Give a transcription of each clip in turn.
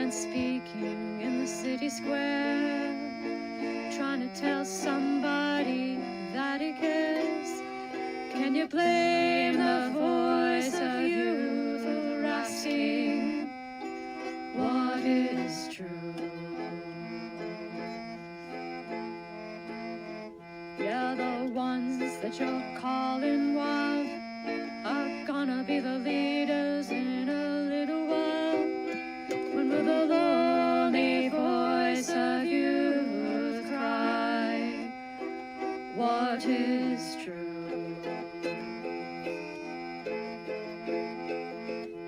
man speaking in the city square, trying to tell somebody that he cares. Can you blame the voice of youth for asking what is true? Yeah, the ones that you're calling wild are gonna be the leaders in a little while. When will the lonely voice of youth cry, what is true?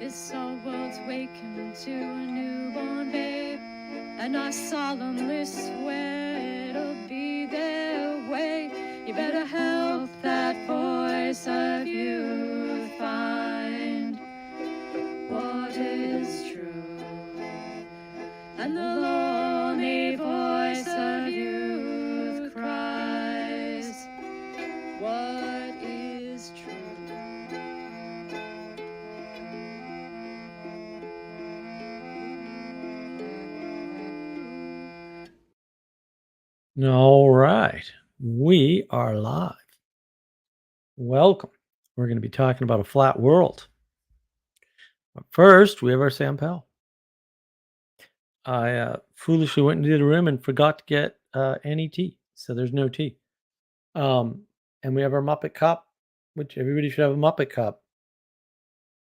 This our world's waking to a newborn babe, and I solemnly swear it'll be their way. You better help that voice of youth find what is true. And the lonely voice of youth cries, what is true? All right. We are live. Welcome. We're going to be talking about a flat world. But first, we have our Sam Pell. I foolishly went into the room and forgot to get any tea. So there's no tea. And we have our Muppet Cup, which everybody should have a Muppet Cup.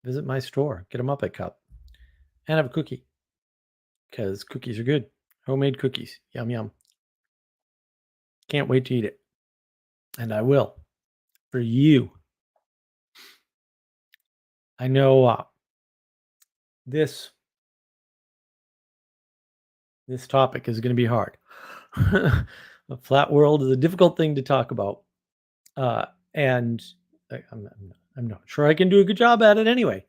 Visit my store, get a Muppet Cup, and have a cookie because cookies are good. Homemade cookies. Yum, yum. Can't wait to eat it. And I will for you. I know this topic is going to be hard. A flat world is a difficult thing to talk about, and I'm not sure I can do a good job at it anyway.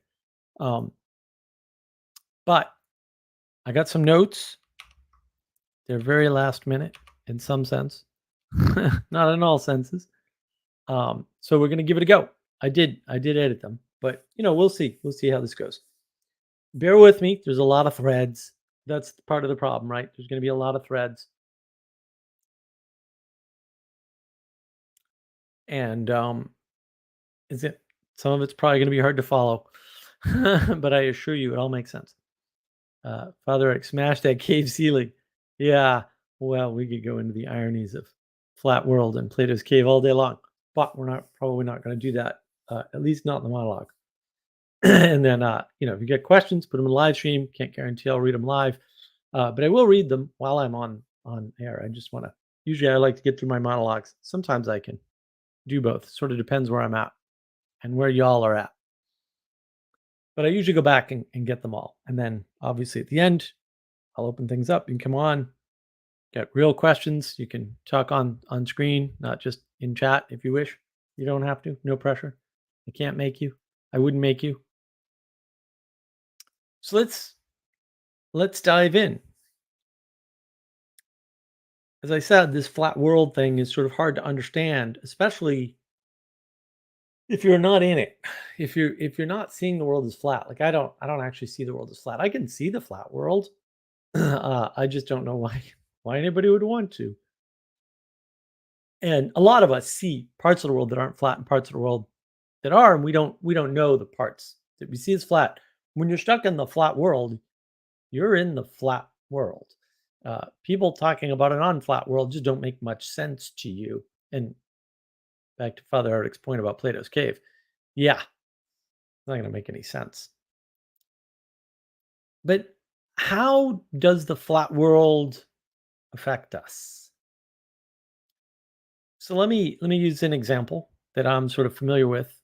But I got some notes. They're very last minute in some sense, not in all senses. So we're going to give it a go. I did edit them, but we'll see. We'll see how this goes. Bear with me. There's a lot of threads. That's part of the problem, right? There's going to be a lot of threads. And is it some of it's probably going to be hard to follow, but I assure you it all makes sense. Father Eric smashed that cave ceiling. Yeah, well, we could go into the ironies of flat world and Plato's cave all day long, but we're probably not going to do that, at least not in the monologue. And then if you get questions, put them in the live stream. Can't guarantee I'll read them live, but I will read them while I'm on air. I just want to. Usually, I like to get through my monologues. Sometimes I can do both. Sort of depends where I'm at and where y'all are at. But I usually go back and get them all. And then obviously at the end, I'll open things up. You can come on, get real questions. You can talk on screen, not just in chat if you wish. You don't have to, no pressure. I can't make you. I wouldn't make you. So let's dive in. As I said, this flat world thing is sort of hard to understand, especially if you're not in it. If you're not seeing the world as flat. Like I don't actually see the world as flat. I can see the flat world. I just don't know why anybody would want to. And a lot of us see parts of the world that aren't flat and parts of the world that are, and we don't know the parts that we see as flat. When you're stuck in the flat world, you're in the flat world. People talking about an unflat world just don't make much sense to you. And back to Father Eric's point about Plato's cave. Yeah, it's not going to make any sense. But how does the flat world affect us? So let me use an example that I'm sort of familiar with,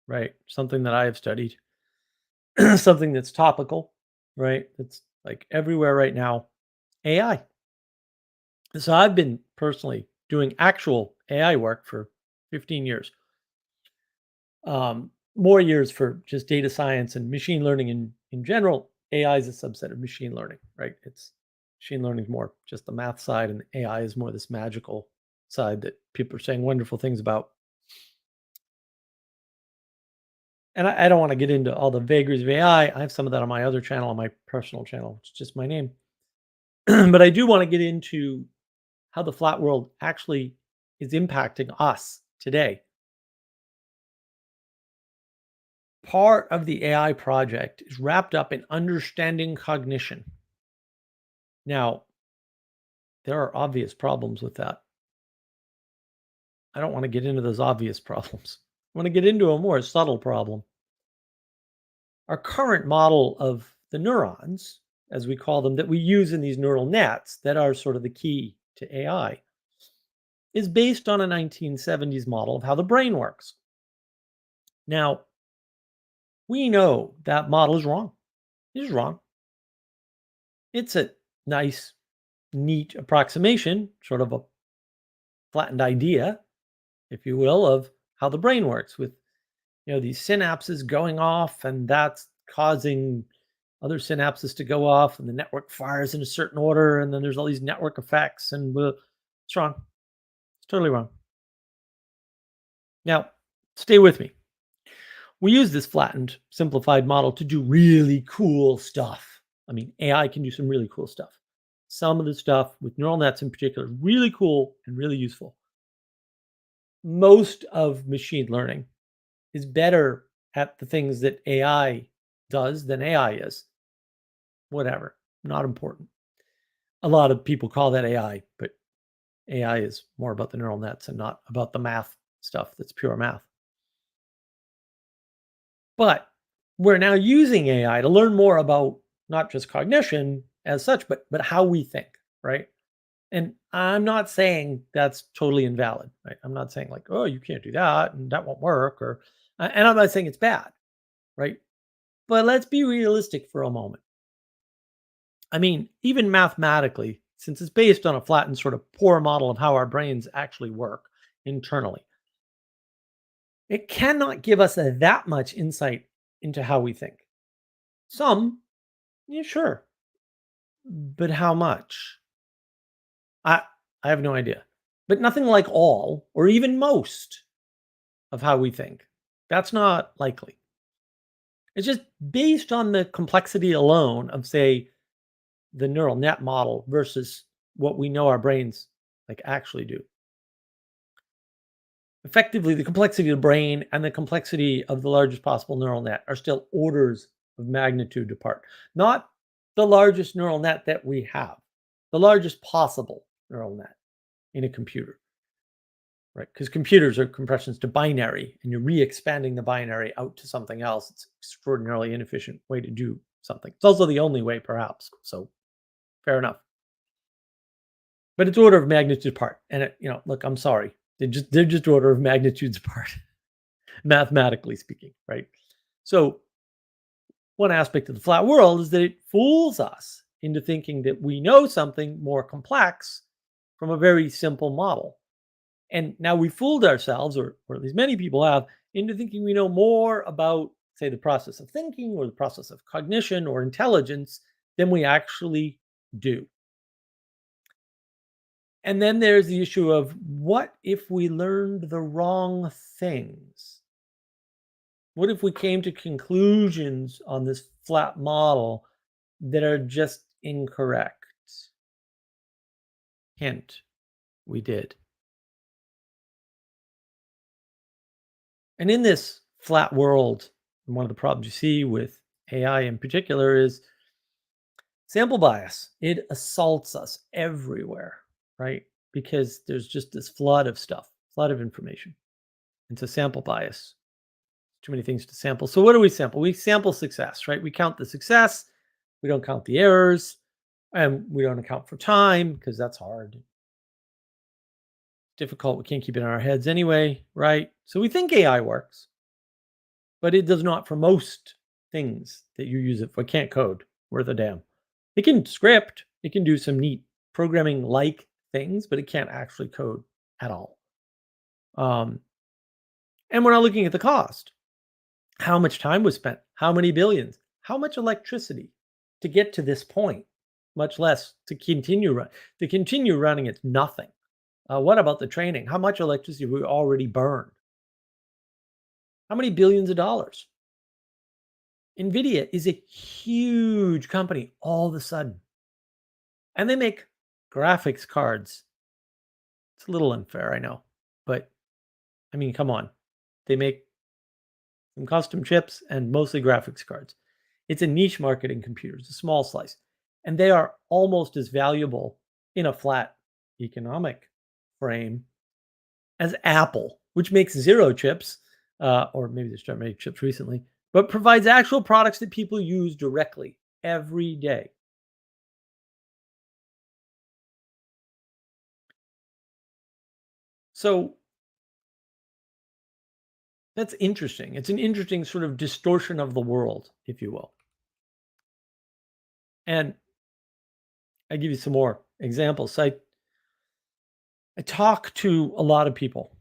right? Something that I have studied, something that's topical, right? It's like everywhere right now. AI. So I've been personally doing actual AI work for 15 years. More years for just data science and machine learning in general. AI is a subset of machine learning, right? It's machine learning is more just the math side, and AI is more this magical side that people are saying wonderful things about. And I don't want to get into all the vagaries of AI. I have some of that on my other channel, on my personal channel, which is just my name. But I do want to get into how the flat world actually is impacting us today. Part of the AI project is wrapped up in understanding cognition. Now, there are obvious problems with that. I don't want to get into those obvious problems. I want to get into a more subtle problem. Our current model of the neurons, as we call them, that we use in these neural nets that are sort of the key to AI, is based on a 1970s model of how the brain works. Now, we know that model is wrong. It is wrong. It's a nice, neat approximation, sort of a flattened idea, if you will, of how the brain works with these synapses going off, and that's causing other synapses to go off, and the network fires in a certain order, and then there's all these network effects, and it's wrong. It's totally wrong. Now, stay with me. We use this flattened, simplified model to do really cool stuff. I mean, AI can do some really cool stuff. Some of the stuff with neural nets in particular, really cool and really useful. Most of machine learning is better at the things that AI does than AI is. Whatever, not important. A lot of people call that AI, but AI is more about the neural nets and not about the math stuff that's pure math. But we're now using AI to learn more about not just cognition as such, but how we think, right? And I'm not saying that's totally invalid, right? I'm not saying like, oh, you can't do that and that won't work, or and I'm not saying it's bad, right? But let's be realistic for a moment. I mean, even mathematically, since it's based on a flattened sort of poor model of how our brains actually work internally, it cannot give us that much insight into how we think. Some, yeah, sure, but how much? I I have no idea. But nothing like all or even most of how we think. That's not likely. It's just based on the complexity alone of, say, the neural net model versus what we know our brains like actually do. Effectively, the complexity of the brain and the complexity of the largest possible neural net are still orders of magnitude apart. Not the largest neural net that we have, the largest possible neural net in a computer, right? Because computers are compressions to binary, and you're re-expanding the binary out to something else. It's an extraordinarily inefficient way to do something. It's also the only way, perhaps. So, fair enough. But it's order of magnitude apart. And look, I'm sorry, they're just order of magnitudes apart, mathematically speaking, right? So, one aspect of the flat world is that it fools us into thinking that we know something more complex from a very simple model. And now we fooled ourselves, or at least many people have, into thinking we know more about, say, the process of thinking or the process of cognition or intelligence than we actually do. And then there's the issue of what if we learned the wrong things? What if we came to conclusions on this flat model that are just incorrect? Hint, we did. And in this flat world, one of the problems you see with AI in particular is sample bias. It assaults us everywhere, right? Because there's just this flood of stuff, flood of information. And so sample bias, too many things to sample. So what do we sample? We sample success, right? We count the success. We don't count the errors. And we don't account for time because that's hard. Difficult. We can't keep it in our heads anyway, right? So we think AI works, but it does not for most things that you use it for. It can't code worth a damn. It can script, it can do some neat programming like things, but it can't actually code at all. And we're not looking at the cost. How much time was spent? How many billions? How much electricity to get to this point? Much less to continue running. It's nothing. What about the training? How much electricity we already burned? How many billions of dollars? NVIDIA is a huge company all of a sudden, and they make graphics cards. It's a little unfair, I know, but I mean, come on. They make some custom chips and mostly graphics cards. It's a niche market in computers, a small slice, and they are almost as valuable in a flat economic frame as Apple, which makes zero chips, or maybe they started making chips recently, but provides actual products that people use directly every day. So that's interesting. It's an interesting sort of distortion of the world, if you will. And I give you some more examples. I talk to a lot of people,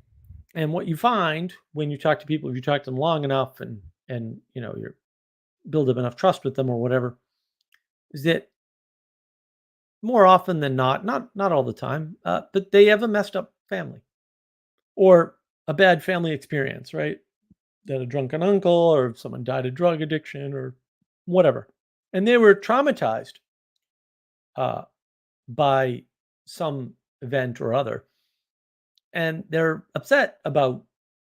and what you find when you talk to people, if you talk to them long enough and you build up enough trust with them or whatever, is that more often than not, not all the time, but they have a messed up family or a bad family experience, right? That a drunken uncle or someone died of drug addiction or whatever, and they were traumatized uh, by some event or other, and they're upset about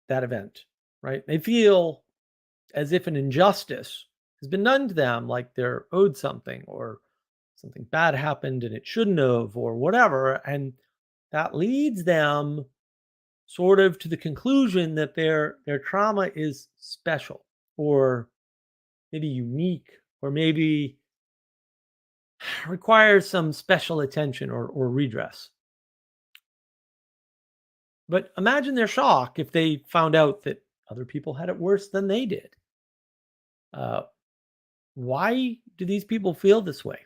that event, right? They feel as if an injustice has been done to them, like they're owed something or something bad happened and it shouldn't have or whatever, and that leads them sort of to the conclusion that their trauma is special or maybe unique or maybe requires some special attention or redress. But imagine their shock if they found out that other people had it worse than they did. Uh, why do these people feel this way?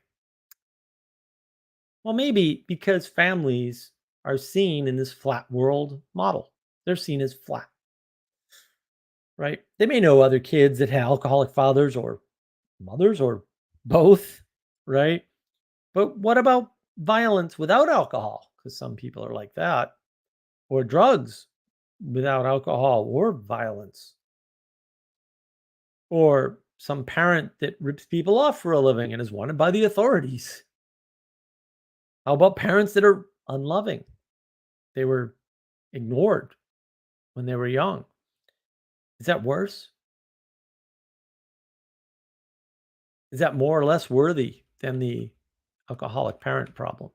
Well, maybe because families are seen in this flat world model. They're seen as flat, right? They may know other kids that had alcoholic fathers or mothers or both, right? But what about violence without alcohol? Because some people are like that, or drugs without alcohol or violence, or some parent that rips people off for a living and is wanted by the authorities. How about parents that are unloving? They were ignored when they were young. Is that worse? Is that more or less worthy than the alcoholic parent problem?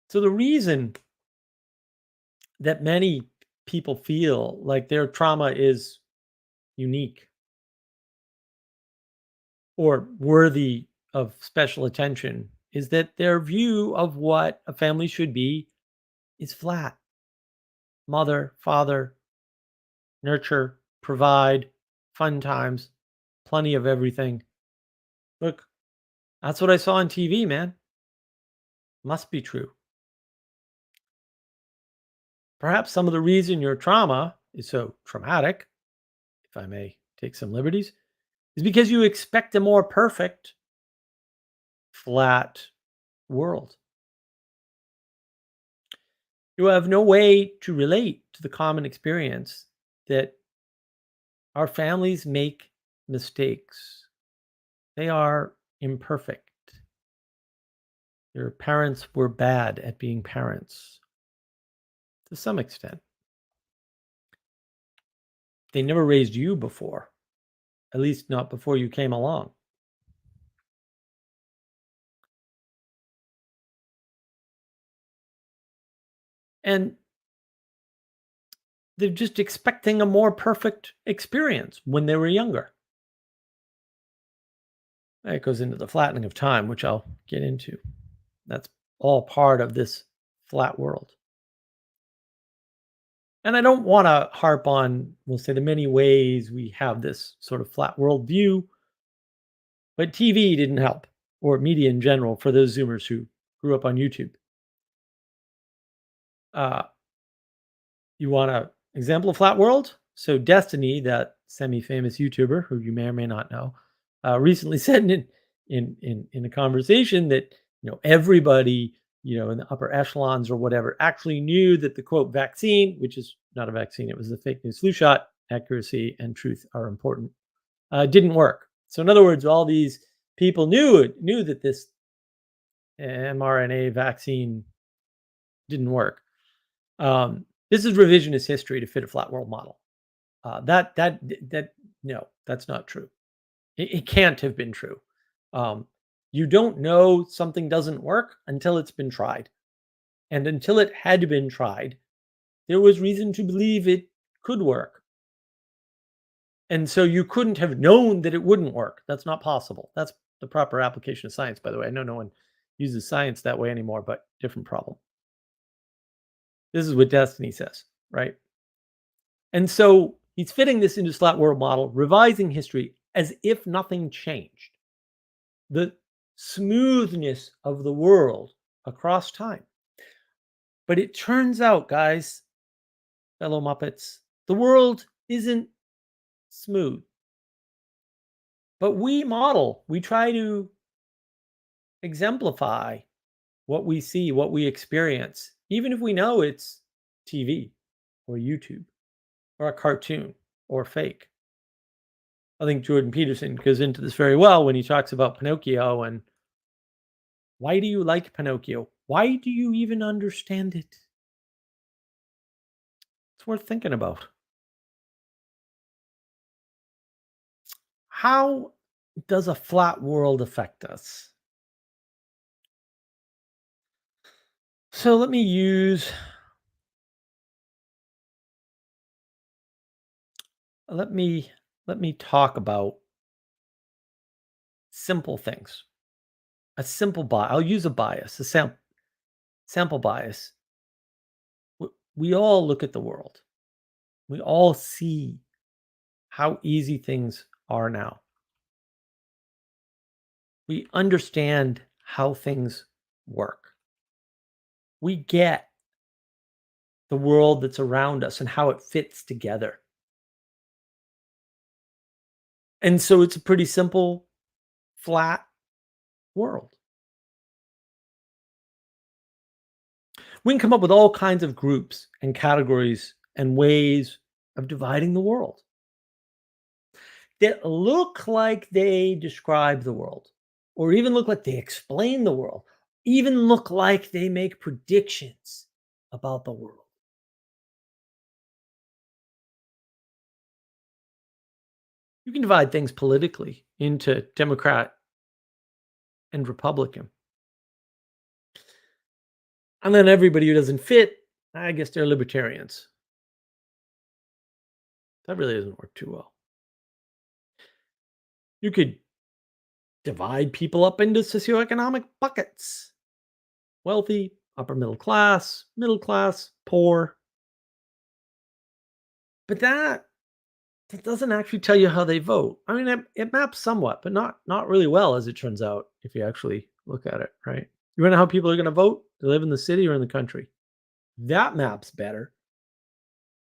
So the reason that many people feel like their trauma is unique or worthy of special attention is that their view of what a family should be is flat. Mother, father, nurture, provide, fun times, plenty of everything. Look, that's what I saw on TV, man. Must be true. Perhaps some of the reason your trauma is so traumatic, if I may take some liberties, is because you expect a more perfect, flat world. You have no way to relate to the common experience that our families make mistakes. They are imperfect. Your parents were bad at being parents to some extent. They never raised you before, at least not before you came along. And they're just expecting a more perfect experience when they were younger. That goes into the flattening of time, which I'll get into. That's all part of this flat world. And I don't want to harp on, we'll say, the many ways we have this sort of flat world view, but TV didn't help, or media in general, for those Zoomers who grew up on YouTube. Uh, you want an example of flat world? So Destiny, that semi-famous YouTuber who you may or may not know, recently said in a conversation that everybody in the upper echelons or whatever, actually knew that the quote vaccine, which is not a vaccine, it was a fake news flu shot, accuracy and truth are important, didn't work. So in other words, all these people knew that this mRNA vaccine didn't work. This is revisionist history to fit a flat world model. No, that's not true. It can't have been true. You don't know something doesn't work until it's been tried. And until it had been tried, there was reason to believe it could work. And so you couldn't have known that it wouldn't work. That's not possible. That's the proper application of science, by the way. I know no one uses science that way anymore, but different problem. This is what Destiny says, right? And so he's fitting this into flat world model, revising history as if nothing changed. The smoothness of the world across time. But it turns out, guys, fellow Muppets, the world isn't smooth. But we try to exemplify what we see, what we experience, even if we know it's TV or YouTube or a cartoon or fake. I think Jordan Peterson goes into this very well when he talks about Pinocchio and why do you like Pinocchio? Why do you even understand it? It's worth thinking about. How does a flat world affect us? So let me talk about simple things. A simple bias. I'll use a bias, a sample bias. We all look at the world. We all see how easy things are now. We understand how things work. We get the world that's around us and how it fits together. And so it's a pretty simple, flat world. We can come up with all kinds of groups and categories and ways of dividing the world that look like they describe the world, or even look like they explain the world, even look like they make predictions about the world. You can divide things politically into Democrat and Republican. And then everybody who doesn't fit, I guess they're libertarians. That really doesn't work too well. You could divide people up into socioeconomic buckets. Wealthy, upper middle class, poor. But that doesn't actually tell you how they vote. I mean, it maps somewhat, but not really well, as it turns out, if you actually look at it, right? You want to know how people are going to vote? They live in the city or in the country. That maps better.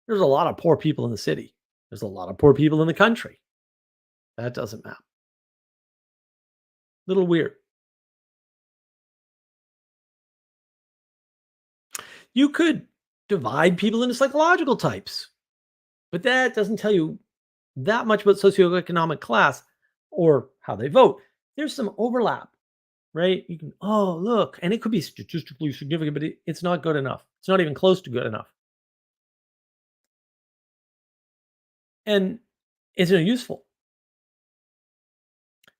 There's a lot of poor people in the city. There's a lot of poor people in the country. That doesn't map. Little weird. You could divide people into psychological types, but that doesn't tell you that much about socioeconomic class or how they vote. There's some overlap, right? You can, oh, look, and it could be statistically significant, but it's not good enough. It's not even close to good enough. And it's not useful.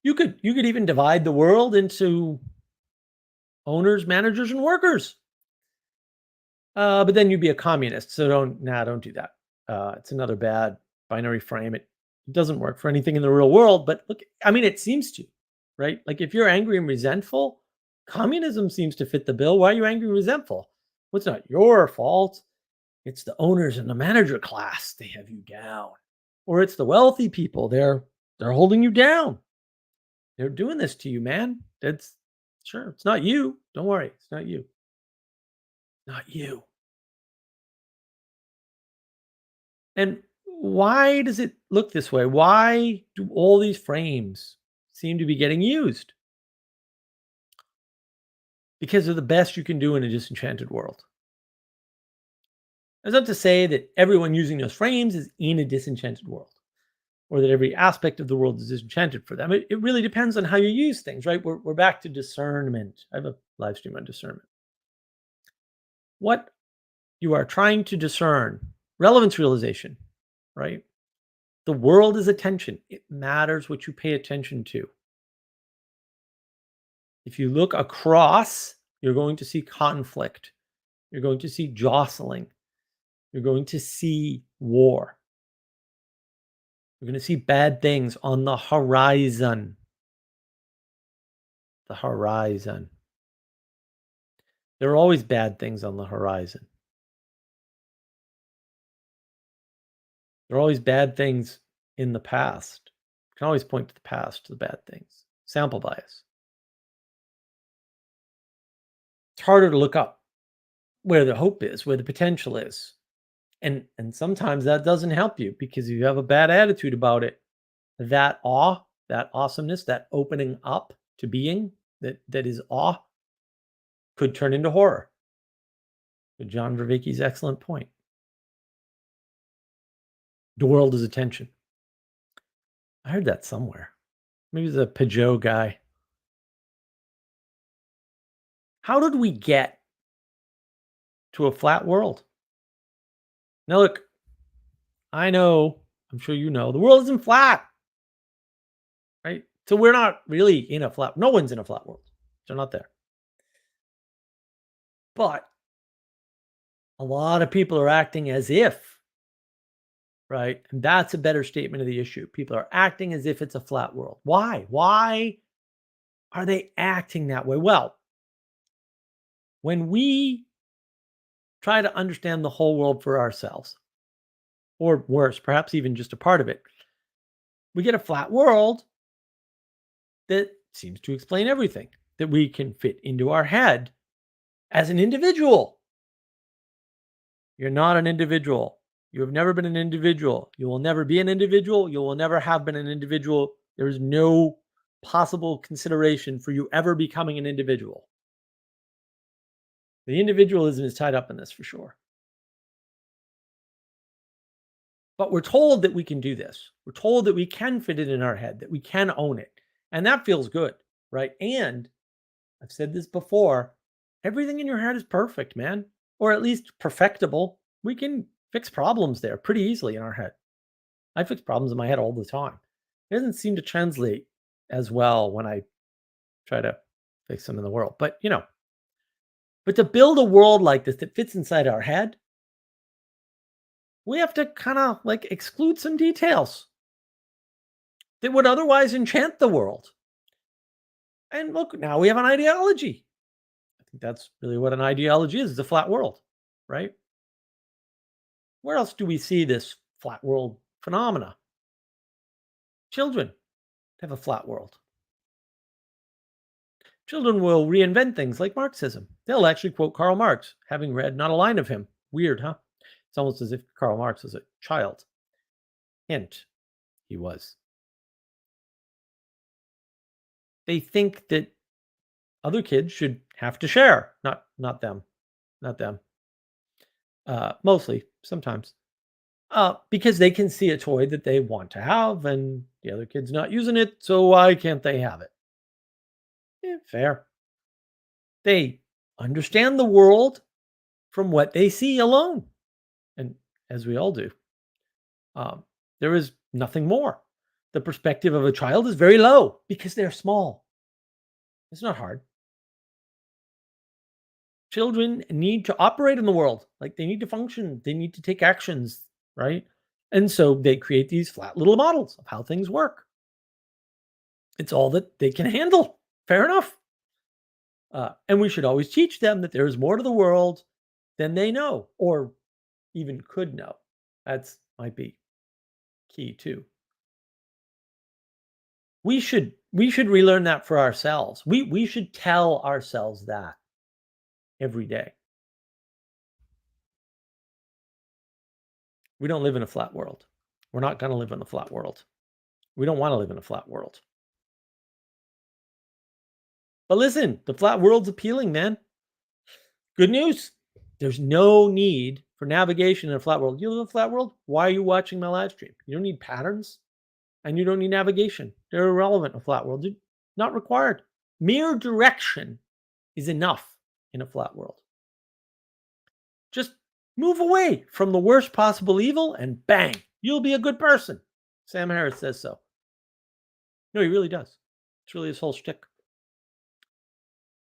You could even divide the world into owners, managers, and workers. But then you'd be a communist. So don't do that. It's another bad binary frame. It doesn't work for anything in the real world. But look, I mean, it seems to, right? Like if you're angry and resentful, communism seems to fit the bill. Why are you angry and resentful? Well, it's not your fault. It's the owners and the manager class. They have you down. Or it's the wealthy people. They're holding you down. They're doing this to you, man. It's sure. It's not you. Don't worry. It's not you. Not you. And why does it look this way? Why do all these frames seem to be getting used? because they're the best you can do in a disenchanted world. That's not to say that everyone using those frames is in a disenchanted world or that every aspect of the world is disenchanted for them. It really depends on how you use things, right? We're back to discernment. I have a live stream on discernment. What you are trying to discern, relevance realization, right? The world is attention. It matters what you pay attention to. If you look across, you're going to see conflict. You're going to see jostling. You're going to see war. You're going to see bad things on the horizon. The horizon. There are always bad things on the horizon. There are always bad things in the past. You can always point to the past, to the bad things. Sample bias. It's harder to look up where the hope is, where the potential is. And sometimes that doesn't help you because you have a bad attitude about it. That awe, that awesomeness, that opening up to being that is awe could turn into horror. But John Vervaeke's excellent point. The world is attention. I heard that somewhere. Maybe the Peugeot guy. How did we get to a flat world? Now, look, I know, I'm sure you know, the world isn't flat, right? So we're not really in a flat, no one's in a flat world. They're not there. But a lot of people are acting as if, right? And that's a better statement of the issue. People are acting as if it's a flat world. Why? Why are they acting that way? Well, when we try to understand the whole world for ourselves, or worse, perhaps even just a part of it, we get a flat world that seems to explain everything that we can fit into our head as an individual. You're not an individual. You have never been an individual. You will never be an individual. You will never have been an individual. There is no possible consideration for you ever becoming an individual. The individualism is tied up in this for sure. But we're told that we can do this. We're told that we can fit it in our head, that we can own it. And that feels good, right? And I've said this before, everything in your head is perfect, man, or at least perfectible. We can fix problems there pretty easily in our head. I fix problems in my head all the time. It doesn't seem to translate as well when I try to fix them in the world. But, but to build a world like this that fits inside our head, we have to kind of like exclude some details that would otherwise enchant the world. And look, now we have an ideology. I think that's really what an ideology is. It's a flat world, right? Where else do we see this flat world phenomena? Children have a flat world. Children will reinvent things like Marxism. They'll actually quote Karl Marx, having read not a line of him. Weird, huh? It's almost as if Karl Marx was a child. Hint, he was. They think that other kids should have to share, not them, not them. Mostly, sometimes, because they can see a toy that they want to have, and the other kid's not using it, so why can't they have it? Fair. They understand the world from what they see alone, and as we all do, there is nothing more. The perspective of a child is very low because they're small. It's not hard. Children need to operate in the world, like they need to function, they need to take actions, right? And so they create these flat little models of how things work. It's all that they can handle. Fair enough. And we should always teach them that there is more to the world than they know or even could know. That's might be key too. We should relearn that for ourselves. We should tell ourselves that every day. We don't live in a flat world. We're not going to live in a flat world. We don't want to live in a flat world. But listen, the flat world's appealing, man. Good news. There's no need for navigation in a flat world. You live in a flat world? Why are you watching my live stream? You don't need patterns and you don't need navigation. They're irrelevant in a flat world. Not required. Mere direction is enough in a flat world. Just move away from the worst possible evil and bang, you'll be a good person. Sam Harris says so. No, he really does. It's really his whole shtick.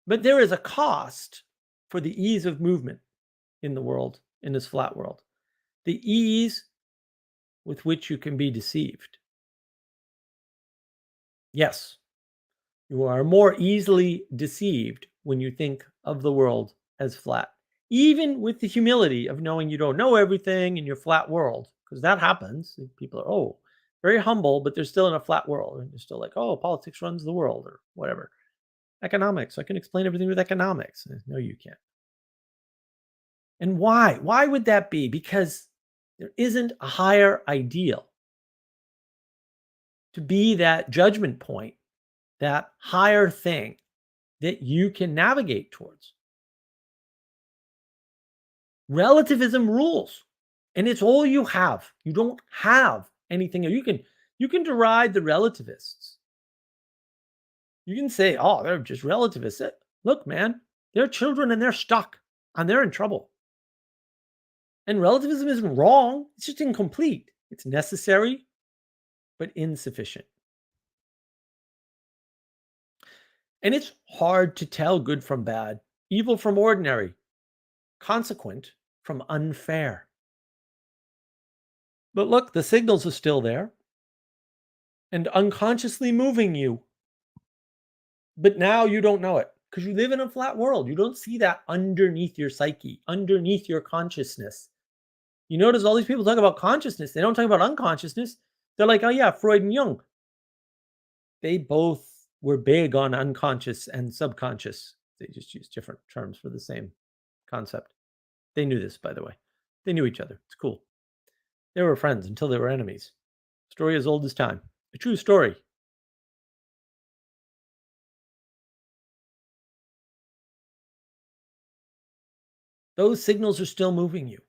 But there is a cost for the ease of movement in the world, in this flat world. The ease with which you can be deceived. Yes, you are more easily deceived when you think of the world as flat, even with the humility of knowing you don't know everything in your flat world, because that happens. People are, very humble, but they're still in a flat world. And they're still like, politics runs the world or whatever. Economics, I can explain everything with economics. No, you can't. And why? Why would that be? Because there isn't a higher ideal to be that judgment point, that higher thing that you can navigate towards. Relativism rules, and it's all you have. You don't have anything. You can deride the relativists. You can say, they're just relativists. Look, man, they're children and they're stuck and they're in trouble. And relativism isn't wrong. It's just incomplete. It's necessary, but insufficient. And it's hard to tell good from bad, evil from ordinary, consequent from unfair. But look, the signals are still there and unconsciously moving you. But now you don't know it because you live in a flat world. You don't see that underneath your psyche, underneath your consciousness. You notice all these people talk about consciousness. They don't talk about unconsciousness. They're like, Freud and Jung. They both were big on unconscious and subconscious. They just use different terms for the same concept. They knew this, by the way. They knew each other. It's cool. They were friends until they were enemies. Story as old as time. A true story. Those signals are still moving you.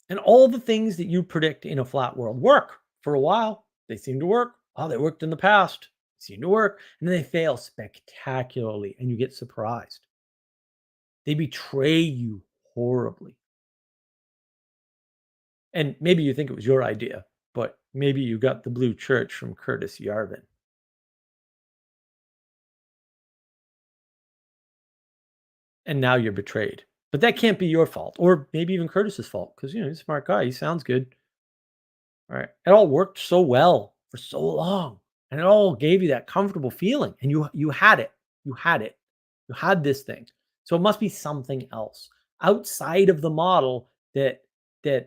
And all the things that you predict in a flat world work for a while. They seem to work. They worked in the past. Seem to work. And then they fail spectacularly and you get surprised. They betray you horribly. And maybe you think it was your idea, but maybe you got the blue church from Curtis Yarvin. And now you're betrayed. But that can't be your fault, or maybe even Curtis's fault, because he's a smart guy. He sounds good. All right. It all worked so well for so long. And it all gave you that comfortable feeling. And you had it. You had it. You had this thing. So it must be something else outside of the model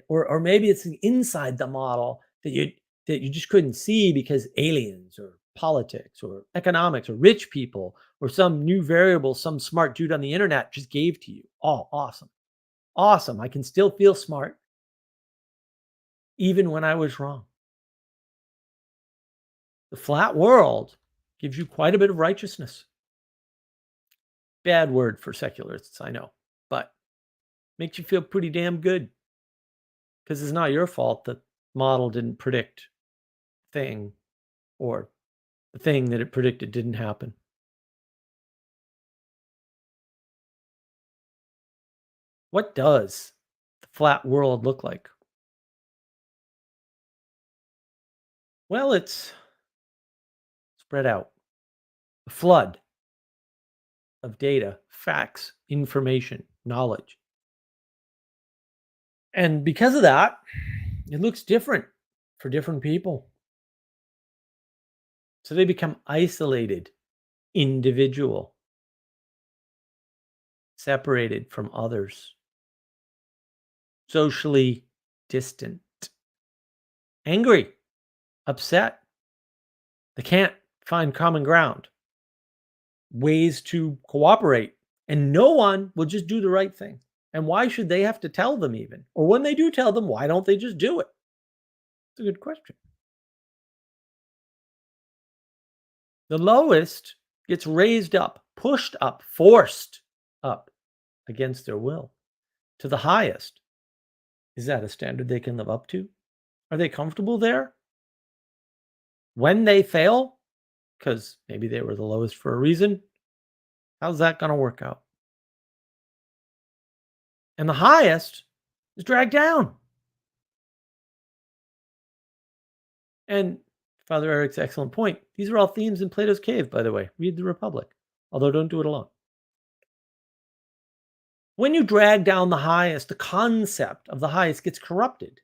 or maybe it's inside the model that you just couldn't see because aliens or politics or economics or rich people or some new variable some smart dude on the internet just gave to you. Awesome. Awesome. I can still feel smart even when I was wrong. The flat world gives you quite a bit of righteousness. Bad word for secularists, I know, but makes you feel pretty damn good. Because it's not your fault that model didn't predict thing or the thing that it predicted didn't happen. What does the flat world look like? Well, it's spread out. A flood of data, facts, information, knowledge. And because of that, it looks different for different people. So they become isolated, individual, separated from others, socially distant, angry, upset. They can't find common ground, ways to cooperate, and no one will just do the right thing. And why should they have to tell them even? Or when they do tell them, why don't they just do it? It's a good question. The lowest gets raised up, pushed up, forced up against their will to the highest. Is that a standard they can live up to? Are they comfortable there? When they fail, because maybe they were the lowest for a reason, how's that going to work out? And the highest is dragged down. And Father Eric's excellent point. These are all themes in Plato's Cave, by the way. Read the Republic, although don't do it alone. When you drag down the highest, the concept of the highest gets corrupted.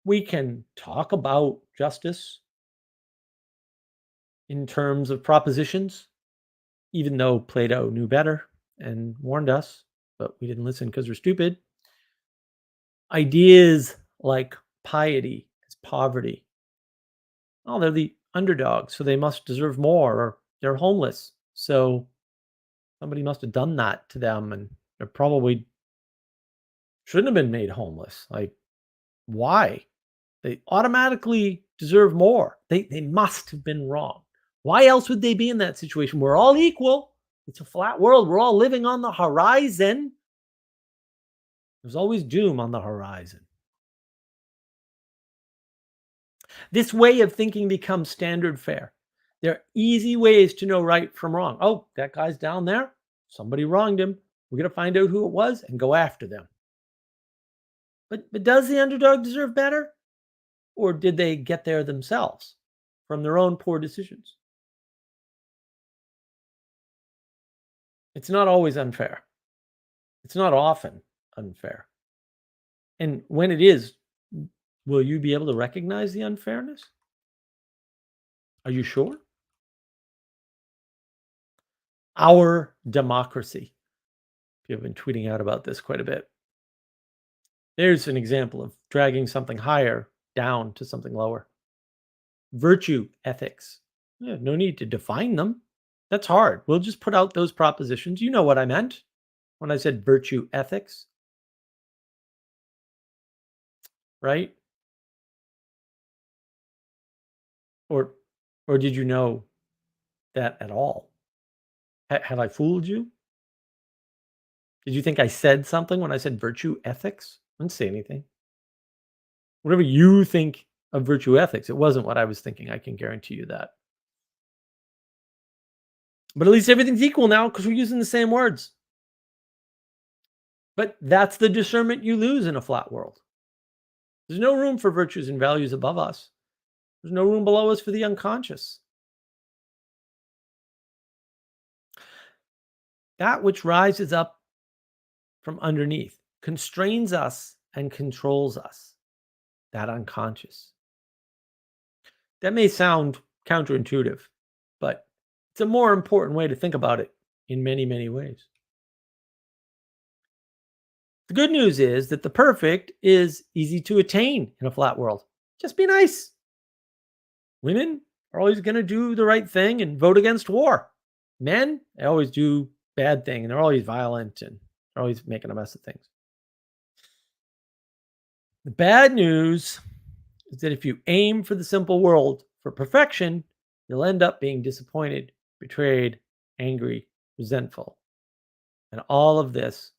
We can talk about justice in terms of propositions, even though Plato knew better and warned us, but we didn't listen because we're stupid. Ideas like piety is poverty. Oh, they're the underdogs, so they must deserve more, or they're homeless, so somebody must have done that to them, and they probably shouldn't have been made homeless. Like, why? They automatically deserve more. They must have been wrong. Why else would they be in that situation? We're all equal. It's a flat world. We're all living on the horizon. There's always doom on the horizon. This way of thinking becomes standard fare. There are easy ways to know right from wrong. Oh, that guy's down there. Somebody wronged him. We're going to find out who it was and go after them. But does the underdog deserve better? Or did they get there themselves from their own poor decisions? It's not always unfair. It's not often unfair. And when it is, will you be able to recognize the unfairness? Are you sure? Our democracy. You've been tweeting out about this quite a bit. There's an example of dragging something higher down to something lower. Virtue ethics. Yeah, no need to define them. That's hard. We'll just put out those propositions. You know what I meant when I said virtue ethics, right? Or did you know that at all? Had I fooled you? Did you think I said something when I said virtue ethics? I didn't say anything. Whatever you think of virtue ethics, it wasn't what I was thinking. I can guarantee you that. But at least everything's equal now because we're using the same words. But that's the discernment you lose in a flat world. There's no room for virtues and values above us. There's no room below us for the unconscious. That which rises up from underneath constrains us and controls us. That unconscious. That may sound counterintuitive, but it's a more important way to think about it in many, many ways. The good news is that the perfect is easy to attain in a flat world. Just be nice. Women are always going to do the right thing and vote against war. Men, they always do bad thing and they're always violent and they're always making a mess of things. The bad news is that if you aim for the simple world for perfection, you'll end up being disappointed, betrayed, angry, resentful. And all of this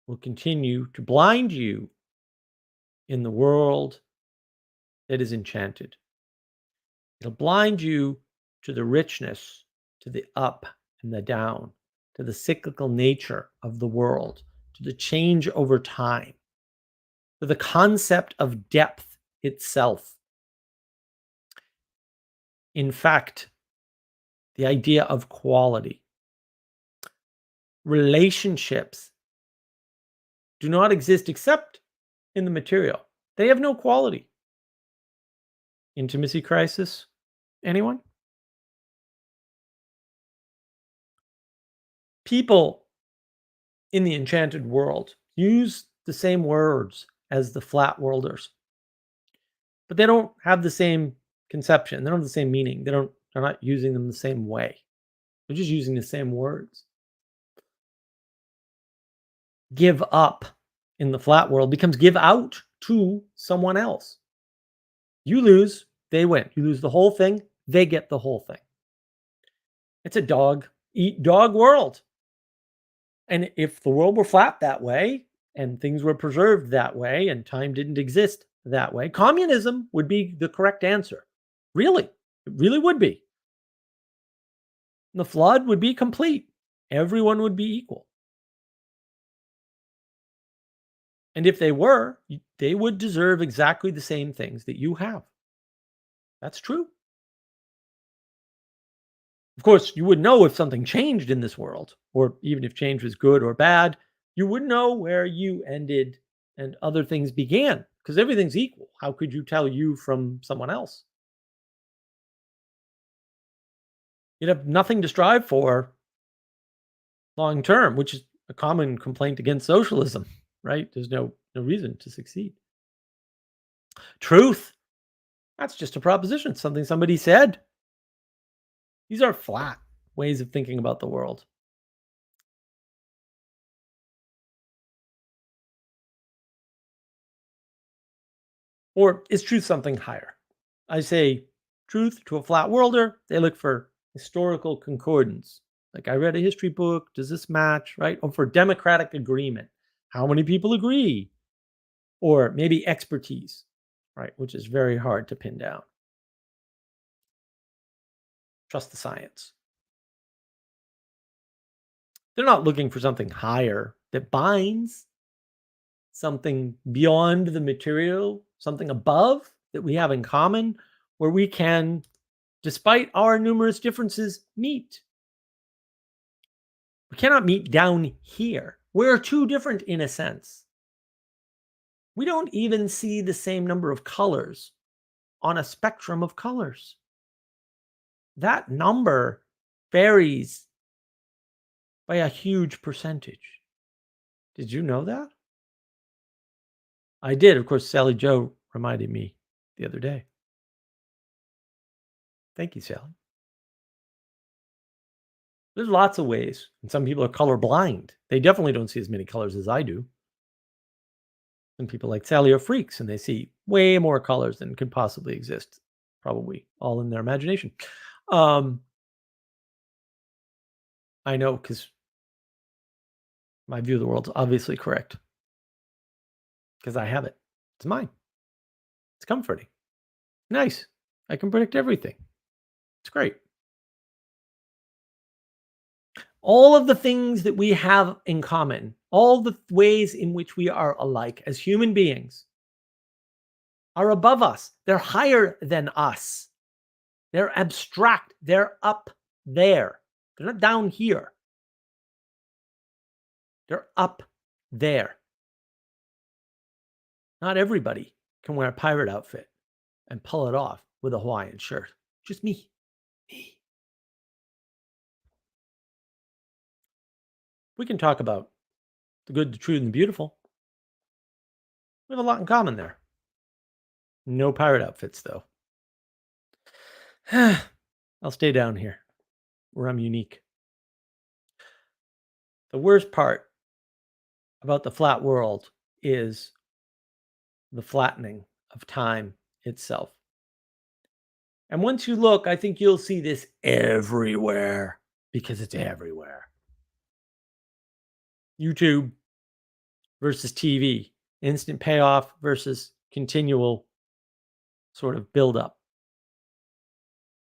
will continue to blind you in the world that is enchanted. It'll blind you to the richness, to the up and the down, to the cyclical nature of the world, to the change over time, to the concept of depth itself. In fact, the idea of quality. Relationships do not exist except in the material. They have no quality. Intimacy crisis? Anyone? People in the enchanted world use the same words as the flat worlders, but they don't have the same conception. They don't have the same meaning. They're not using them the same way. They're just using the same words. Give up in the flat world becomes give out to someone else. You lose, they win. You lose the whole thing, they get the whole thing. It's a dog eat dog world. And if the world were flat that way and things were preserved that way and time didn't exist that way, communism would be the correct answer. Really, it really would be. The flood would be complete. Everyone would be equal. And if they were, they would deserve exactly the same things that you have. That's true. Of course, you would know if something changed in this world, or even if change was good or bad, you would know where you ended and other things began because everything's equal. How could you tell you from someone else? You'd have nothing to strive for long term, which is a common complaint against socialism, right? There's no reason to succeed. Truth, that's just a proposition, something somebody said. These are flat ways of thinking about the world. Or is truth something higher? I say truth to a flat worlder, they look for historical concordance. Like I read a history book, does this match, right? Or for democratic agreement, how many people agree? Or maybe expertise, right? Which is very hard to pin down. Trust the science. They're not looking for something higher that binds, something beyond the material, something above that we have in common, where we can, despite our numerous differences, meet. We cannot meet down here. We're too different in a sense. We don't even see the same number of colors on a spectrum of colors. That number varies by a huge percentage. Did you know that? I did. Of course, Sally Joe reminded me the other day. Thank you, Sally. There's lots of ways. And some people are color blind. They definitely don't see as many colors as I do. Some people like Sally are freaks and they see way more colors than could possibly exist. Probably all in their imagination. I know because my view of the world's obviously correct. Because I have it. It's mine. It's comforting. Nice. I can predict everything. It's great. All of the things that we have in common, all the ways in which we are alike as human beings are above us. They're higher than us. They're abstract. They're up there. They're not down here. They're up there. Not everybody can wear a pirate outfit and pull it off with a Hawaiian shirt. Just me. Me. We can talk about the good, the true, and the beautiful. We have a lot in common there. No pirate outfits, though. I'll stay down here where I'm unique. The worst part about the flat world is the flattening of time itself. And once you look, I think you'll see this everywhere because it's everywhere. YouTube versus TV, instant payoff versus continual sort of build up.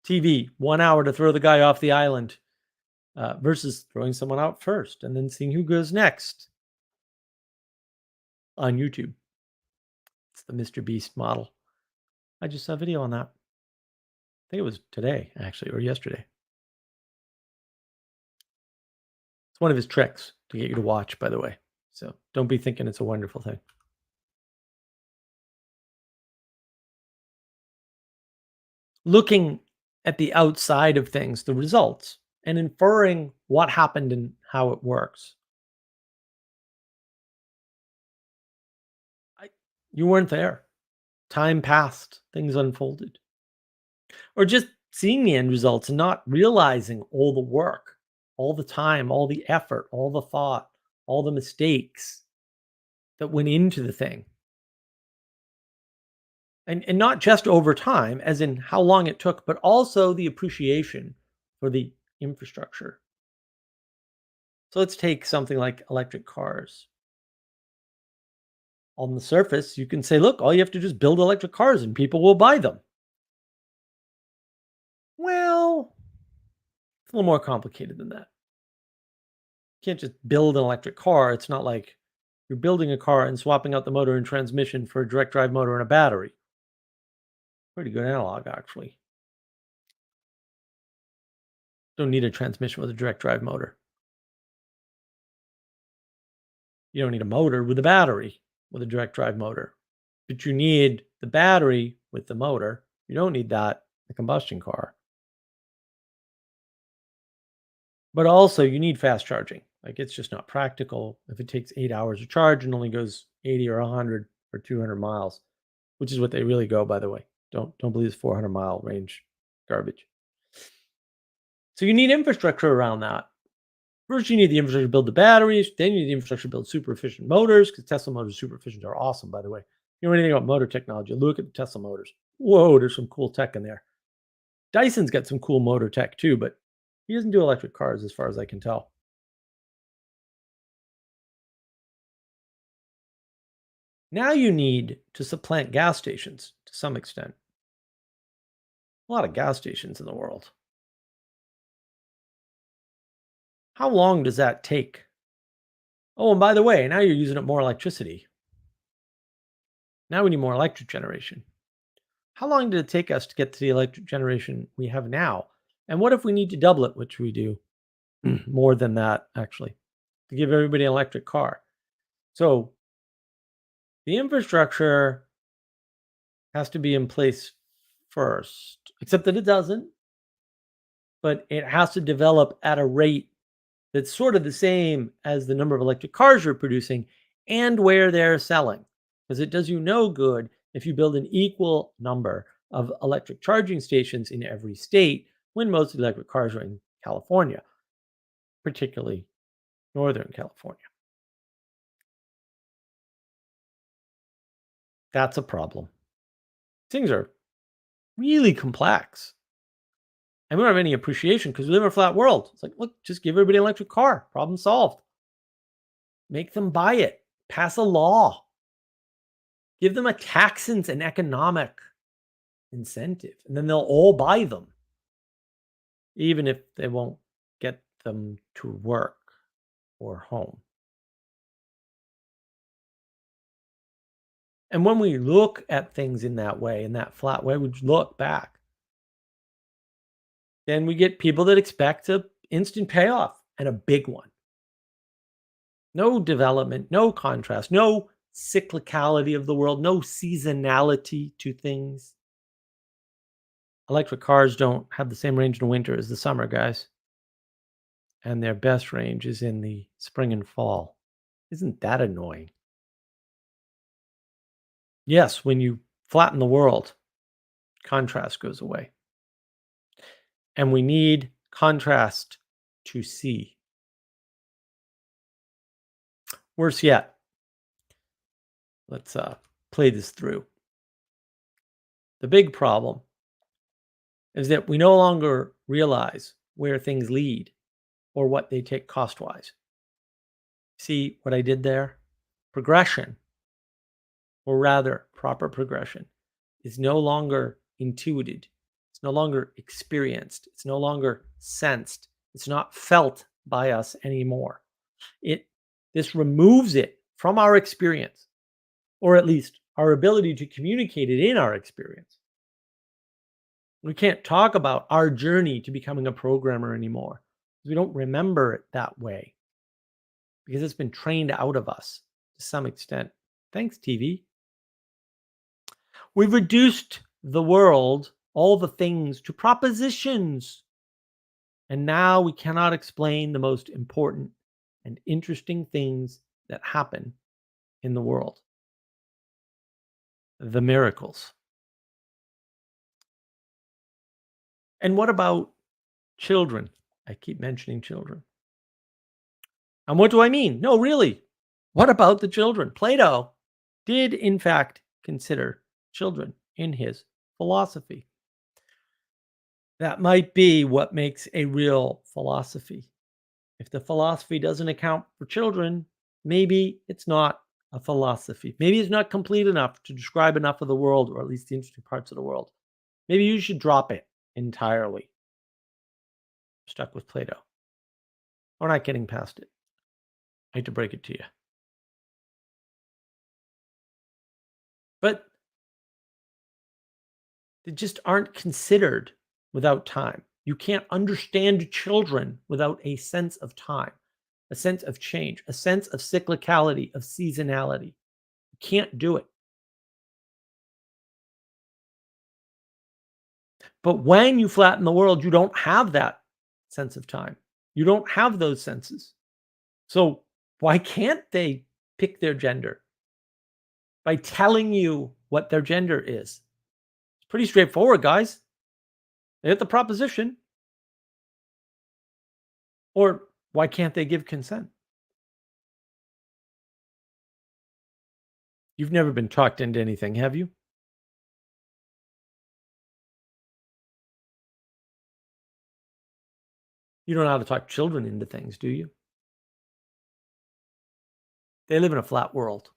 TV, 1 hour to throw the guy off the island versus throwing someone out first and then seeing who goes next on YouTube. It's the Mr. Beast model. I just saw a video on that. I think it was today, actually, or yesterday. It's one of his tricks to get you to watch, by the way. So don't be thinking it's a wonderful thing. Looking at the outside of things, the results, and inferring what happened and how it works. You weren't there. Time passed, things unfolded. Or just seeing the end results and not realizing all the work, all the time, all the effort, all the thought, all the mistakes that went into the thing. And not just over time, as in how long it took, but also the appreciation for the infrastructure. So let's take something like electric cars. On the surface, you can say, look, all you have to do is build electric cars and people will buy them. Well, it's a little more complicated than that. You can't just build an electric car. It's not like you're building a car and swapping out the motor and transmission for a direct drive motor and a battery. Pretty good analog, actually. Don't need a transmission with a direct drive motor. You don't need a motor with a battery with a direct drive motor. But you need the battery with the motor. You don't need that in a combustion car. But also, you need fast charging. Like, it's just not practical if it takes 8 hours to charge and only goes 80 or 100 or 200 miles, which is what they really go, by the way. Don't believe this 400-mile range garbage. So you need infrastructure around that. First, you need the infrastructure to build the batteries. Then you need the infrastructure to build super efficient motors, because Tesla motors, super efficient, are awesome, by the way. You know anything about motor technology, look at the Tesla motors. Whoa, there's some cool tech in there. Dyson's got some cool motor tech too, but he doesn't do electric cars as far as I can tell. Now you need to supplant gas stations to some extent. A lot of gas stations in the world. How long does that take? Oh, and by the way, now you're using up more electricity. Now we need more electric generation. How long did it take us to get to the electric generation we have now? And what if we need to double it, which we do more than that, actually, to give everybody an electric car? So the infrastructure has to be in place first, except that it doesn't. But it has to develop at a rate that's sort of the same as the number of electric cars you're producing and where they're selling. Because it does you no good if you build an equal number of electric charging stations in every state when most electric cars are in California, particularly Northern California. That's a problem. Things are really complex. And we don't have any appreciation because we live in a flat world. It's like, look, just give everybody an electric car. Problem solved. Make them buy it. Pass a law. Give them a tax and economic incentive. And then they'll all buy them. Even if they won't get them to work or home. And when we look at things in that way, in that flat way, we look back. Then we get people that expect an instant payoff, and a big one. No development, no contrast, no cyclicality of the world, no seasonality to things. Electric cars don't have the same range in the winter as the summer, guys. And their best range is in the spring and fall. Isn't that annoying? Yes, when you flatten the world, contrast goes away. And we need contrast to see. Worse yet, let's play this through. The big problem is that we no longer realize where things lead or what they take cost-wise. See what I did there? Progression, or rather proper progression, is no longer intuited. It's no longer experienced. It's no longer sensed. It's not felt by us anymore. This removes it from our experience, or at least our ability to communicate it in our experience. We can't talk about our journey to becoming a programmer anymore because we don't remember it that way because it's been trained out of us to some extent. Thanks, TV. We've reduced the world, all the things, to propositions. And now we cannot explain the most important and interesting things that happen in the world. The miracles. And what about children? I keep mentioning children. And what do I mean? No, really. What about the children? Plato did, in fact, consider children in his philosophy. That might be what makes a real philosophy. If the philosophy doesn't account for children, maybe it's not a philosophy. Maybe it's not complete enough to describe enough of the world, or at least the interesting parts of the world. Maybe you should drop it entirely. Stuck with Plato. We're not getting past it. I hate to break it to you. But they just aren't considered without time. You can't understand children without a sense of time, a sense of change, a sense of cyclicality, of seasonality. You can't do it. But when you flatten the world, you don't have that sense of time. You don't have those senses. So why can't they pick their gender? By telling you what their gender is. It's pretty straightforward, guys. They hit the proposition. Or why can't they give consent? You've never been talked into anything, have you? You don't know how to talk children into things, do you? They live in a flat world.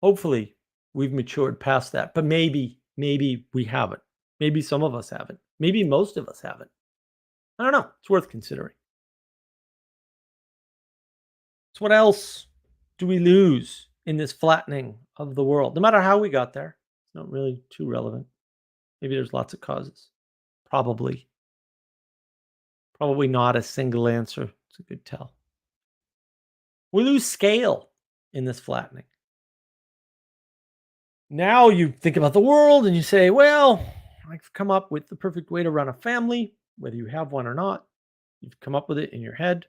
Hopefully, we've matured past that, but maybe we haven't. Maybe some of us haven't. Maybe most of us haven't. I don't know. It's worth considering. So what else do we lose in this flattening of the world? No matter how we got there, it's not really too relevant. Maybe there's lots of causes. Probably. Probably not a single answer. It's a good tell. We lose scale in this flattening. Now you think about the world and you say, well, I've come up with the perfect way to run a family, whether you have one or not. You've come up with it in your head.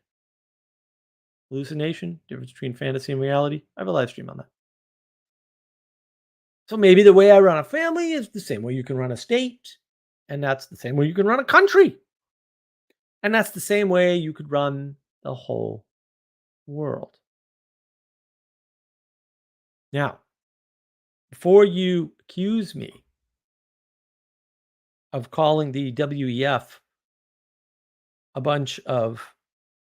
Hallucination, difference between fantasy and reality. I have a live stream on that. So maybe the way I run a family is the same way you can run a state, and that's the same way you can run a country. And that's the same way you could run the whole world. Now, before you accuse me of calling the WEF a bunch of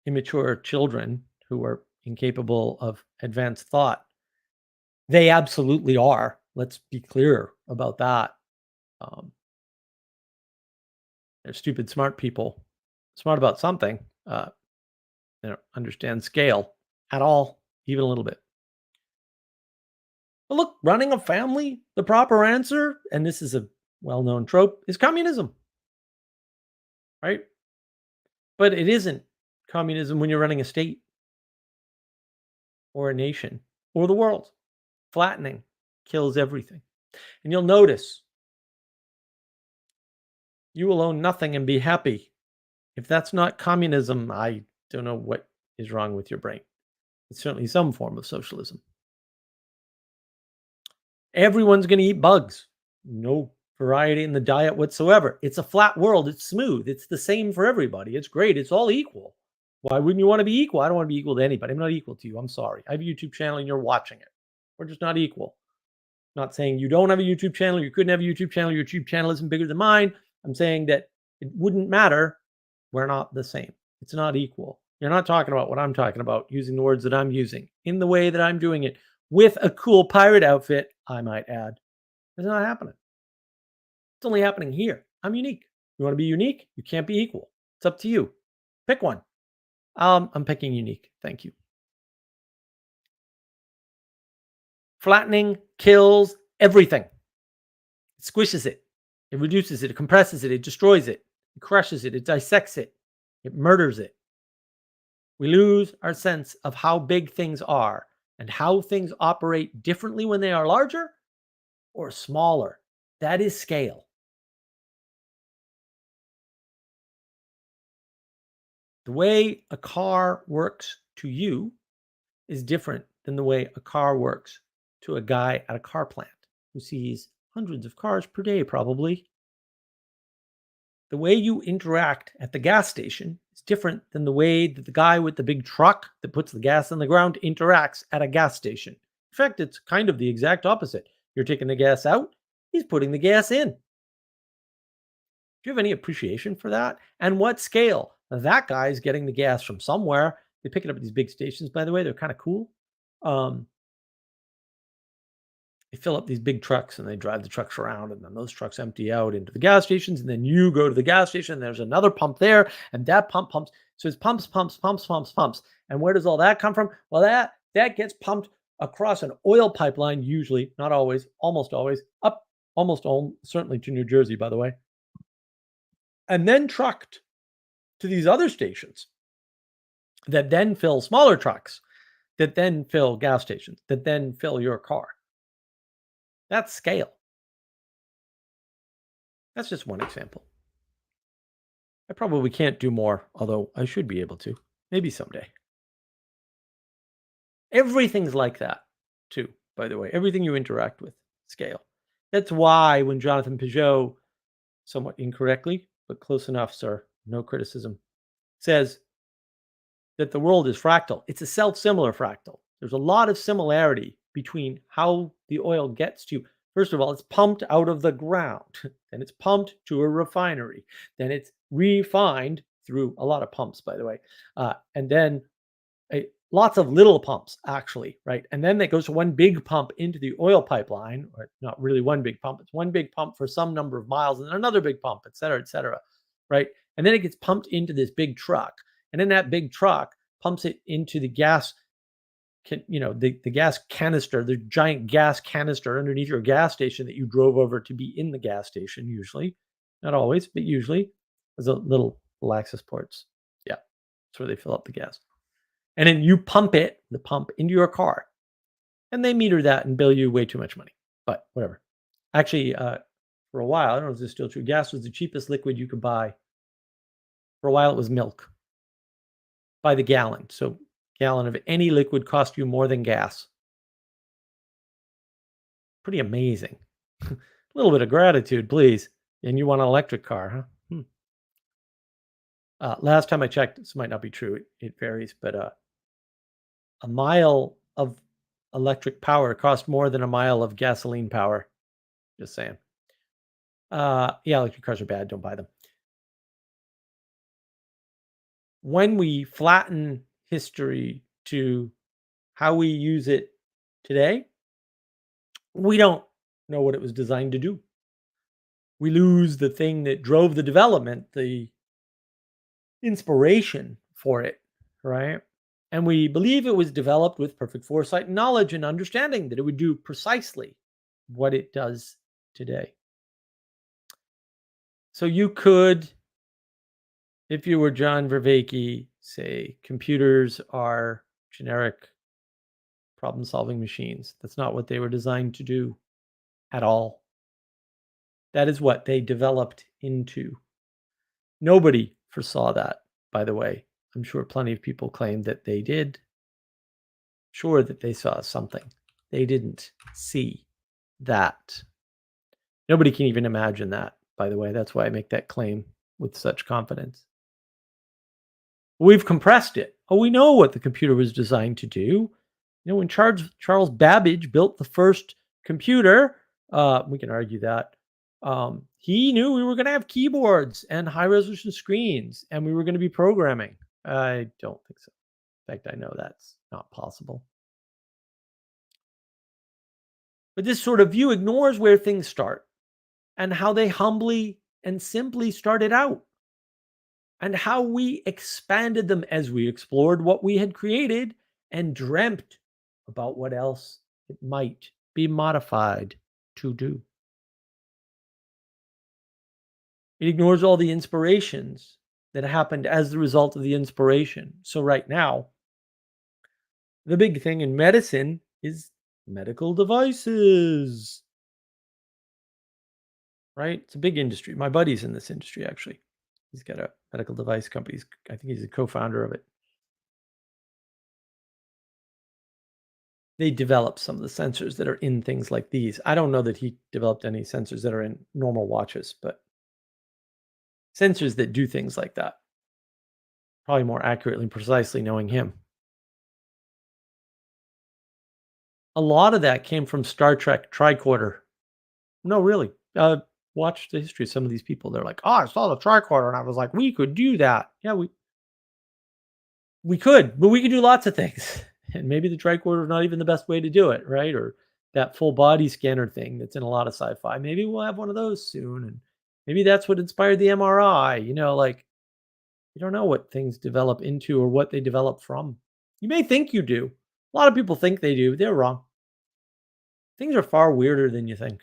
immature children who are incapable of advanced thought, they absolutely are. Let's be clear about that. They're stupid, smart people, smart about something. They don't understand scale at all, even a little bit. But look, running a family, the proper answer, and this is a well-known trope, is communism. Right? But it isn't communism when you're running a state or a nation or the world. Flattening kills everything. And you'll notice you will own nothing and be happy. If that's not communism, I don't know what is wrong with your brain. It's certainly some form of socialism. Everyone's going to eat bugs. No variety in the diet whatsoever. It's a flat world. It's smooth. It's the same for everybody. It's great. It's all equal. Why wouldn't you want to be equal? I don't want to be equal to anybody. I'm not equal to you. I'm sorry. I have a YouTube channel and you're watching it. We're just not equal. I'm not saying you don't have a YouTube channel. You couldn't have a YouTube channel. Your YouTube channel isn't bigger than mine. I'm saying that it wouldn't matter. We're not the same. It's not equal. You're not talking about what I'm talking about, using the words that I'm using in the way that I'm doing it with a cool pirate outfit, I might add. It's not happening. It's only happening here. I'm unique. You want to be unique? You can't be equal. It's up to you. Pick one. I'm picking unique. Thank you. Flattening kills everything. It squishes it. It reduces it. It compresses it. It destroys it. It crushes it. It dissects it. It murders it. We lose our sense of how big things are and how things operate differently when they are larger or smaller. That is scale. The way a car works to you is different than the way a car works to a guy at a car plant who sees hundreds of cars per day, probably. The way you interact at the gas station is different than the way that the guy with the big truck that puts the gas on the ground interacts at a gas station. In fact, it's kind of the exact opposite. You're taking the gas out, he's putting the gas in. Do you have any appreciation for that? And what scale? That guy's getting the gas from somewhere. They pick it up at these big stations, by the way. They're kind of cool. Um, they fill up these big trucks and they drive the trucks around, and then those trucks empty out into the gas stations. And then you go to the gas station, and there's another pump there, and that pump pumps. So it's pumps, pumps, pumps, pumps, pumps. And where does all that come from? Well, that gets pumped across an oil pipeline, usually, not always, almost always, up almost all, certainly to New Jersey, by the way, and then trucked to these other stations that then fill smaller trucks, that then fill gas stations, that then fill your car. That's scale. That's just one example. I probably can't do more, although I should be able to. Maybe someday. Everything's like that, too, by the way. Everything you interact with, scale. That's why when Jonathan Peugeot, somewhat incorrectly, but close enough, sir, no criticism, says that the world is fractal, it's a self-similar fractal. There's a lot of similarity between how the oil gets to, first of all, it's pumped out of the ground, then it's pumped to a refinery, then it's refined through a lot of pumps, by the way, and then lots of little pumps, actually, right? And then it goes to one big pump into the oil pipeline, or not really one big pump, it's one big pump for some number of miles, and then another big pump, et cetera, right? And then it gets pumped into this big truck. And then that big truck pumps it into the gas, the gas canister, the giant gas canister underneath your gas station that you drove over to be in the gas station, usually. Not always, but usually. There's a little access ports. Yeah, that's where they fill up the gas. And then you pump the pump into your car. And they meter that and bill you way too much money. But whatever. Actually, for a while, I don't know if this is still true, gas was the cheapest liquid you could buy. For a while, it was milk by the gallon. So gallon of any liquid cost you more than gas. Pretty amazing. A little bit of gratitude, please. And you want an electric car, huh? Last time I checked, this might not be true. It varies, but a mile of electric power costs more than a mile of gasoline power. Just saying. Yeah, electric cars are bad. Don't buy them. When we flatten history to how we use it today, we don't know what it was designed to do. We lose the thing that drove the development, the inspiration for it, right? And we believe it was developed with perfect foresight and knowledge and understanding that it would do precisely what it does today. So you could, if you were John Vervaeke, say computers are generic problem-solving machines. That's not what they were designed to do at all. That is what they developed into. Nobody foresaw that, by the way. I'm sure plenty of people claim that they did. Sure that they saw something. They didn't see that. Nobody can even imagine that, by the way. That's why I make that claim with such confidence. We've compressed it. Oh, we know what the computer was designed to do. When Charles Babbage built the first computer, we can argue that, he knew we were going to have keyboards and high-resolution screens, and we were going to be programming. I don't think so. In fact, I know that's not possible. But this sort of view ignores where things start and how they humbly and simply started out, and how we expanded them as we explored what we had created and dreamt about what else it might be modified to do. It ignores all the inspirations that happened as the result of the inspiration. So right now, the big thing in medicine is medical devices. Right? It's a big industry. My buddy's in this industry, actually. He's got a medical device company. I think he's a co-founder of it. They developed some of the sensors that are in things like these. I don't know that he developed any sensors that are in normal watches, but sensors that do things like that. Probably more accurately and precisely knowing him. A lot of that came from Star Trek Tricorder. No, really. watch the history of some of these people. They're like, "Oh, I saw the tricorder," and I was like, "We could do that." Yeah, we could, but we could do lots of things. And maybe the tricorder is not even the best way to do it, right? Or that full body scanner thing that's in a lot of sci-fi. Maybe we'll have one of those soon, and maybe that's what inspired the MRI. Like you don't know what things develop into or what they develop from. You may think you do. A lot of people think they do. They're wrong. Things are far weirder than you think.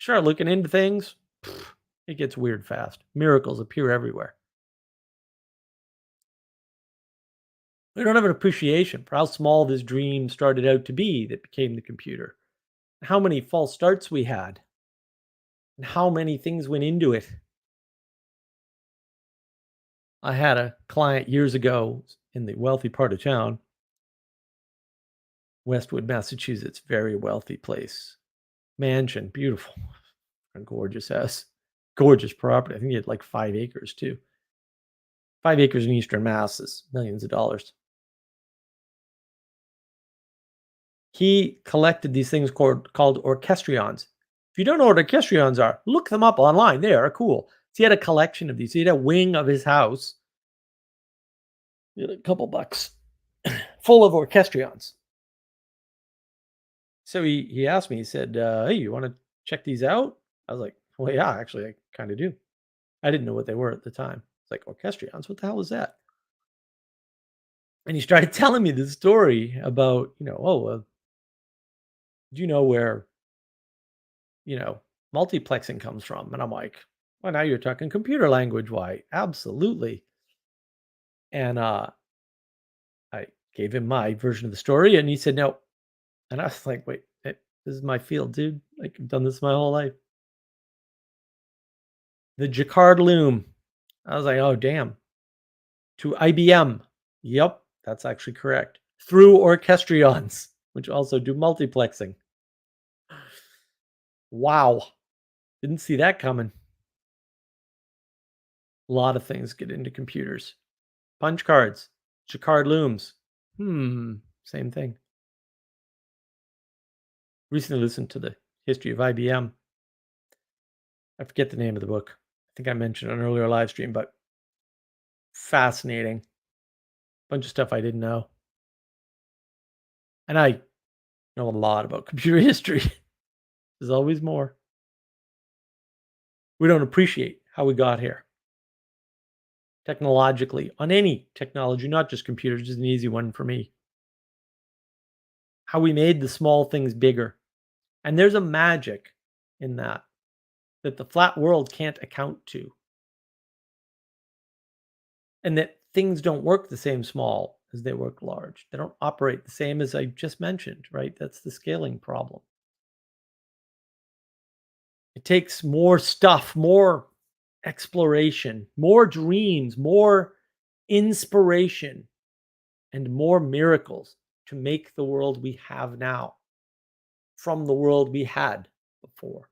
Start looking into things, it gets weird fast. Miracles appear everywhere. We don't have an appreciation for how small this dream started out to be that became the computer. How many false starts we had, and how many things went into it. I had a client years ago in the wealthy part of town, Westwood, Massachusetts, very wealthy place. Mansion, beautiful, and gorgeous house, gorgeous property. I think he had like 5 acres too. 5 acres in Eastern Mass is millions of dollars. He collected these things called orchestrions. If you don't know what orchestrions are, look them up online. They are cool. So he had a collection of these. He had a wing of his house. He had a couple bucks full of orchestrions. So he asked me, he said, "Hey, you want to check these out?" I was like, "Well, yeah, actually, I kind of do." I didn't know what they were at the time. It's like, orchestrions? What the hell is that? And he started telling me this story about, do you know where, you know, multiplexing comes from? And I'm like, well, now you're talking computer language. Why? Absolutely. And I gave him my version of the story, and he said, no. And I was like, wait, this is my field, dude. Like, I've done this my whole life. The Jacquard loom. I was like, oh, damn. To IBM. Yep, that's actually correct. Through orchestrions, which also do multiplexing. Wow. Didn't see that coming. A lot of things get into computers. Punch cards, Jacquard looms. Same thing. Recently listened to the history of IBM. I forget the name of the book. I think I mentioned on an earlier live stream, but fascinating. Bunch of stuff I didn't know. And I know a lot about computer history. There's always more. We don't appreciate how we got here. Technologically, on any technology, not just computers, is an easy one for me. How we made the small things bigger. And there's a magic in that the flat world can't account to. And that things don't work the same small as they work large. They don't operate the same as I just mentioned, right? That's the scaling problem. It takes more stuff, more exploration, more dreams, more inspiration, and more miracles to make the world we have now from the world we had before.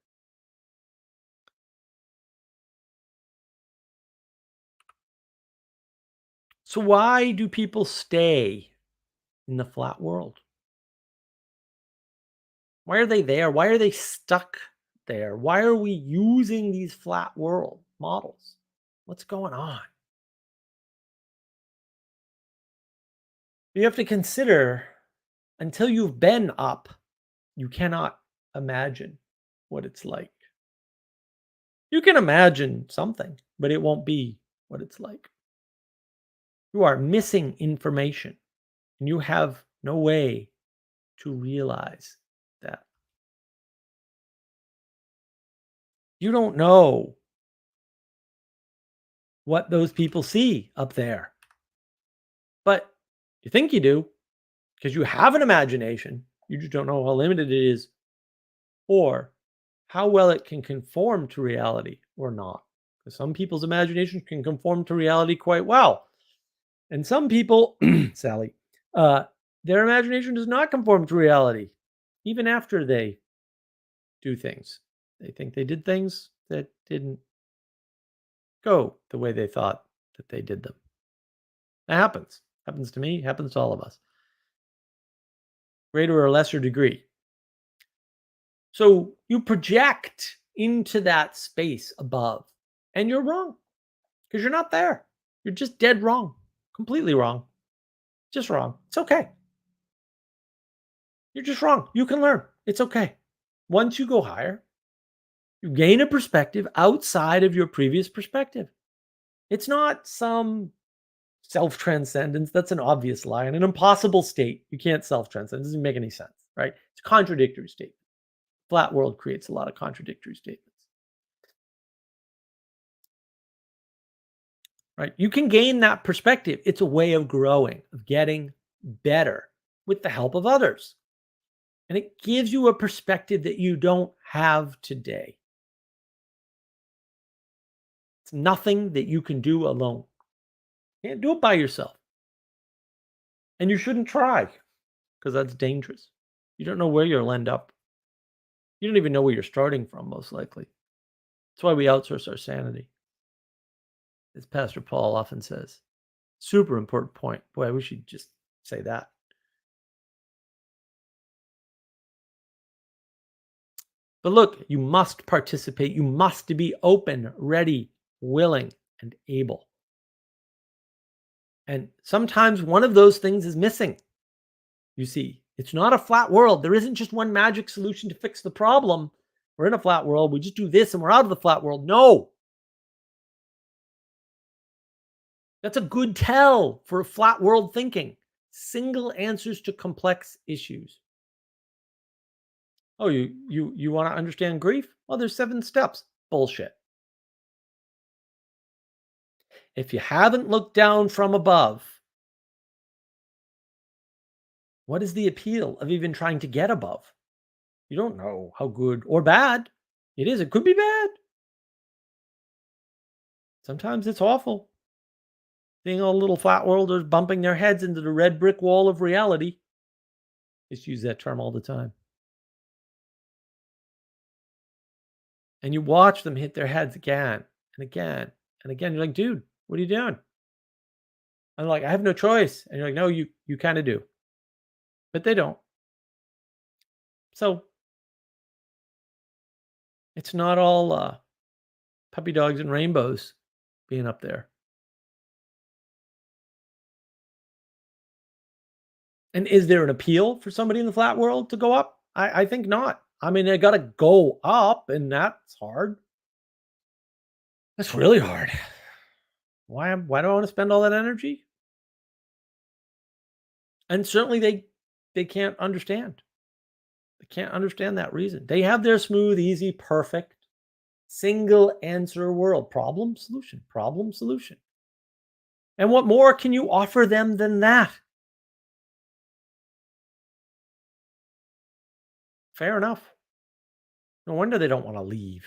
So, why do people stay in the flat world? Why are they there? Why are they stuck there? Why are we using these flat world models? What's going on? You have to consider until you've been up, you cannot imagine what it's like. You can imagine something, but it won't be what it's like. You are missing information, and you have no way to realize that. You don't know what those people see up there, but you think you do because you have an imagination. You just don't know how limited it is or how well it can conform to reality or not. Because some people's imagination can conform to reality quite well. And some people, Sally, their imagination does not conform to reality, even after they do things. They think they did things that didn't go the way they thought that they did them. That happens. Happens to me, happens to all of us. Greater or lesser degree. So you project into that space above. And you're wrong because you're not there. You're just dead wrong, completely wrong, just wrong. It's okay. You're just wrong. You can learn. It's okay. Once you go higher, you gain a perspective outside of your previous perspective. It's not some self transcendence. That's an obvious lie and an impossible state. You can't self transcend. It doesn't make any sense, right? It's a contradictory statement. Flat world creates a lot of contradictory statements. Right? You can gain that perspective. It's a way of growing, of getting better with the help of others. And it gives you a perspective that you don't have today. It's nothing that you can do alone. You can't do it by yourself. And you shouldn't try because that's dangerous. You don't know where you'll end up. You don't even know where you're starting from, most likely. That's why we outsource our sanity. As Pastor Paul often says. Super important point. Boy, we should just say that. But look, you must participate. You must be open, ready, willing, and able. And sometimes one of those things is missing. You see, it's not a flat world. There isn't just one magic solution to fix the problem. We're in a flat world. We just do this and we're out of the flat world. No. That's a good tell for flat world thinking. Single answers to complex issues. Oh, you want to understand grief? Well, there's 7 steps. Bullshit. If you haven't looked down from above, what is the appeal of even trying to get above? You don't know how good or bad it is. It could be bad. Sometimes it's awful. Seeing all little flat worlders bumping their heads into the red brick wall of reality. I just use that term all the time. And you watch them hit their heads again and again and again. You're like, dude, what are you doing? I'm like, I have no choice. And you're like, no, you kind of do. But they don't. So it's not all puppy dogs and rainbows being up there. And is there an appeal for somebody in the flat world to go up? I think not. I mean, they got to go up, and that's hard. That's really hard. Why do I want to spend all that energy? And certainly they can't understand. They can't understand that reason. They have their smooth, easy, perfect, single answer world. Problem, solution, problem, solution. And what more can you offer them than that? Fair enough. No wonder they don't want to leave.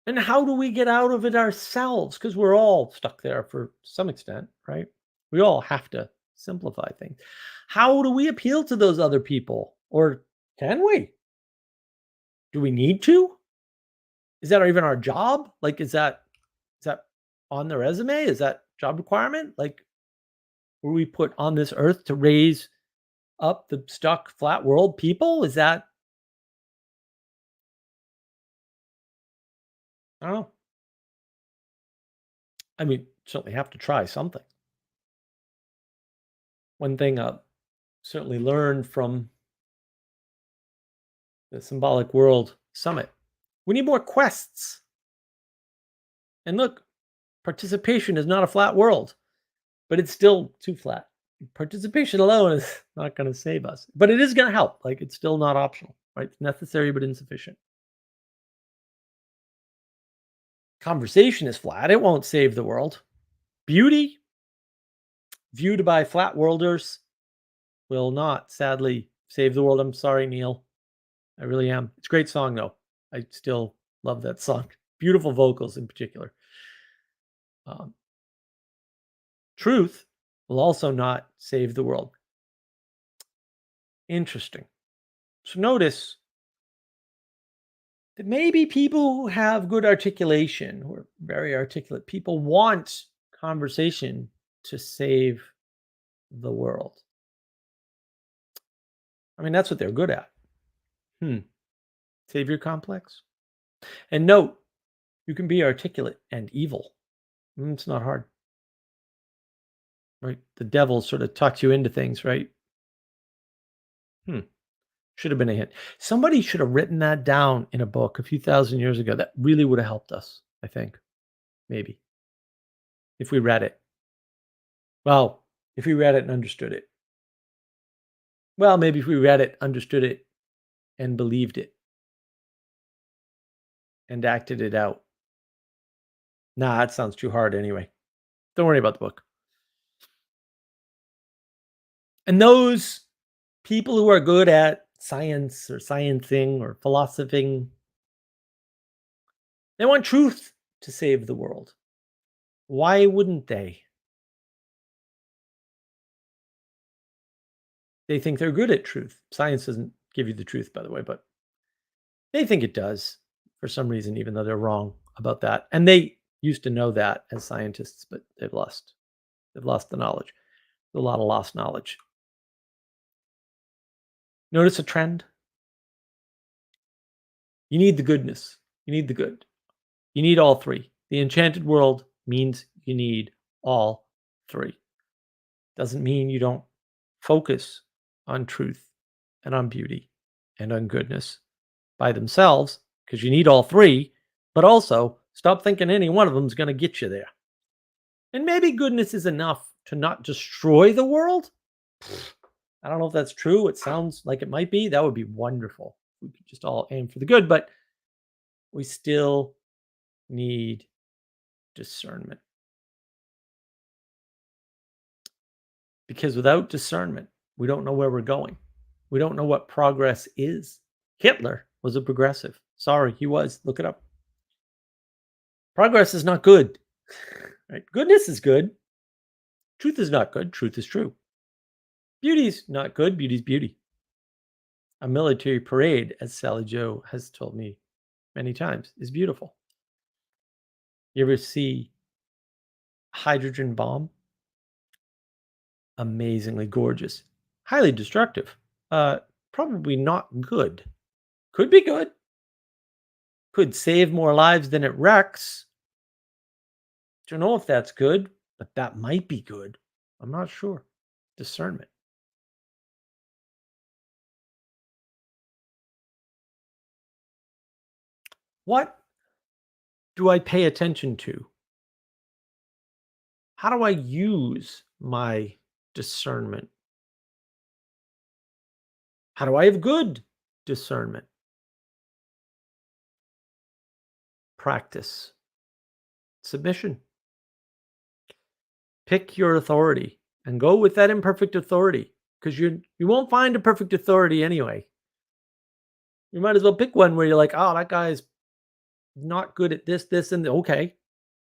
And how do we get out of it ourselves? Because we're all stuck there for some extent, right? We all have to simplify things. How do we appeal to those other people? Or can we? Do we need to? Is that even our job? Like, is that on the resume? Is that job requirement? Like, were we put on this earth to raise up the stuck flat world people? Is that I don't know. I mean, certainly have to try something. One thing I certainly learned from the Symbolic World Summit, we need more quests. And look, participation is not a flat world, but it's still too flat. Participation alone is not going to save us, but it is going to help. Like, it's still not optional, right? It's necessary but insufficient. Conversation is flat. It won't save the world. Beauty, viewed by flat worlders, will not, sadly, save the world. I'm sorry, Neil. I really am. It's a great song, though. I still love that song. Beautiful vocals in particular. Truth will also not save the world. Interesting. So notice that maybe people who have good articulation, who are very articulate people, want conversation to save the world. I mean, that's what they're good at. Savior complex. And note, you can be articulate and evil. It's not hard. Right? The devil sort of talks you into things, right? Should have been a hint. Somebody should have written that down in a book a few thousand years ago. That really would have helped us, I think. Maybe. If we read it. Well, if we read it and understood it. Well, maybe if we read it, understood it, and believed it. And acted it out. Nah, that sounds too hard anyway. Don't worry about the book. And those people who are good at science or sciencing or philosophing, they want truth to save the world. Why wouldn't they? They think they're good at truth. Science doesn't give you the truth, by the way, but they think it does for some reason, even though they're wrong about that. And they used to know that as scientists, but they've lost the knowledge. There's a lot of lost knowledge. Notice a trend? You need the goodness. You need the good. You need all three. The enchanted world means you need all three. Doesn't mean you don't focus on truth and on beauty and on goodness by themselves, because you need all three, but also stop thinking any one of them is going to get you there. And maybe goodness is enough to not destroy the world. I don't know if that's true. It sounds like it might be. That would be wonderful. We could just all aim for the good, but we still need discernment. Because without discernment, we don't know where we're going. We don't know what progress is. Hitler was a progressive. Sorry, he was. Look it up. Progress is not good. Right? Goodness is good. Truth is not good. Truth is true. Beauty's not good. Beauty's beauty. A military parade, as Sally Joe has told me many times, is beautiful. You ever see a hydrogen bomb? Amazingly gorgeous. Highly destructive. Probably not good. Could be good. Could save more lives than it wrecks. Don't know if that's good, but that might be good. I'm not sure. Discernment. What do I pay attention to? How do I use my discernment? How do I have good discernment? Practice. Submission. Pick your authority and go with that imperfect authority, because you won't find a perfect authority anyway. You might as well pick one where you're like, oh, that guy's not good at this, and okay.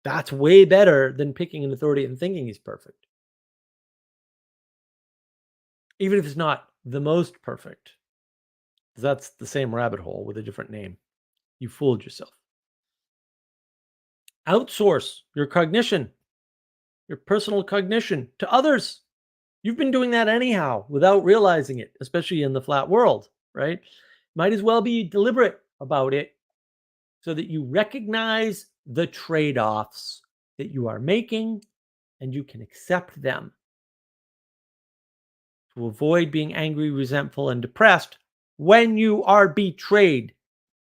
That's way better than picking an authority and thinking he's perfect. Even if it's not the most perfect. That's the same rabbit hole with a different name. You fooled yourself. Outsource your cognition, your personal cognition, to others. You've been doing that anyhow without realizing it, especially in the flat world, right? Might as well be deliberate about it so that you recognize the trade-offs that you are making and you can accept them. To avoid being angry, resentful, and depressed when you are betrayed,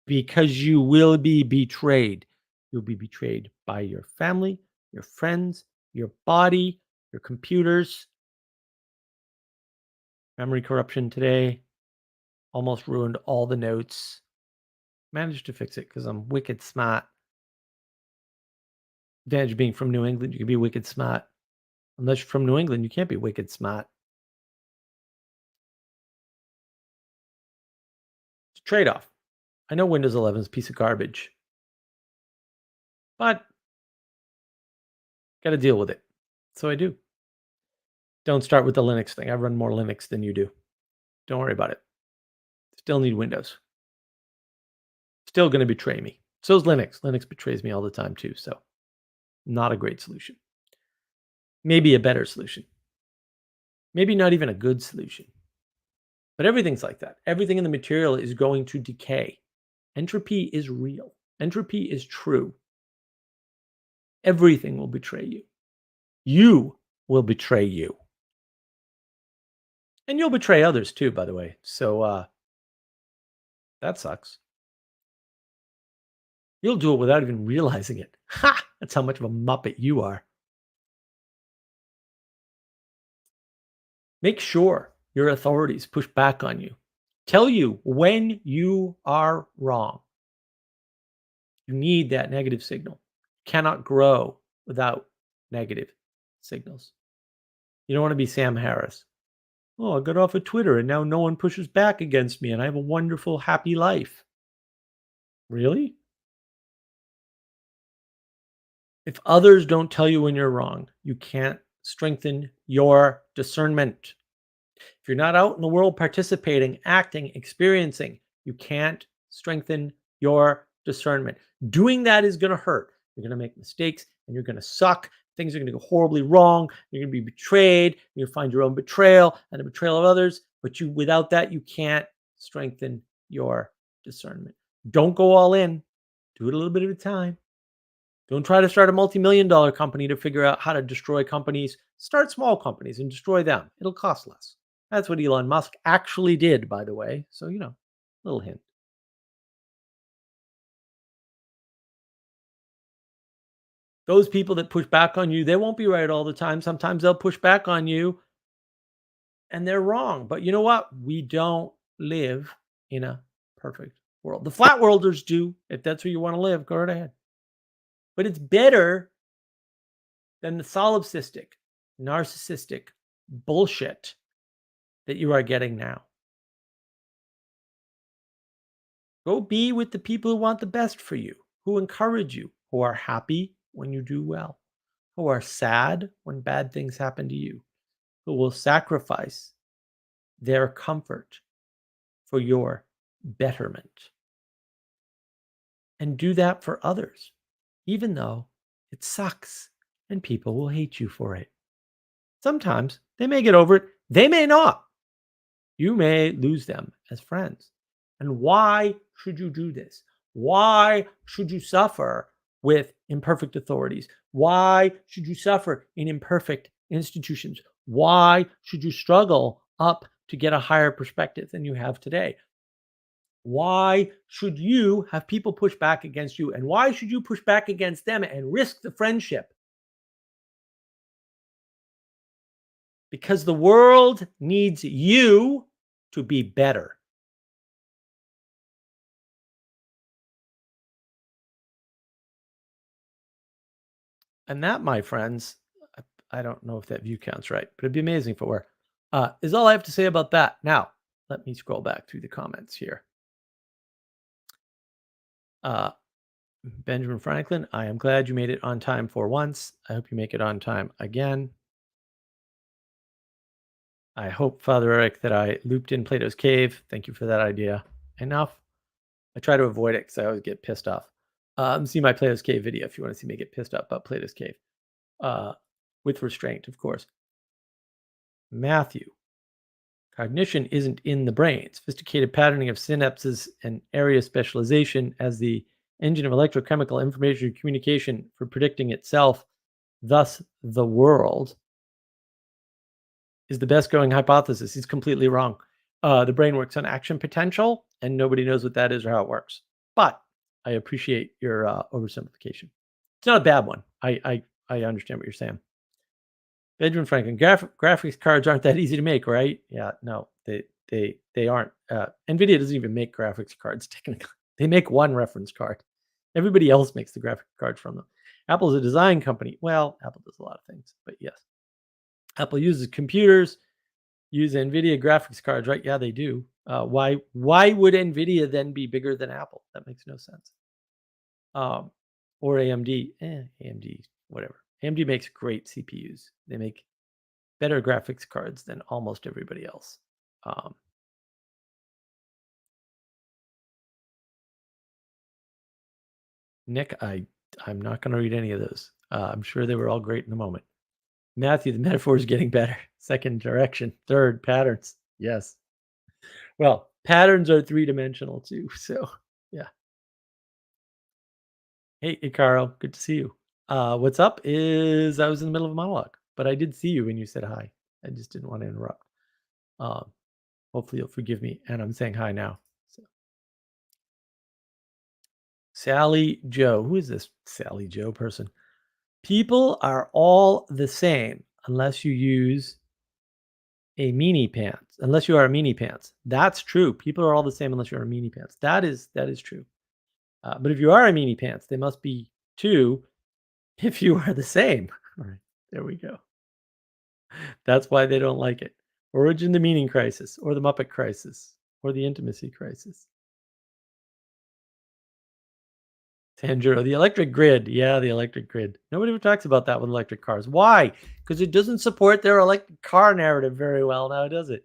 because you will be betrayed. You'll be betrayed by your family, your friends, your body, your computers. Memory corruption today almost ruined all the notes. Managed to fix it because I'm wicked smart. Advantage of being from New England, you can be wicked smart. Unless you're from New England, you can't be wicked smart. It's a trade-off. I know Windows 11 is a piece of garbage, but got to deal with it. So I do. Don't start with the Linux thing. I run more Linux than you do. Don't worry about it. Still need Windows. Still going to betray me. So is Linux. Linux betrays me all the time too. So not a great solution. Maybe a better solution. Maybe not even a good solution. But everything's like that. Everything in the material is going to decay. Entropy is real. Entropy is true. Everything will betray you. You will betray you. And you'll betray others too, by the way. So that sucks. You'll do it without even realizing it. Ha! That's how much of a muppet you are. Make sure your authorities push back on you. Tell you when you are wrong. You need that negative signal. You cannot grow without negative signals. You don't want to be Sam Harris. Oh, I got off of Twitter and now no one pushes back against me and I have a wonderful, happy life. Really? If others don't tell you when you're wrong, you can't strengthen your discernment. If you're not out in the world participating, acting, experiencing, you can't strengthen your discernment. Doing that is going to hurt. You're going to make mistakes and you're going to suck. Things are going to go horribly wrong. You're going to be betrayed. You're going to find your own betrayal and the betrayal of others. But without that, you can't strengthen your discernment. Don't go all in. Do it a little bit at a time. Don't try to start a multi-million-dollar company to figure out how to destroy companies. Start small companies and destroy them. It'll cost less. That's what Elon Musk actually did, by the way. So, little hint. Those people that push back on you, they won't be right all the time. Sometimes they'll push back on you and they're wrong. But you know what? We don't live in a perfect world. The flat worlders do. If that's where you want to live, go right ahead. But it's better than the solipsistic, narcissistic bullshit that you are getting now. Go be with the people who want the best for you, who encourage you, who are happy when you do well, who are sad when bad things happen to you, who will sacrifice their comfort for your betterment. And do that for others, even though it sucks and people will hate you for it. Sometimes they may get over it, they may not. You may lose them as friends. And why should you do this? Why should you suffer with imperfect authorities? Why should you suffer in imperfect institutions? Why should you struggle up to get a higher perspective than you have today? Why should you have people push back against you? And why should you push back against them and risk the friendship? Because the world needs you to be better. And that, my friends, I don't know if that view counts right, but it'd be amazing if it were. Is all I have to say about that. Now, let me scroll back through the comments here. Benjamin Franklin, I am glad you made it on time for once. I hope you make it on time again. I hope, Father Eric, that I looped in Plato's Cave. Thank you for that idea. Enough. I try to avoid it because I always get pissed off. See my Plato's Cave video if you want to see me get pissed off about Plato's Cave. With restraint, of course. Matthew. Cognition isn't in the brain. Sophisticated patterning of synapses and area specialization as the engine of electrochemical information communication for predicting itself, thus the world, is the best going hypothesis. He's completely wrong. The brain works on action potential, and nobody knows what that is or how it works. But I appreciate your oversimplification. It's not a bad one. I understand what you're saying. Benjamin Franklin, graphics cards aren't that easy to make, right? Yeah, no, they aren't. NVIDIA doesn't even make graphics cards technically. They make one reference card. Everybody else makes the graphic cards from them. Apple's a design company. Well, Apple does a lot of things, but yes. Apple uses computers, use NVIDIA graphics cards, right? Yeah, they do. Why would NVIDIA then be bigger than Apple? That makes no sense. Or AMD. AMD, whatever. AMD makes great CPUs. They make better graphics cards than almost everybody else. Nick, I'm not going to read any of those. I'm sure they were all great in a moment. Matthew, the metaphor is getting better. Second, direction. Third, patterns. Yes. Well, patterns are three-dimensional too, so yeah. Hey, Icaro, good to see you. What's up is I was in the middle of a monologue, but I did see you when you said hi. I just didn't want to interrupt. Um, hopefully you'll forgive me, and I'm saying hi now. So, Sally Joe, who is this Sally Joe person? People are all the same unless you use a meanie pants. Unless you are a meanie pants, that's true. People are all the same unless you are a meanie pants. That is true. But if you are a meanie pants, they must be two if you are the same. All right, there we go. That's why they don't like it. Origin the meaning crisis, or the Muppet crisis, or the intimacy crisis. Tanjiro, the electric grid. Yeah, the electric grid. Nobody ever talks about that with electric cars. Why? Because it doesn't support their electric car narrative very well now, does it?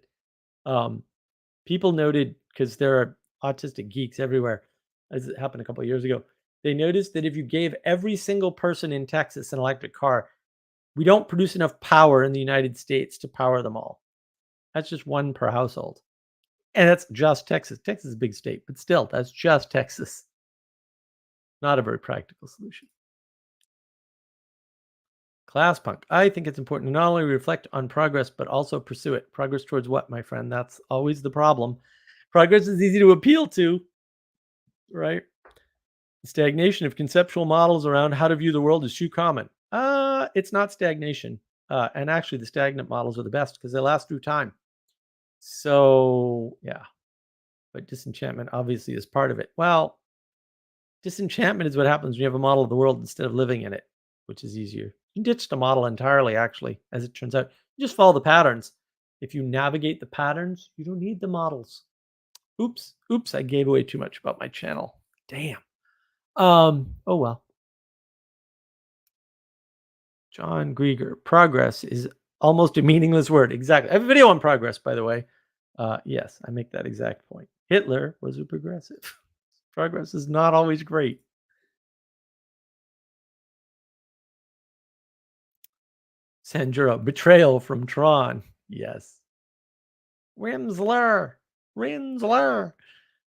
Um, People noted because there are autistic geeks everywhere, as it happened a couple of years ago. They noticed that if you gave every single person in Texas an electric car, we don't produce enough power in the United States to power them all. That's just one per household. And that's just Texas. Texas is a big state, but still, that's just Texas. Not a very practical solution. Class punk. I think it's important to not only reflect on progress, but also pursue it. Progress towards what, my friend? That's always the problem. Progress is easy to appeal to, right? Stagnation of conceptual models around how to view the world is too common. It's not stagnation. And actually, the stagnant models are the best because they last through time. So, yeah. But disenchantment obviously is part of it. Well, disenchantment is what happens when you have a model of the world instead of living in it, which is easier. You ditch the model entirely, actually, as it turns out. You just follow the patterns. If you navigate the patterns, you don't need the models. Oops, I gave away too much about my channel. Damn. Oh well. John Grieger. Progress is almost a meaningless word. Exactly. I have a video on progress, by the way. Yes, I make that exact point. Hitler was a progressive. Progress is not always great. Sanjuro, betrayal from Tron. Yes. Rimsler.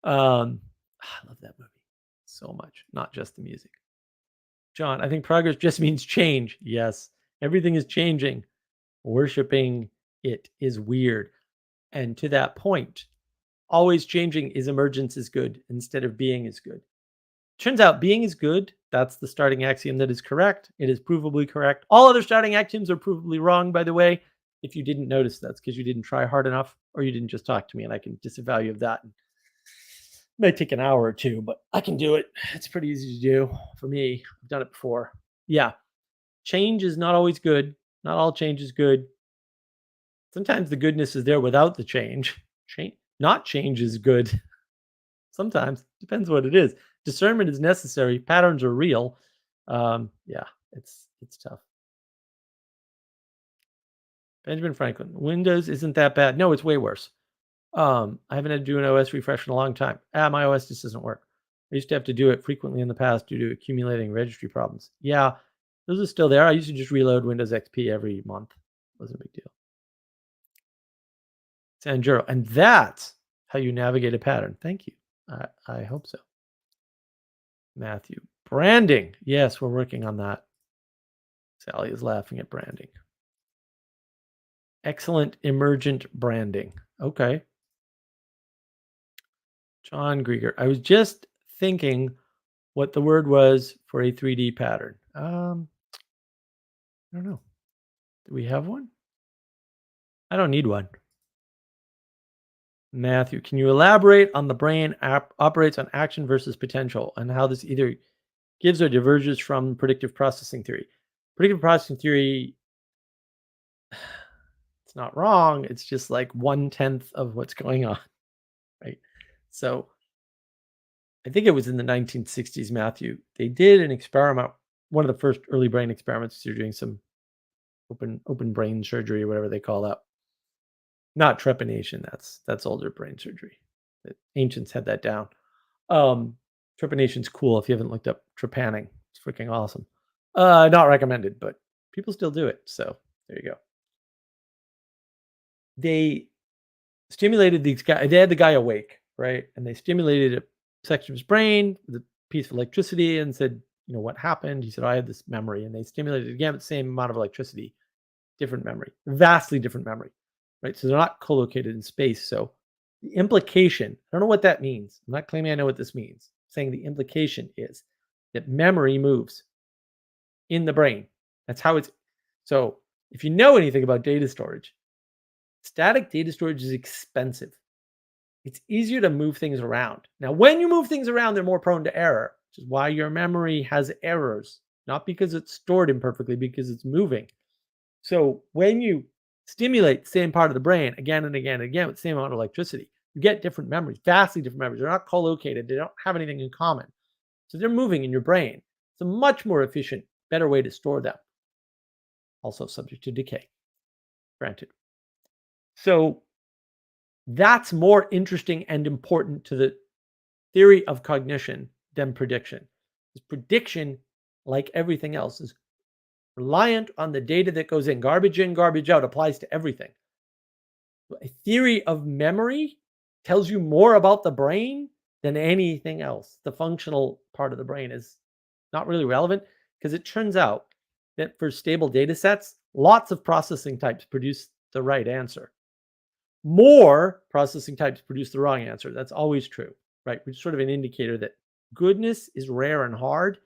I love that movie so much. Not just the music. John, I think progress just means change. Yes. Everything is changing. Worshipping it is weird. And to that point, always changing is emergence is good instead of being is good. Turns out being is good. That's the starting axiom that is correct. It is provably correct. All other starting axioms are provably wrong, by the way. If you didn't notice, that's because you didn't try hard enough or you didn't just talk to me, and I can disavow you of that. It may take an hour or two, but I can do it. It's pretty easy to do for me. I've done it before. Yeah. Change is not always good. Not all change is good. Sometimes the goodness is there without the change. Not change is good. Sometimes depends what it is. Discernment is necessary. Patterns are real. Yeah, it's tough. Benjamin Franklin. Windows isn't that bad. No, it's way worse. I haven't had to do an OS refresh in a long time. My OS just doesn't work. I used to have to do it frequently in the past due to accumulating registry problems. Yeah, those are still there. I used to just reload Windows XP every month. Wasn't a big deal. Sanjuro. And that's how you navigate a pattern. Thank you. I hope so. Matthew. Branding. Yes, we're working on that. Sally is laughing at branding. Excellent emergent branding. Okay. John Grieger. I was just thinking what the word was for a 3D pattern. I don't know. Do we have one? I don't need one. Matthew, can you elaborate on the brain operates on action versus potential and how this either gives or diverges from predictive processing theory? Predictive processing theory, it's not wrong. It's just like 1/10 of what's going on, right? So I think it was in the 1960s, Matthew. They did an experiment, one of the first early brain experiments. You're doing some open brain surgery or whatever they call that. Not trepanation. That's older brain surgery. The ancients had that down. Trepanation's cool if you haven't looked up trepanning. It's freaking awesome. Not recommended, but people still do it. So there you go. They stimulated these guys. They had the guy awake, right? And they stimulated a section of his brain with a piece of electricity and said, what happened? He said, I had this memory. And they stimulated it again with the same amount of electricity, different memory, vastly different memory, right? So they're not co-located in space. So the implication, I don't know what that means. I'm not claiming I know what this means. I'm saying the implication is that memory moves in the brain. That's how it's. So if you know anything about data storage, static data storage is expensive. It's easier to move things around. Now, when you move things around, they're more prone to error, which is why your memory has errors, not because it's stored imperfectly, because it's moving. So when you stimulate the same part of the brain again and again and again with the same amount of electricity, you get different memories, vastly different memories. They're not co-located. They don't have anything in common. So they're moving in your brain. It's a much more efficient, better way to store them. Also subject to decay, granted. So that's more interesting and important to the theory of cognition than prediction. Because prediction, like everything else, is reliant on the data that goes in. Garbage in, garbage out applies to everything. A theory of memory tells you more about the brain than anything else. The functional part of the brain is not really relevant because it turns out that for stable data sets, lots of processing types produce the right answer. More processing types produce the wrong answer. That's always true, right? Which is sort of an indicator that goodness is rare and hard,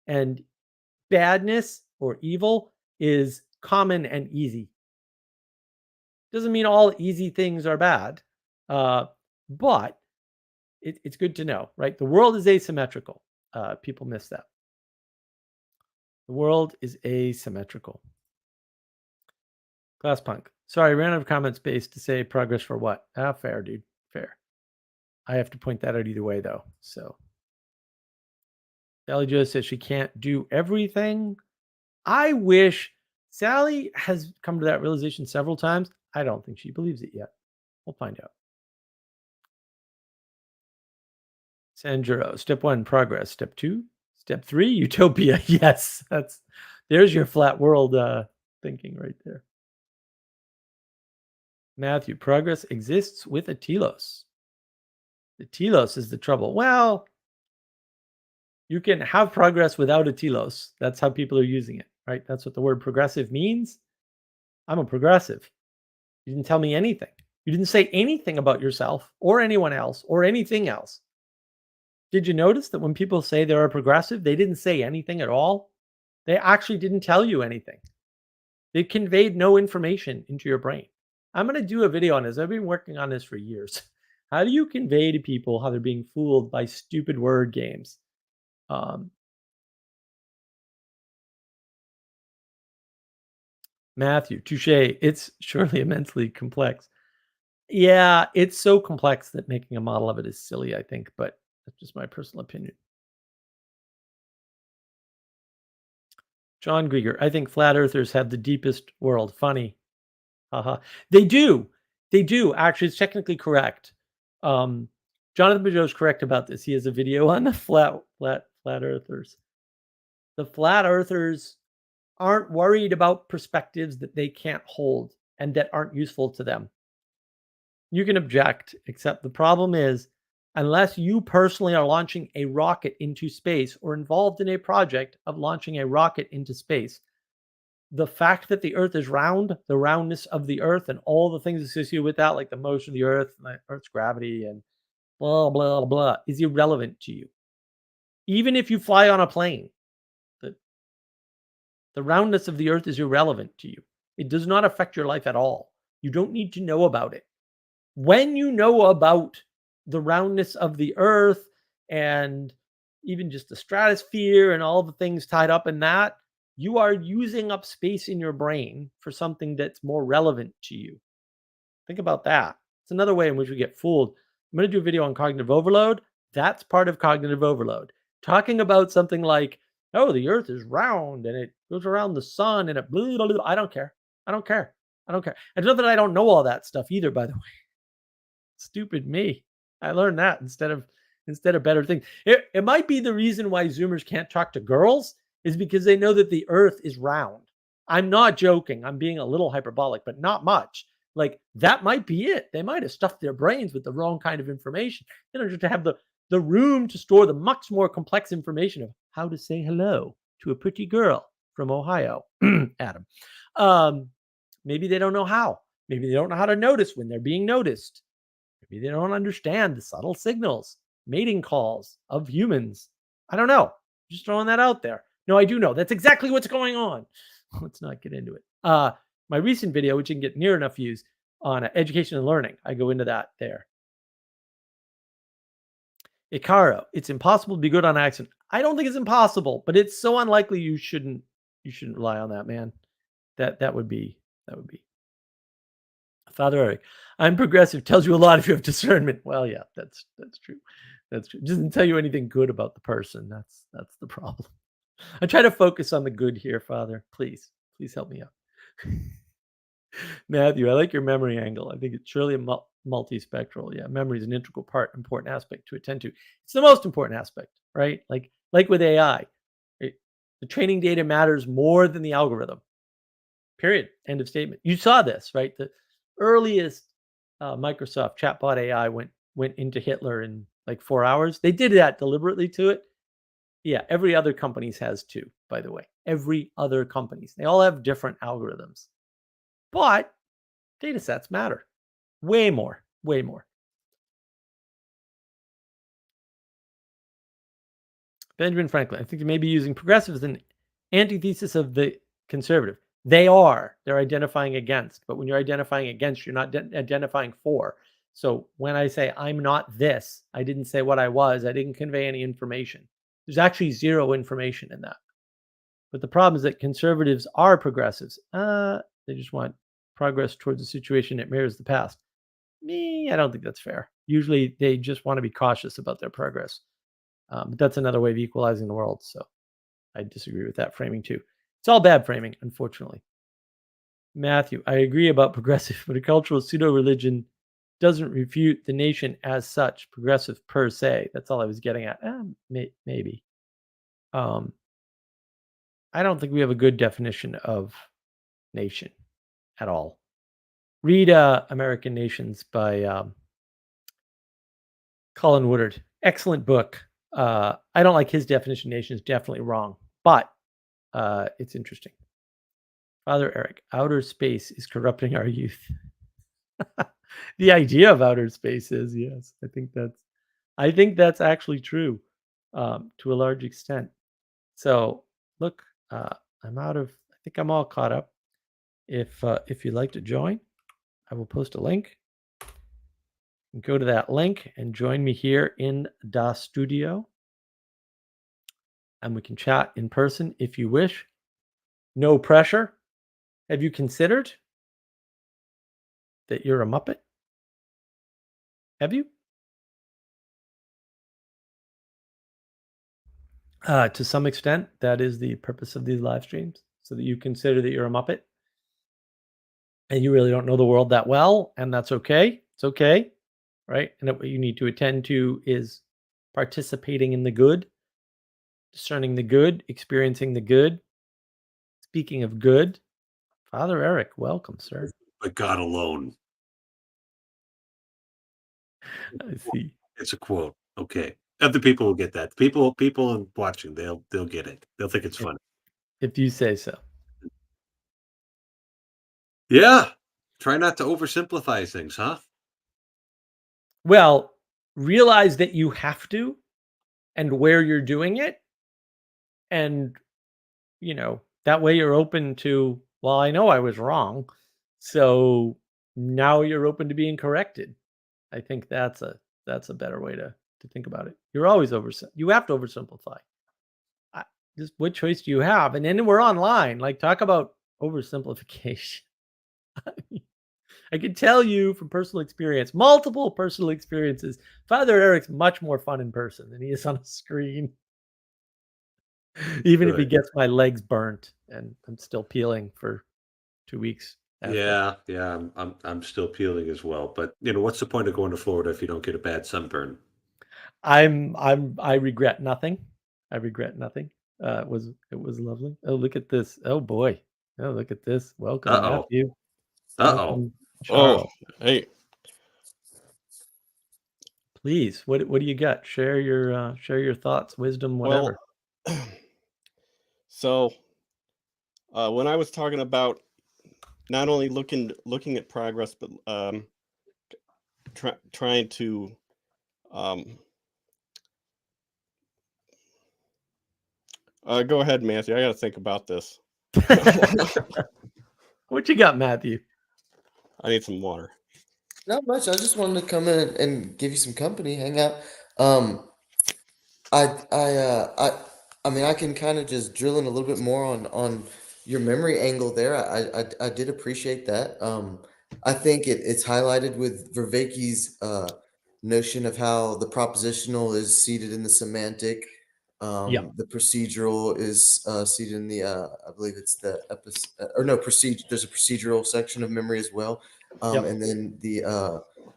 and badness or evil is common and easy. Doesn't mean all easy things are bad, but it's good to know, right? The world is asymmetrical. People miss that. The world is asymmetrical. Punk. Sorry, I ran out of comment space to say progress for what? Fair, dude. Fair. I have to point that out either way, though. So, Sally Jo says she can't do everything. I wish. Sally has come to that realization several times. I don't think she believes it yet. We'll find out. Sanjuro, step 1, progress. Step 2, step 3, utopia. Yes, there's your flat world thinking right there. Matthew, progress exists with a telos. The telos is the trouble. Well, you can have progress without a telos. That's how people are using it, right? That's what the word progressive means. I'm a progressive. You didn't tell me anything. You didn't say anything about yourself or anyone else or anything else. Did you notice that when people say they're a progressive, they didn't say anything at all? They actually didn't tell you anything. They conveyed no information into your brain. I'm going to do a video on this. I've been working on this for years. How do you convey to people how they're being fooled by stupid word games? Matthew, touche. It's surely immensely complex. Yeah, it's so complex that making a model of it is silly, I think, but that's just my personal opinion. John Grieger, I think flat earthers have the deepest world. Funny. Haha. They do. They do. Actually, it's technically correct. Jonathan Bateau is correct about this. He has a video on the flat earthers. The flat earthers aren't worried about perspectives that they can't hold and that aren't useful to them. You can object, except the problem is, unless you personally are launching a rocket into space or involved in a project of launching a rocket into space, the fact that the earth is round, the roundness of the earth and all the things associated with that, like the motion of the earth, and the earth's gravity and blah, blah, blah, is irrelevant to you. Even if you fly on a plane, the roundness of the earth is irrelevant to you. It does not affect your life at all. You don't need to know about it. When you know about the roundness of the earth and even just the stratosphere and all the things tied up in that, you are using up space in your brain for something that's more relevant to you. Think about that. It's another way in which we get fooled. I'm going to do a video on cognitive overload. That's part of cognitive overload. Talking about something like, oh, the earth is round and it goes around the sun and it blah, blah, blah. I don't care. I don't care. I don't care. It's not that I don't know all that stuff either, by the way. Stupid me. I learned that instead of better things. It might be the reason why Zoomers can't talk to girls is because they know that the earth is round. I'm not joking. I'm being a little hyperbolic, but not much. Like, that might be it. They might have stuffed their brains with the wrong kind of information in order to have the room to store the much more complex information of how to say hello to a pretty girl from Ohio, Adam. Um, maybe they don't know how. Maybe they don't know how to notice when they're being noticed. Maybe they don't understand the subtle signals, mating calls of humans. I don't know. Just throwing that out there. No, I do know. That's exactly what's going on. Let's not get into it. My recent video, which didn't get near enough views, on education and learning, I go into that there. Icaro, it's impossible to be good on accident. I don't think it's impossible, but it's so unlikely you shouldn't rely on that, man. That would be Father Eric. I'm progressive tells you a lot if you have discernment. Well, yeah, that's true. That's true. It doesn't tell you anything good about the person. That's the problem. I try to focus on the good here, Father. Please help me out. Matthew, I like your memory angle. I think it's surely a multispectral. Yeah, memory is an integral important aspect to attend to. It's the most important aspect, right? Like with AI, right? The training data matters more than the algorithm. Period. End of statement. You saw this, right? The earliest Microsoft chatbot AI went into Hitler in like 4 hours. They did that deliberately to it. Yeah, every other companies has too, by the way. Every other companies. They all have different algorithms. But data sets matter. Way more. Way more. Benjamin Franklin, I think they may be using progressive as an antithesis of the conservative. They are. They're identifying against. But when you're identifying against, you're not identifying for. So when I say I'm not this, I didn't say what I was. I didn't convey any information. There's actually zero information in that. But the problem is that conservatives are progressives. They just want progress towards a situation that mirrors the past. I don't think that's fair. Usually they just want to be cautious about their progress. But that's another way of equalizing the world. So I disagree with that framing too. It's all bad framing, unfortunately. Matthew, I agree about progressive, but a cultural pseudo-religion doesn't refute the nation as such, progressive per se. That's all I was getting at. Maybe. I don't think we have a good definition of nation at all. Read American Nations by Colin Woodard. Excellent book. I don't like his definition of nation. Is definitely wrong, but it's interesting. Father Eric, outer space is corrupting our youth. The idea of outer space is, yes, I think that's actually true to a large extent. So look, I'm out of, I think I'm all caught up. If you'd like to join, I will post a link. Go to that link and join me here in the studio. And we can chat in person if you wish. No pressure. Have you considered that you're a Muppet? Have you? To some extent, that is the purpose of these live streams, so that you consider that you're a Muppet. And you really don't know the world that well, and that's okay. It's okay, right? And what you need to attend to is participating in the good, discerning the good, experiencing the good. Speaking of good, Father Eric, welcome, sir. But God alone. I see. It's a quote. Okay. Other people will get that. People watching, they'll get it. They'll think it's funny. If you say so. Yeah. Try not to oversimplify things, huh? Well, realize that you have to and where you're doing it. And, that way you're open to, well, I know I was wrong. So now you're open to being corrected. I think that's a better way to think about it. You're always you have to oversimplify. Just what choice do you have? And then we're online. Like, talk about oversimplification. I can tell you from personal experience, multiple personal experiences, Father Eric's much more fun in person than he is on a screen. Even if he gets my legs burnt and I'm still peeling for 2 weeks. After. Yeah. I'm still peeling as well. But what's the point of going to Florida if you don't get a bad sunburn? I regret nothing. I regret nothing. It was lovely. Oh, look at this. Oh boy. Oh, look at this. Welcome, Matthew. Uh-oh. Oh, Charles, hey, please, what do you got? Share your thoughts, wisdom, well, whatever. so when I was talking about not only looking at progress, but trying to um, go ahead, Matthew. I got to think about this. What you got, Matthew? I need some water. Not much. I just wanted to come in and give you some company, hang out. Um, I mean, I can kind of just drill in a little bit more on your memory angle there. I did appreciate that. I think it's highlighted with Vervaeke's notion of how the propositional is seated in the semantic. Yeah. The procedural is seated in the I believe it's the or no procedure. There's a procedural section of memory as well. Yep. And then the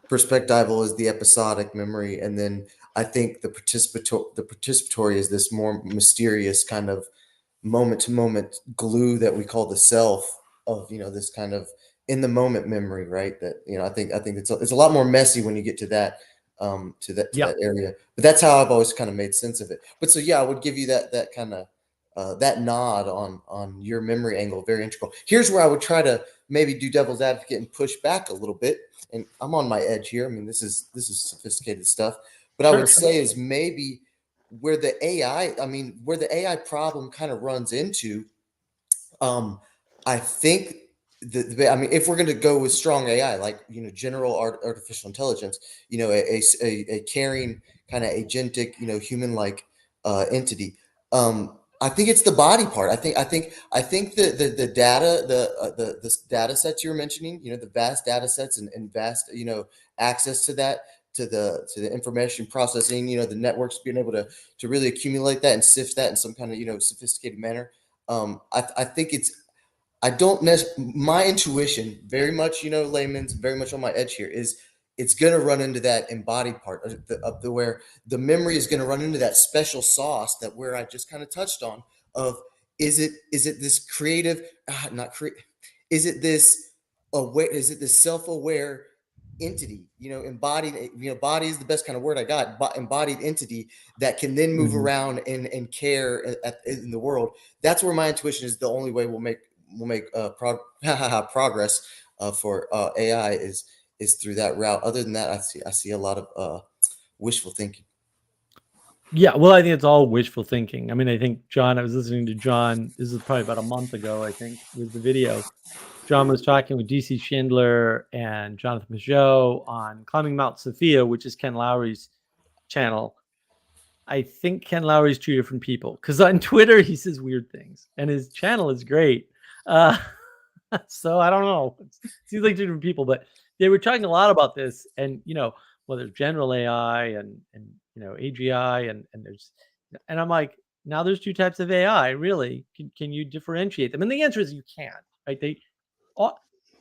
perspectival is the episodic memory, and then I think the participatory is this more mysterious kind of moment to moment glue that we call the self of this kind of in the moment memory, right? That I think it's a lot more messy when you get to that Yeah. area. But that's how I've always kind of made sense of it. But so yeah, I would give you that kind of that nod on your memory angle, very integral. Here's where I would try to maybe do devil's advocate and push back a little bit. And I'm on my edge here. I mean, this is sophisticated stuff. But I Sure, would sure. say is maybe where the AI problem kind of runs into, I think I mean, if we're going to go with strong AI, like general artificial intelligence, a caring kind of agentic, human-like entity. I think it's the body part. I think the data, the data sets you were mentioning, the vast data sets and vast, access to that, to the information processing, the networks being able to really accumulate that and sift that in some kind of sophisticated manner. I think I don't my intuition, very much, layman's, very much on my edge here, is it's going to run into that embodied part of the where the memory is going to run into that special sauce that where I just kind of touched on of is it this creative, not create, is it this aware, is it this self-aware entity, embodied, body is the best kind of word I got, embodied entity that can then move Mhm. around and care in the world. That's where my intuition is the only way we'll make progress for AI is through that route. Other than that, I see a lot of wishful thinking. Yeah, well, I think it's all wishful thinking. I mean, I think I was listening to John, this is probably about a month ago, I think, with the video. John was talking with DC Schindler and Jonathan Peugeot on Climbing Mount Sophia, which is Ken Lowry's channel. I think Ken Lowry's two different people because on Twitter he says weird things and his channel is great. So I don't know. It seems like two different people, but they were talking a lot about this and, whether it's general AI and AGI and and I'm like, now there's two types of AI, really. Can you differentiate them? And the answer is you can, right? They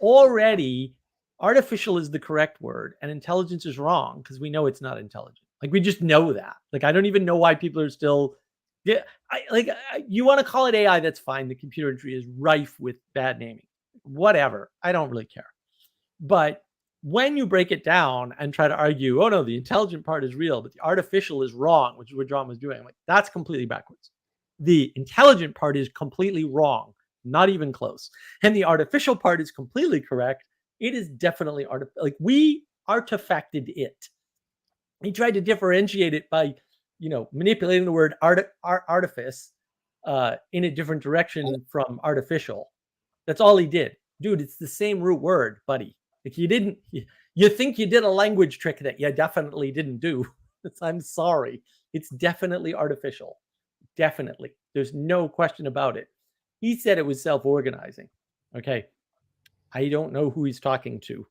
already artificial is the correct word and intelligence is wrong because we know it's not intelligent. Like we just know that. Like I don't even know why people are still you want to call it AI, that's fine. The computer industry is rife with bad naming. Whatever. I don't really care. But when you break it down and try to argue, oh no, the intelligent part is real, but the artificial is wrong, which is what John was doing. I'm like, that's completely backwards. The intelligent part is completely wrong, not even close. And the artificial part is completely correct. It is definitely like we artifacted it. He tried to differentiate it by, manipulating the word artifice in a different direction from artificial. That's all he did. Dude, it's the same root word, buddy. Like you think you did a language trick that you definitely didn't do. I'm sorry. It's definitely artificial. Definitely. There's no question about it. He said it was self-organizing. Okay. I don't know who he's talking to.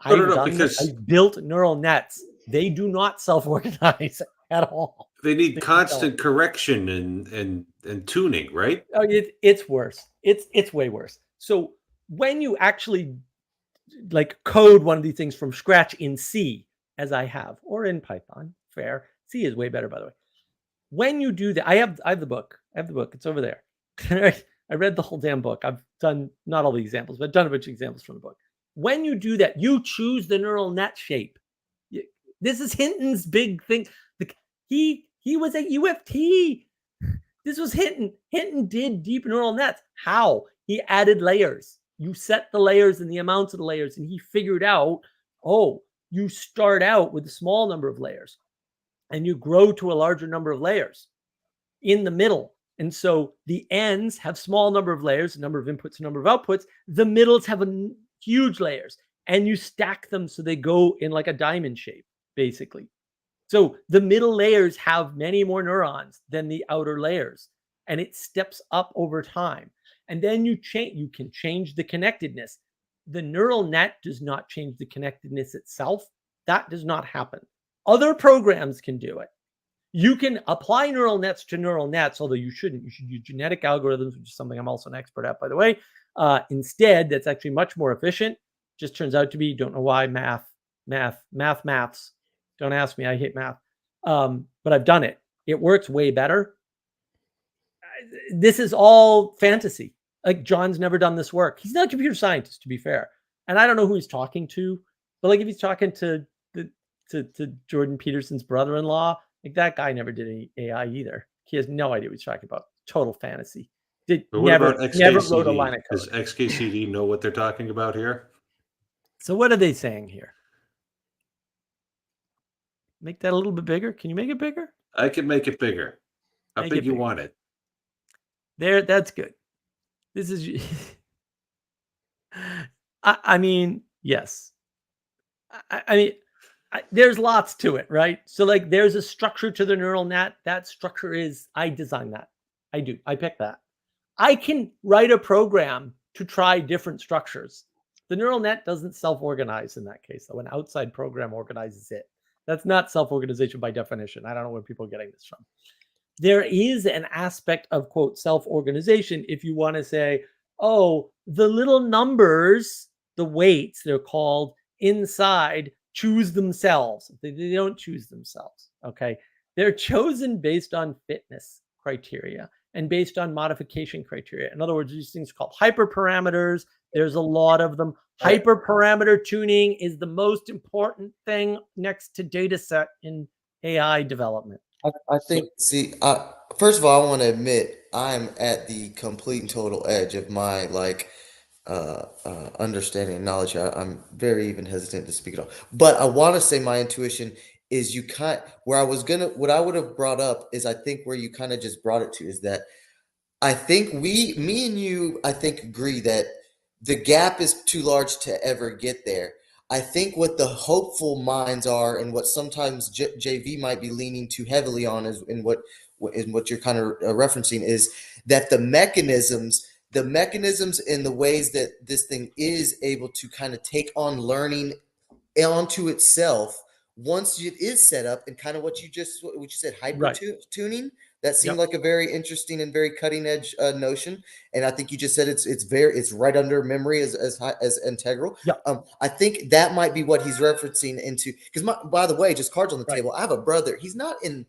I've built neural nets. They do not self-organize at all. They need constant correction and tuning, right? Oh, it's worse. It's way worse. So when you actually code one of these things from scratch in C, as I have, or in Python, fair. C is way better, by the way. When you do that, I have the book. It's over there. I read the whole damn book. I've done not all the examples, but I've done a bunch of examples from the book. when you do that, you choose the neural net shape. This is Hinton's big thing. He was at UFT. This was Hinton. Hinton did deep neural nets. How? He added layers. You set the layers and the amounts of the layers, and he figured out, oh, you start out with a small number of layers and you grow to a larger number of layers in the middle. And so the ends have small number of layers, number of inputs, number of outputs. The middles have huge layers, and you stack them so they go in like a diamond shape, basically. So the middle layers have many more neurons than the outer layers, and it steps up over time. And then you can change the connectedness. The neural net does not change the connectedness itself. That does not happen. Other programs can do it. You can apply neural nets to neural nets, although you shouldn't. You should use genetic algorithms, which is something I'm also an expert at, by the way. Instead, that's actually much more efficient. Just turns out to be, don't know why, maths. Don't ask me. I hate math. But I've done it. It works way better. This is all fantasy. Like, John's never done this work. He's not a computer scientist, to be fair. And I don't know who he's talking to, but like if he's talking to Jordan Peterson's brother-in-law, like that guy never did any AI either. He has no idea what he's talking about. Total fantasy. But what never about XKCD? wrote a line of code. Does XKCD know what they're talking about here? So what are they saying here? Make that a little bit bigger. Can you make it bigger? I can make it bigger. How Make big it you bigger. want it? There, that's good. This is, I mean, yes. I mean, there's lots to it, right? So like there's a structure to the neural net. That structure is, I designed that. I do. I picked that. I can write a program to try different structures. The neural net doesn't self-organize in that case, though. An outside program organizes it. That's not self-organization by definition. I don't know where people are getting this from. There is an aspect of, quote, self-organization if you want to say, oh, the little numbers, the weights, they're called, inside choose themselves. They don't choose themselves, okay? They're chosen based on fitness criteria and based on modification criteria. In other words, these things are called hyperparameters. There's a lot of them. Hyperparameter tuning is the most important thing next to data set in AI development. I think, first of all, I want to admit I'm at the complete and total edge of my understanding and knowledge. I'm very even hesitant to speak at all. But I want to say my intuition is what I would have brought up is I think where you kind of just brought it to is that I think me and you, I think agree that the gap is too large to ever get there. I think what the hopeful minds are and what sometimes JV might be leaning too heavily on is in what you're kind of referencing is that the mechanisms and the ways that this thing is able to kind of take on learning onto itself once it is set up and kind of what you said, hyper tuning. That seemed like a very interesting and very cutting edge notion. And I think you just said it's right under memory as integral. I think that might be what he's referencing into, because by the way, just cards on the table. I have a brother. He's not in,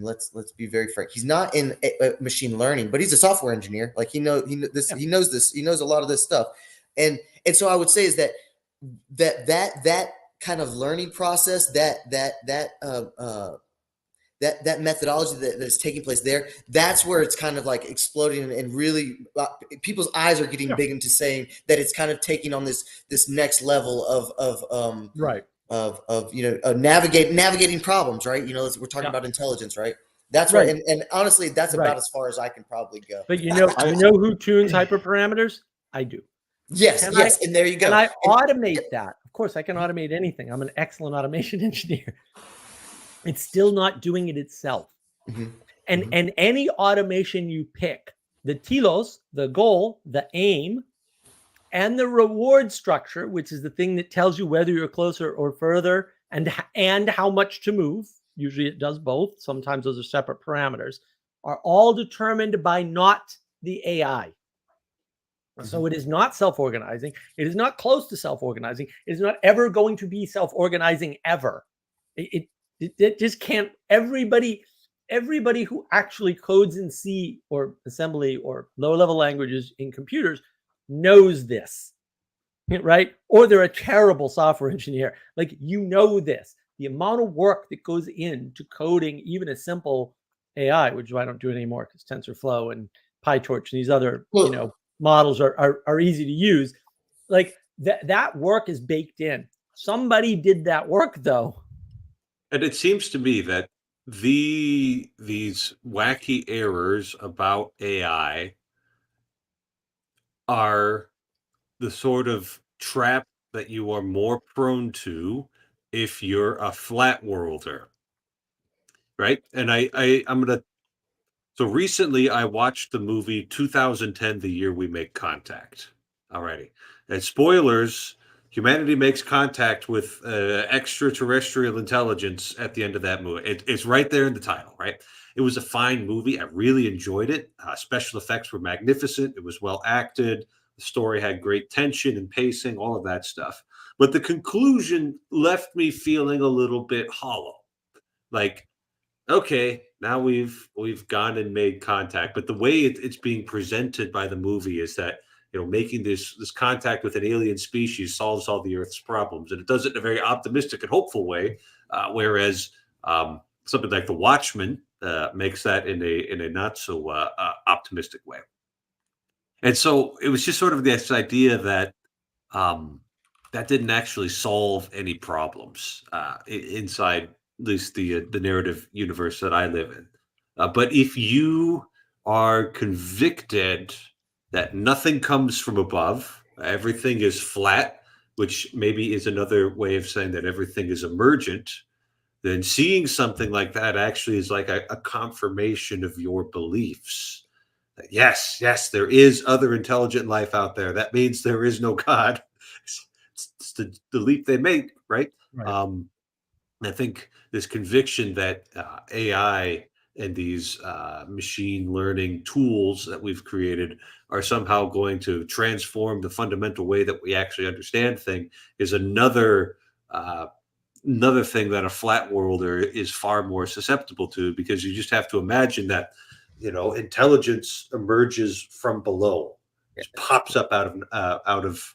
let's be very frank. He's not in machine learning, but he's a software engineer. Like he knows this. He knows a lot of this stuff. And so I would say is that kind of learning process, that methodology that is taking place there, that's where it's kind of like exploding and really people's eyes are getting big into saying that it's kind of taking on this next level of navigating problems, right? We're talking about intelligence, right? That's right. And honestly, that's about as far as I can probably go. But you know who tunes hyperparameters? I do. Yes. And there you go. And I automate that. Of course, I can automate anything. I'm an excellent automation engineer. It's still not doing it itself. Mm-hmm. And any automation you pick, the telos, the goal, the aim, and the reward structure, which is the thing that tells you whether you're closer or further and how much to move, usually it does both, sometimes those are separate parameters, are all determined by not the AI. Mm-hmm. So it is not self-organizing. It is not close to self-organizing. It is not ever going to be self-organizing ever. It just can't. Everybody who actually codes in C or assembly or low-level languages in computers knows this. right? Or they're a terrible software engineer. Like, you know this. The amount of work that goes into coding even a simple AI, which I don't do it anymore because TensorFlow and PyTorch and these other, Well, models are easy to use. Like, that work is baked in. Somebody did that work, though. And it seems to me that these wacky errors about AI are the sort of trap that you are more prone to if you're a flat worlder, right? And I'm gonna so recently I watched the movie 2010, The Year We Make Contact. Alrighty. And spoilers, humanity makes contact with extraterrestrial intelligence at the end of that movie. It's right there in the title, right? It was a fine movie. I really enjoyed it. Special effects were magnificent. It was well acted. The story had great tension and pacing, all of that stuff. But the conclusion left me feeling a little bit hollow. Like, okay, now we've gone and made contact, but the way it's being presented by the movie is that, making this contact with an alien species solves all the Earth's problems, and it does it in a very optimistic and hopeful way, whereas something like The Watchmen makes that in a not so optimistic way. And so it was just sort of this idea that that didn't actually solve any problems inside at least the narrative universe that I live in. But if you are convicted that nothing comes from above, everything is flat, which maybe is another way of saying that everything is emergent, then seeing something like that actually is like a confirmation of your beliefs. That yes, there is other intelligent life out there. That means there is no God. It's the leap they make, right? Right. I think this conviction that AI and these machine learning tools that we've created are somehow going to transform the fundamental way that we actually understand things is another thing that a flat worlder is far more susceptible to, because you just have to imagine that intelligence emerges from below, just pops up out of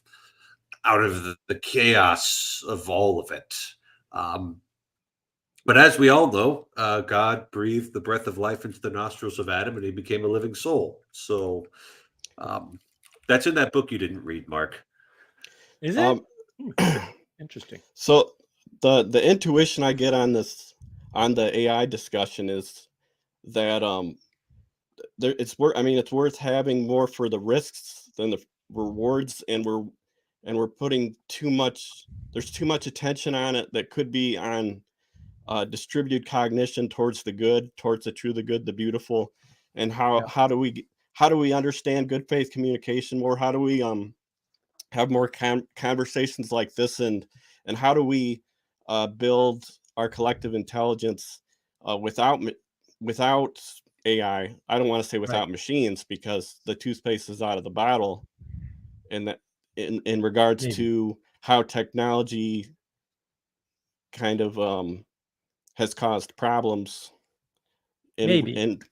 the chaos of all of it. But as we all know, God breathed the breath of life into the nostrils of Adam, and he became a living soul. So that's in that book you didn't read, Mark. Is it? Interesting. So the intuition I get on the AI discussion is that it's worth having more for the risks than the rewards, and we're putting there's too much attention on it that could be on distributed cognition towards the good, towards the true, the good, the beautiful. And how do we understand good faith communication more? How do we have more conversations like this, and how do we build our collective intelligence without AI? I don't want to say without machines, because the toothpaste is out of the bottle, and that in regards to how technology kind of has caused problems and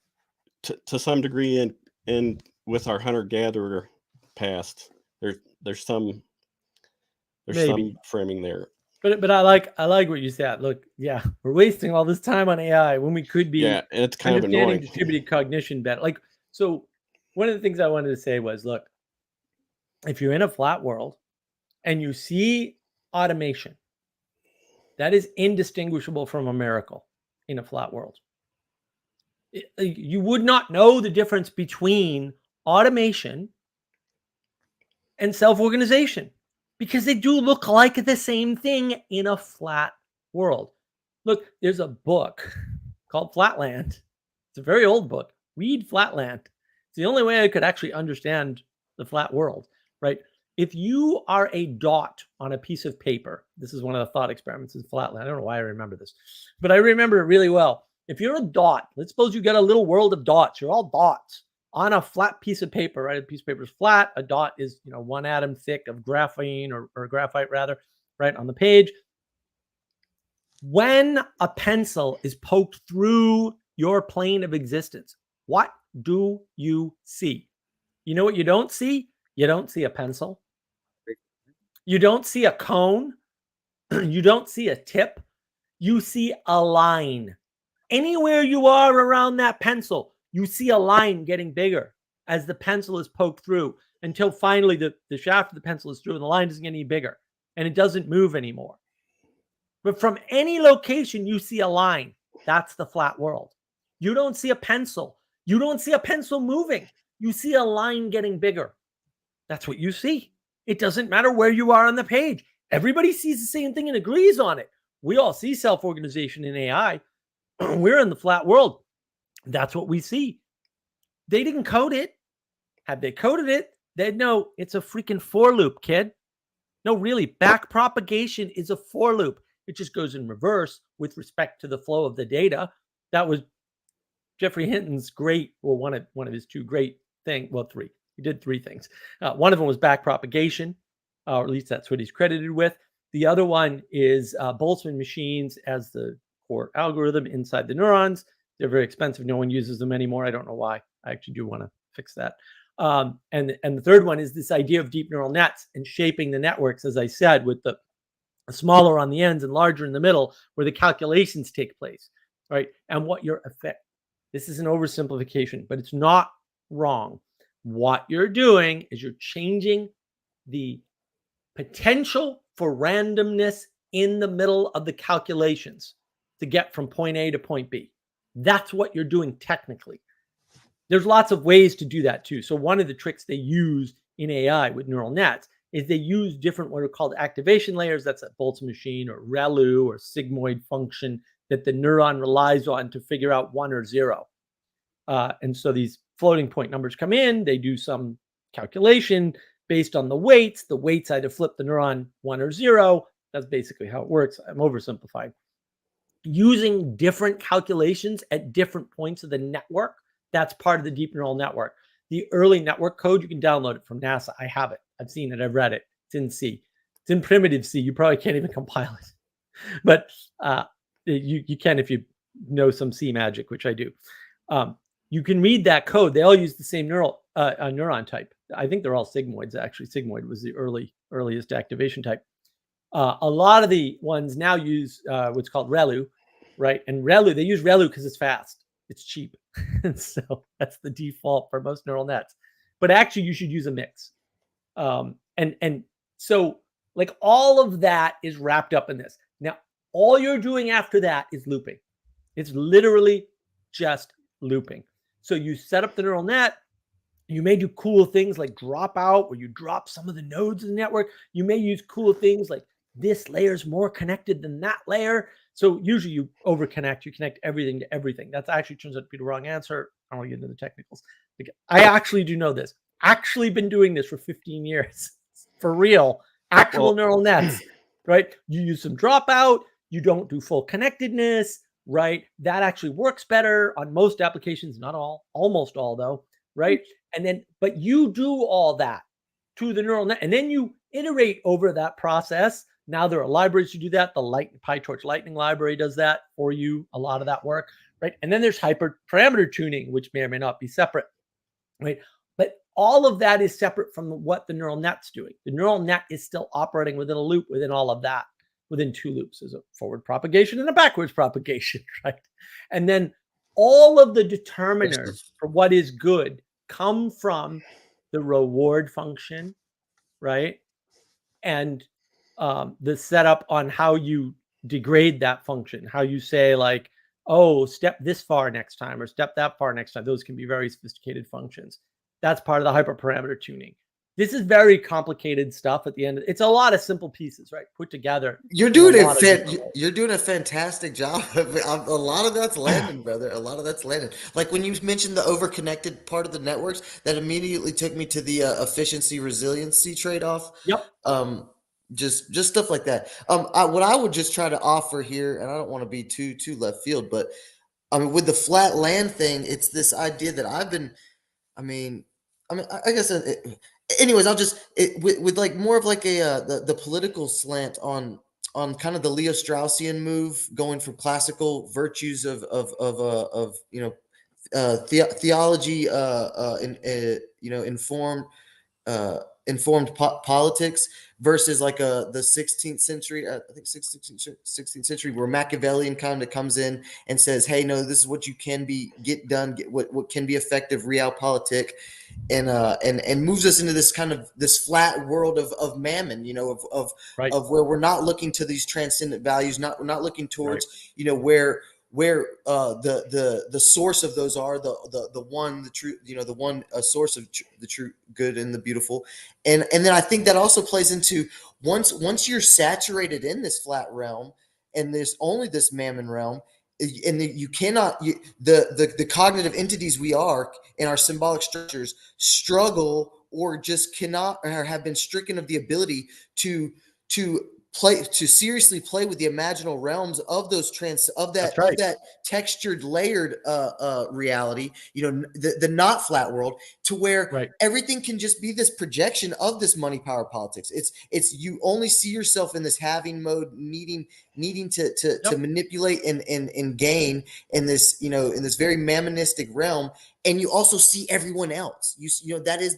to some degree in with our hunter-gatherer past. There's some framing there. But I like what you said. Look, we're wasting all this time on AI when we could be and it's kind of understanding annoying. distributed cognition better. Like, so one of the things I wanted to say was, look, if you're in a flat world and you see automation, that is indistinguishable from a miracle in a flat world. You would not know the difference between automation and self-organization, because they do look like the same thing in a flat world. Look, there's a book called Flatland. It's a very old book. Read Flatland. It's the only way I could actually understand the flat world, right? If you are a dot on a piece of paper, this is one of the thought experiments in Flatland. I don't know why I remember this, but I remember it really well. If you're a dot, let's suppose you got a little world of dots. You're all dots on a flat piece of paper, right? A piece of paper is flat. A dot is, one atom thick of graphene or graphite rather, right, on the page. When a pencil is poked through your plane of existence, what do you see? You know what you don't see? You don't see a pencil. You don't see a cone. You don't see a tip. You see a line. Anywhere you are around that pencil, you see a line getting bigger as the pencil is poked through until finally the shaft of the pencil is through and the line doesn't get any bigger and it doesn't move anymore. But from any location, you see a line. That's the flat world. You don't see a pencil. You don't see a pencil moving. You see a line getting bigger. That's what you see. It doesn't matter where you are on the page. Everybody sees the same thing and agrees on it. We all see self-organization in AI. We're in the flat world. That's what we see. They didn't code it. Had they coded it, they'd know it's a freaking for loop, kid. No, really, back propagation is a for loop. It just goes in reverse with respect to the flow of the data. That was Geoffrey Hinton's great, well, one of his two great things. Well, three. He did three things. One of them was back propagation, or at least that's what he's credited with. The other one is Boltzmann machines as the core algorithm inside the neurons. They're very expensive. No one uses them anymore. I don't know why. I actually do want to fix that. And the third one is this idea of deep neural nets and shaping the networks, as I said, with the smaller on the ends and larger in the middle, where the calculations take place, right? And what your effect. This is an oversimplification, but it's not wrong. What you're doing is you're changing the potential for randomness in the middle of the calculations to get from point A to point B. That's what you're doing technically. There's lots of ways to do that too. So one of the tricks they use in AI with neural nets is they use different what are called activation layers. That's a Boltzmann machine or ReLU or sigmoid function that the neuron relies on to figure out 1 or 0. And so these floating point numbers come in, they do some calculation based on the weights. The weights either flip the neuron 1 or 0. That's basically how it works. I'm oversimplifying. Using different calculations at different points of the network, that's part of the deep neural network. The early network code, you can download it from NASA. I have it. I've seen it. I've read it. It's in C. It's in primitive C. You probably can't even compile it. But you can if you know some C magic, which I do. You can read that code. They all use the same neuron type. I think they're all sigmoids, actually. Sigmoid was the earliest activation type. A lot of the ones now use what's called ReLU, right? And ReLU, they use ReLU because it's fast. It's cheap. And so that's the default for most neural nets. But actually, you should use a mix. And so like all of that is wrapped up in this. Now, all you're doing after that is looping. It's literally just looping. So you set up the neural net. You may do cool things like drop out, where you drop some of the nodes in the network. You may use cool things like this layer is more connected than that layer. So usually you overconnect, you connect everything to everything. That actually turns out to be the wrong answer. I don't want to get into the technicals. I actually do know this. Actually been doing this for 15 years. For real. Actual neural nets, right? You use some dropout. You don't do full connectedness, right? That actually works better on most applications. Not all, almost all though, right? And then, but you do all that to the neural net, and then you iterate over that process. Now there are libraries to do that. The PyTorch Lightning library does that for you, a lot of that work, right? And then there's hyperparameter tuning, which may or may not be separate, right? But all of that is separate from what the neural net's doing. The neural net is still operating within a loop within all of that, within two loops. There's a forward propagation and a backwards propagation, right? And then all of the determiners for what is good come from the reward function, right? And the setup on how you degrade that function, how you say like, oh, step this far next time or step that far next time. Those can be very sophisticated functions. That's part of the hyperparameter tuning. This is very complicated stuff at the end. It's a lot of simple pieces, right? Put together. You're doing you're doing a fantastic job. A lot of that's landing, brother. A lot of that's landing. Like when you mentioned the overconnected part of the networks, that immediately took me to the efficiency resiliency trade-off. Yep. Just stuff like that. What I would just try to offer here, and I don't want to be too left field, but I mean, with the flat land thing, it's this idea that I've been. I guess. Anyways, I'll just with like more of like a the political slant on kind of the Leo Straussian move, going from classical virtues of theology, informed informed politics versus like the 16th century, I think 16th century, where Machiavellian kind of comes in and says, hey, no, this is what you can get done, get what can be effective realpolitik, and moves us into this kind of this flat world of mammon, Right. of where we're not looking to these transcendent values, we're not looking towards, Right. Where the source of those are the one, the true, the one source of the true good and the beautiful, and then I think that also plays into once you're saturated in this flat realm and there's only this mammon realm, and you cannot the cognitive entities we are in our symbolic structures struggle or just cannot or have been stricken of the ability to seriously play with the imaginal realms of those of that textured, layered reality, the not flat world, to where everything can just be this projection of this money, power, politics. It's you only see yourself in this having mode, needing to manipulate and gain in this, in this very mammonistic realm. And you also see everyone else. That is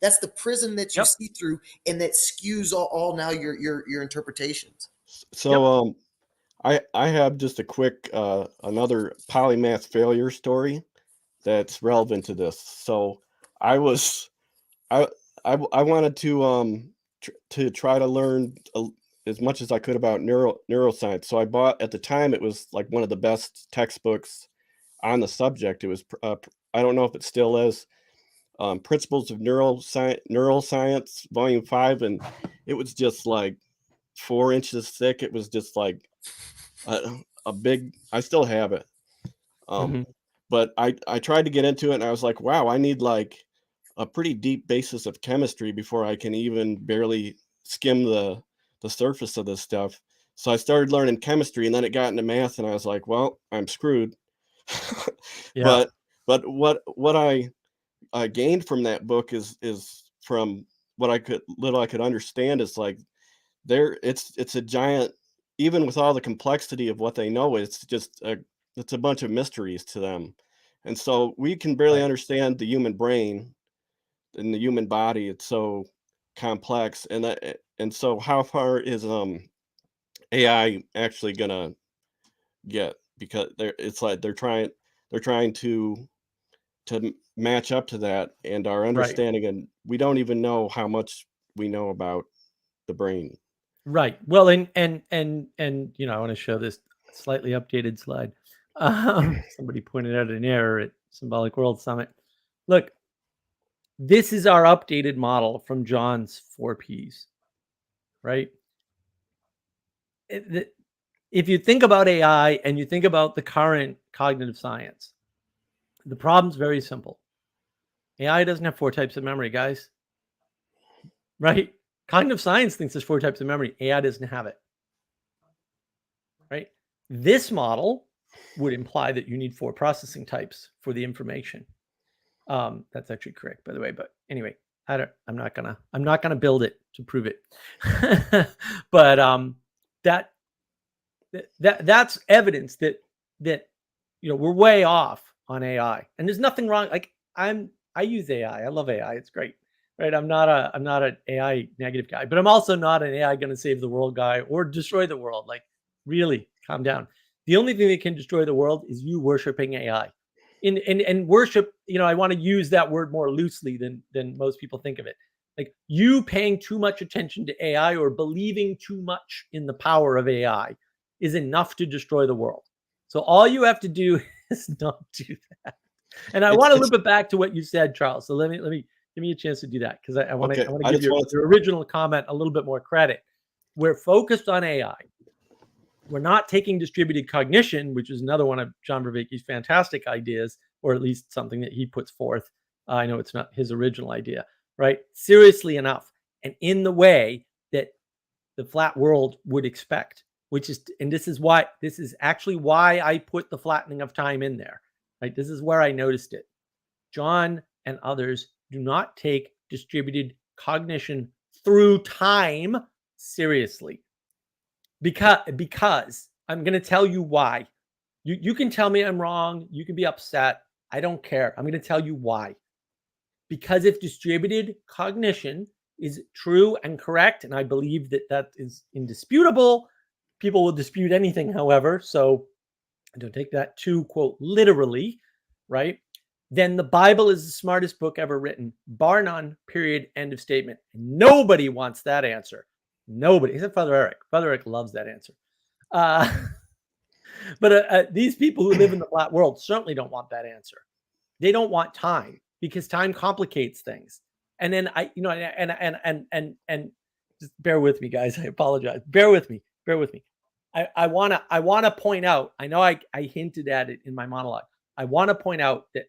that's the prism that you see through, and that skews all now your interpretations. So I have just a quick another polymath failure story that's relevant to this. So I wanted to try to learn as much as I could about neuroscience. So I bought, at the time, it was like one of the best textbooks on the subject. It was I don't know if it still is, Principles of Neuroscience, Volume 5, and it was just like 4 inches thick. It was just like a big. I still have it, but I tried to get into it, and I was like, wow, I need like a pretty deep basis of chemistry before I can even barely skim the surface of this stuff. So I started learning chemistry, and then it got into math, and I was like, well, I'm screwed. But what I gained from that book is from what I could understand, is like it's a giant, even with all the complexity of what they know, it's just it's a bunch of mysteries to them. And so we can barely understand the human brain and the human body. It's so complex. And so how far is AI actually gonna get? Because they're trying to match up to that, and our understanding, and we don't even know how much we know about the brain. Right. Well, and I want to show this slightly updated slide. Somebody pointed out an error at Symbolic World Summit. Look, this is our updated model from John's 4 Ps, right? If you think about AI and you think about the current cognitive science, the problem's very simple. AI doesn't have 4 types of memory, guys. Right? Cognitive science thinks there's 4 types of memory. AI doesn't have it. Right? This model would imply that you need 4 processing types for the information. That's actually correct, by the way. But anyway, I'm not gonna build it to prove it. But that's evidence that we're way off on AI. And there's nothing wrong. Like I use AI. I love AI. It's great. Right? I'm not an AI negative guy, but I'm also not an AI going to save the world guy or destroy the world. Like, really, calm down. The only thing that can destroy the world is you worshiping AI. And worship, I want to use that word more loosely than most people think of it. Like, you paying too much attention to AI or believing too much in the power of AI is enough to destroy the world. So all you have to do is not do that. And I want to loop it back to what you said, Charles. So let me give me a chance to do that, because I want to give your original comment a little bit more credit. We're focused on AI. We're not taking distributed cognition, which is another one of John Vervaeke's fantastic ideas, or at least something that he puts forth. I know it's not his original idea, right? Seriously enough, and in the way that the flat world would expect, which is, and this is actually why I put the flattening of time in there, right? This is where I noticed it. John and others do not take distributed cognition through time seriously. Because I'm going to tell you why. You can tell me I'm wrong. You can be upset. I don't care. I'm going to tell you why. Because if distributed cognition is true and correct, and I believe that that is indisputable. People will dispute anything, however, so don't take that too, quote, literally, right? Then the Bible is the smartest book ever written, bar none, period, end of statement. Nobody wants that answer. Nobody, except Father Eric. Father Eric loves that answer. But these people who live in the flat world certainly don't want that answer. They don't want time because time complicates things. And then and just bear with me, guys. I apologize. Bear with me. I wanna point out. I know I hinted at it in my monologue. I want to point out that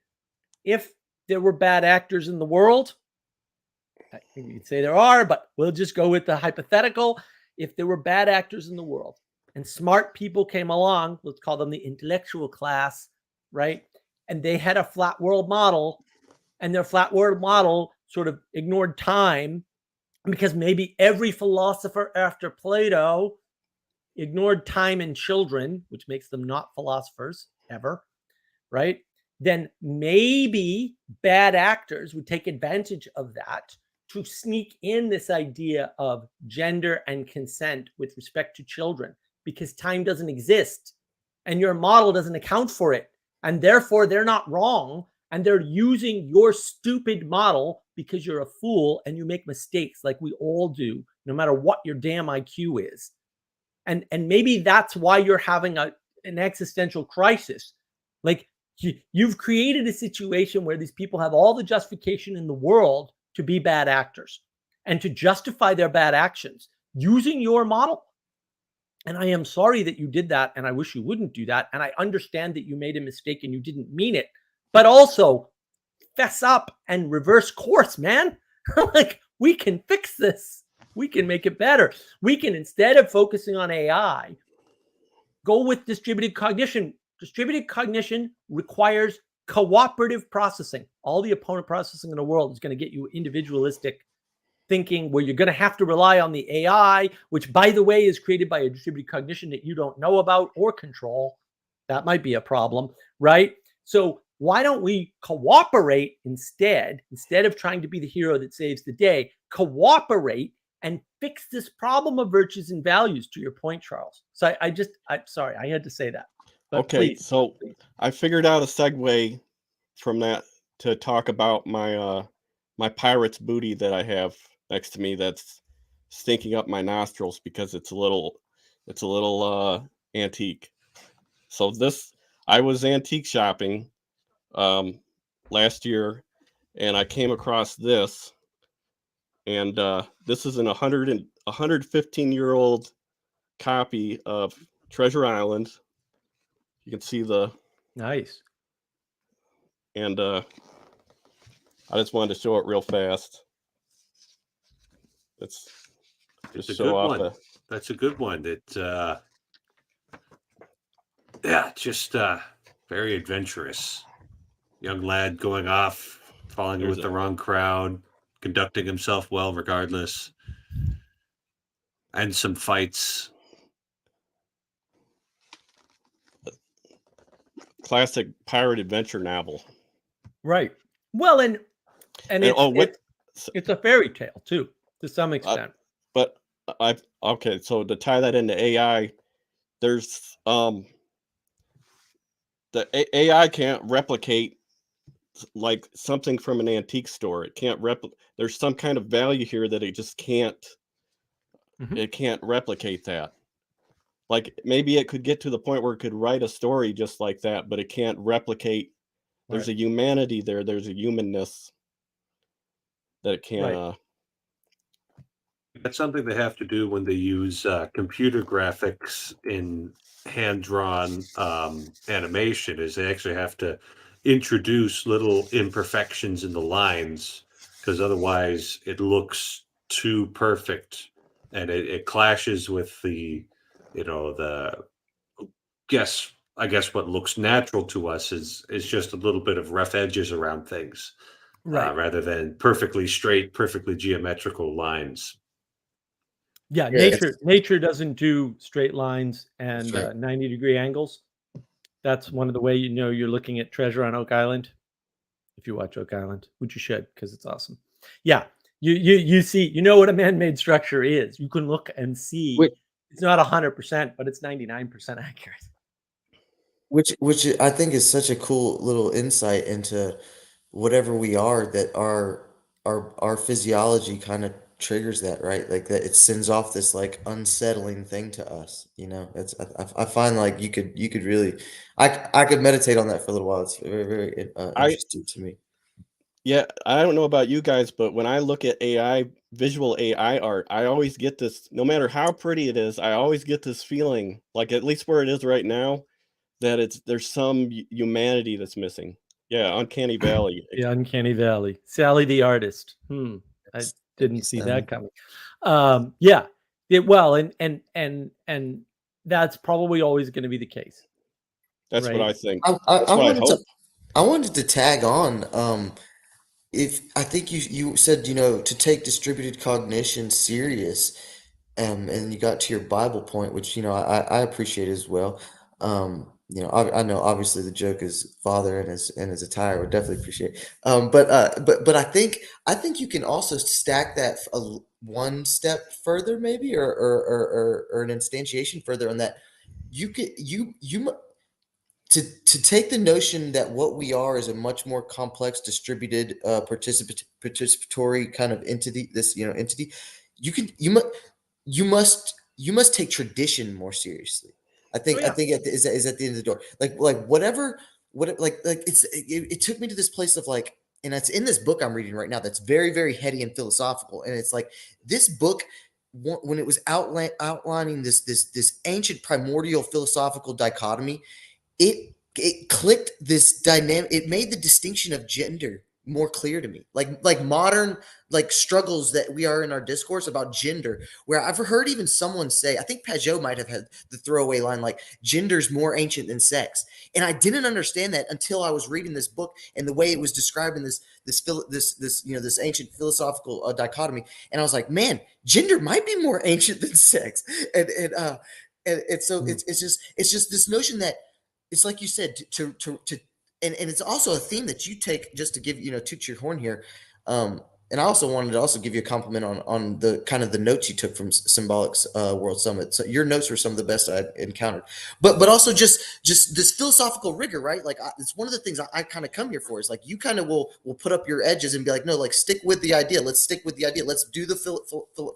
if there were bad actors in the world, I think we could say there are, but we'll just go with the hypothetical. If there were bad actors in the world and smart people came along, let's call them the intellectual class, right? And they had a flat world model, and their flat world model sort of ignored time, because maybe every philosopher after Plato ignored time and children, which makes them not philosophers ever, right? Then maybe bad actors would take advantage of that to sneak in this idea of gender and consent with respect to children, because time doesn't exist and your model doesn't account for it. And therefore, they're not wrong. And they're using your stupid model because you're a fool and you make mistakes like we all do, no matter what your damn IQ is. And maybe that's why you're having an existential crisis. Like, you've created a situation where these people have all the justification in the world to be bad actors and to justify their bad actions using your model. And I am sorry that you did that, and I wish you wouldn't do that. And I understand that you made a mistake and you didn't mean it, but also fess up and reverse course, man. Like, we can fix this. We can make it better. We can, instead of focusing on AI, go with distributed cognition. Distributed cognition requires cooperative processing. All the opponent processing in the world is going to get you individualistic thinking, where you're going to have to rely on the AI, which, by the way, is created by a distributed cognition that you don't know about or control. That might be a problem, right? So why don't we cooperate instead of trying to be the hero that saves the day, cooperate and fix this problem of virtues and values, to your point, Charles. So I'm sorry, I had to say that. But Okay, please. so I figured out a segue from that to talk about my my pirate's booty that I have next to me that's stinking up my nostrils because it's a little antique. So I was antique shopping last year, and I came across this, and this is an 115-year-old copy of Treasure Island. You can see the Nice. and I just wanted to show it real fast. It's It's just a show good off one. That's a good one. Just very adventurous. Young lad going off, falling in There's with the wrong crowd, conducting himself well regardless, and some fights. classic pirate adventure novel. Right. Well, and it's a fairy tale too, to some extent. But okay, so to tie that into AI, there's the AI can't replicate like something from an antique store. It can't there's some kind of value here that it just can't it can't replicate that. Like, maybe it could get to the point where it could write a story just like that, but it can't replicate. There's a humanity there. There's a humanness that it can't. That's something they have to do when they use computer graphics in hand-drawn animation, is they actually have to introduce little imperfections in the lines, because otherwise it looks too perfect and it clashes with the I guess what looks natural to us is just a little bit of rough edges around things, rather than perfectly straight, perfectly geometrical lines. Yeah, nature doesn't do straight lines and 90-degree angles. That's one of the way you know you're looking at Treasure on Oak Island. If you watch Oak Island, which you should, because it's awesome. Yeah, You see, you know what a man-made structure is. You can look and see Wait, it's not 100%, but it's 99% accurate. Which I think is such a cool little insight into whatever we are, that our physiology kind of triggers that, right? Like that it sends off this like unsettling thing to us, you know. It's I find like you could really I could meditate on that for a little while. It's very very I interesting to me. yeah, I don't know about you guys, but when I look at AI, visual AI art, I always get this, no matter how pretty it is, I always get this feeling, like at least where it is right now, that there's some humanity that's missing. Yeah, uncanny valley. The uncanny valley. Sally the artist. I didn't see that coming. Yeah. Well, and that's probably always going to be the case. That's what right? I think. I That's what I hope. I wanted to tag on. If I think you said, you know, to take distributed cognition serious, and you got to your Bible point, which, you know, I appreciate as well. You know, I know obviously the joke is father and his attire would definitely appreciate. But I think you can also stack that one step further, maybe, or an instantiation further on that. You could to take the notion that what we are is a much more complex, distributed, participatory kind of entity. This, you know, entity. You must take tradition more seriously. I think is at the end of the door. Like whatever it took me to this place of like, and it's in this book I'm reading right now that's very very heady and philosophical, and it's like this book when it was outlining this ancient primordial philosophical dichotomy, it clicked this dynamic. It made the distinction of gender more clear to me, like modern like struggles that we are in our discourse about gender, where I've heard even someone say, I think Pajot might have had the throwaway line like gender's more ancient than sex, and I didn't understand that until I was reading this book and the way it was describing this you know, this ancient philosophical dichotomy, and I was like, man, gender might be more ancient than sex, and so it's just this notion that it's like you said and it's also a theme that you take, just to give, you know, toot your horn here. And I also wanted to also give you a compliment on the kind of the notes you took from Symbolic's World Summit. So your notes were some of the best I'd encountered, but also just this philosophical rigor, right? Like it's one of the things I kind of come here for, is like you kind of will put up your edges and be like, no, like stick with the idea. Let's stick with the idea. Let's do the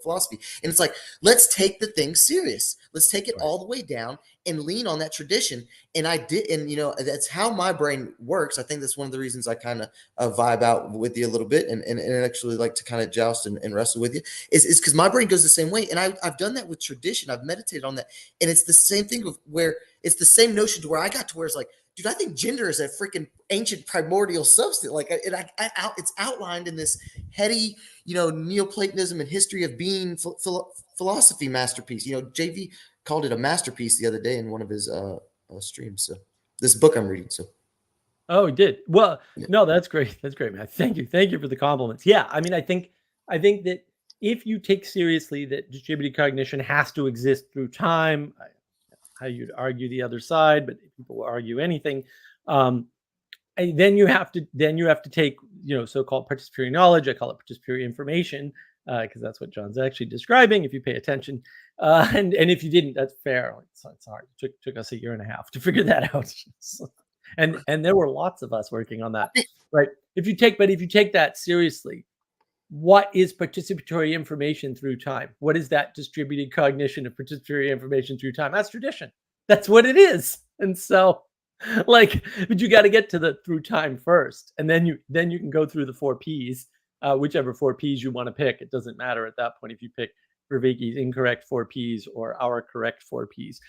philosophy. And it's like, let's take the thing serious. Let's take it all the way down and lean on that tradition. And I did, and you know, that's how my brain works. I think that's one of the reasons I kind of vibe out with you a little bit, and actually like to kind of joust and wrestle with you, is because my brain goes the same way. And I've done that with tradition. I've meditated on that, and it's the same thing with where it's the same notion to where I got to where it's like, dude, I think gender is a freaking ancient primordial substance. Like it's outlined in this heady, you know, Neoplatonism and history of being philosophy masterpiece. You know, JV called it a masterpiece the other day in one of his streams. So this book I'm reading. So oh, he did. Well, yeah. no, that's great. That's great, man. Thank you for the compliments. Yeah, I mean, I think that if you take seriously that distributed cognition has to exist through time, how you'd argue the other side, but people will argue anything. And then you have to take, you know, so-called participatory knowledge. I call it participatory information, because that's what John's actually describing, if you pay attention. And if you didn't, that's fair. It's hard. It took us 1.5 years to figure that out. And there were lots of us working on that, right? If you take that seriously, what is participatory information through time? What is that distributed cognition of participatory information through time? That's tradition. That's what it is. And so, like, but you got to get to the through time first, and then you can go through the 4 Ps, whichever 4 Ps you want to pick. It doesn't matter at that point if you pick Vervaeke's incorrect 4 Ps or our correct 4 Ps.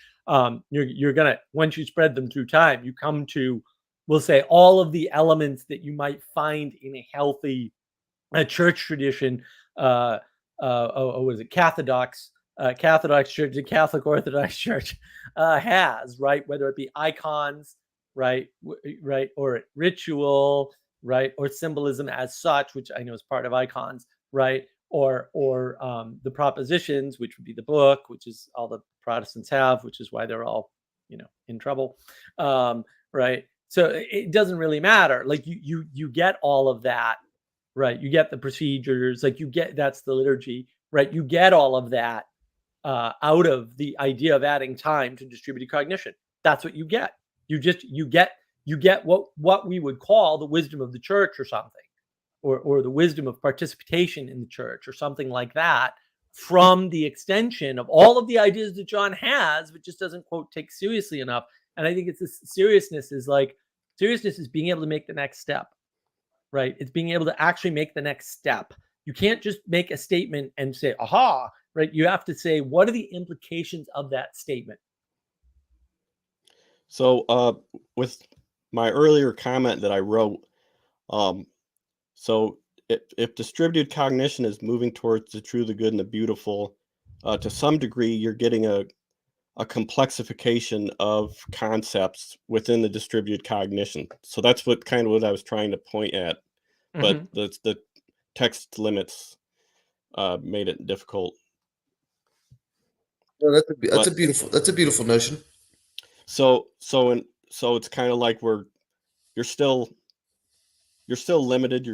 You're gonna, once you spread them through time, you come to, we'll say, all of the elements that you might find in a healthy church tradition. Was it Catholic Church, the Catholic Orthodox Church has, right? Whether it be icons, right, or ritual, right, or symbolism as such, which I know is part of icons, right, or the propositions, which would be the book, which is all the Protestants have, which is why they're all, you know, in trouble, right? So it doesn't really matter. Like you get all of that right? You get the procedures, like that's the liturgy, right? You get all of that out of the idea of adding time to distributed cognition. That's what you get. You get what we would call the wisdom of the church or something, or the wisdom of participation in the church or something like that, from the extension of all of the ideas that John has, but just doesn't, quote, take seriously enough. And I think it's this seriousness is being able to make the next step, right? It's being able to actually make the next step. You can't just make a statement and say, aha, right? You have to say, what are the implications of that statement? So with my earlier comment that I wrote, so if distributed cognition is moving towards the true, the good, and the beautiful, to some degree, you're getting a complexification of concepts within the distributed cognition. So that's what I was trying to point at, but the text limits made it difficult. No, that's a beautiful notion. So it's kind of like you're still limited.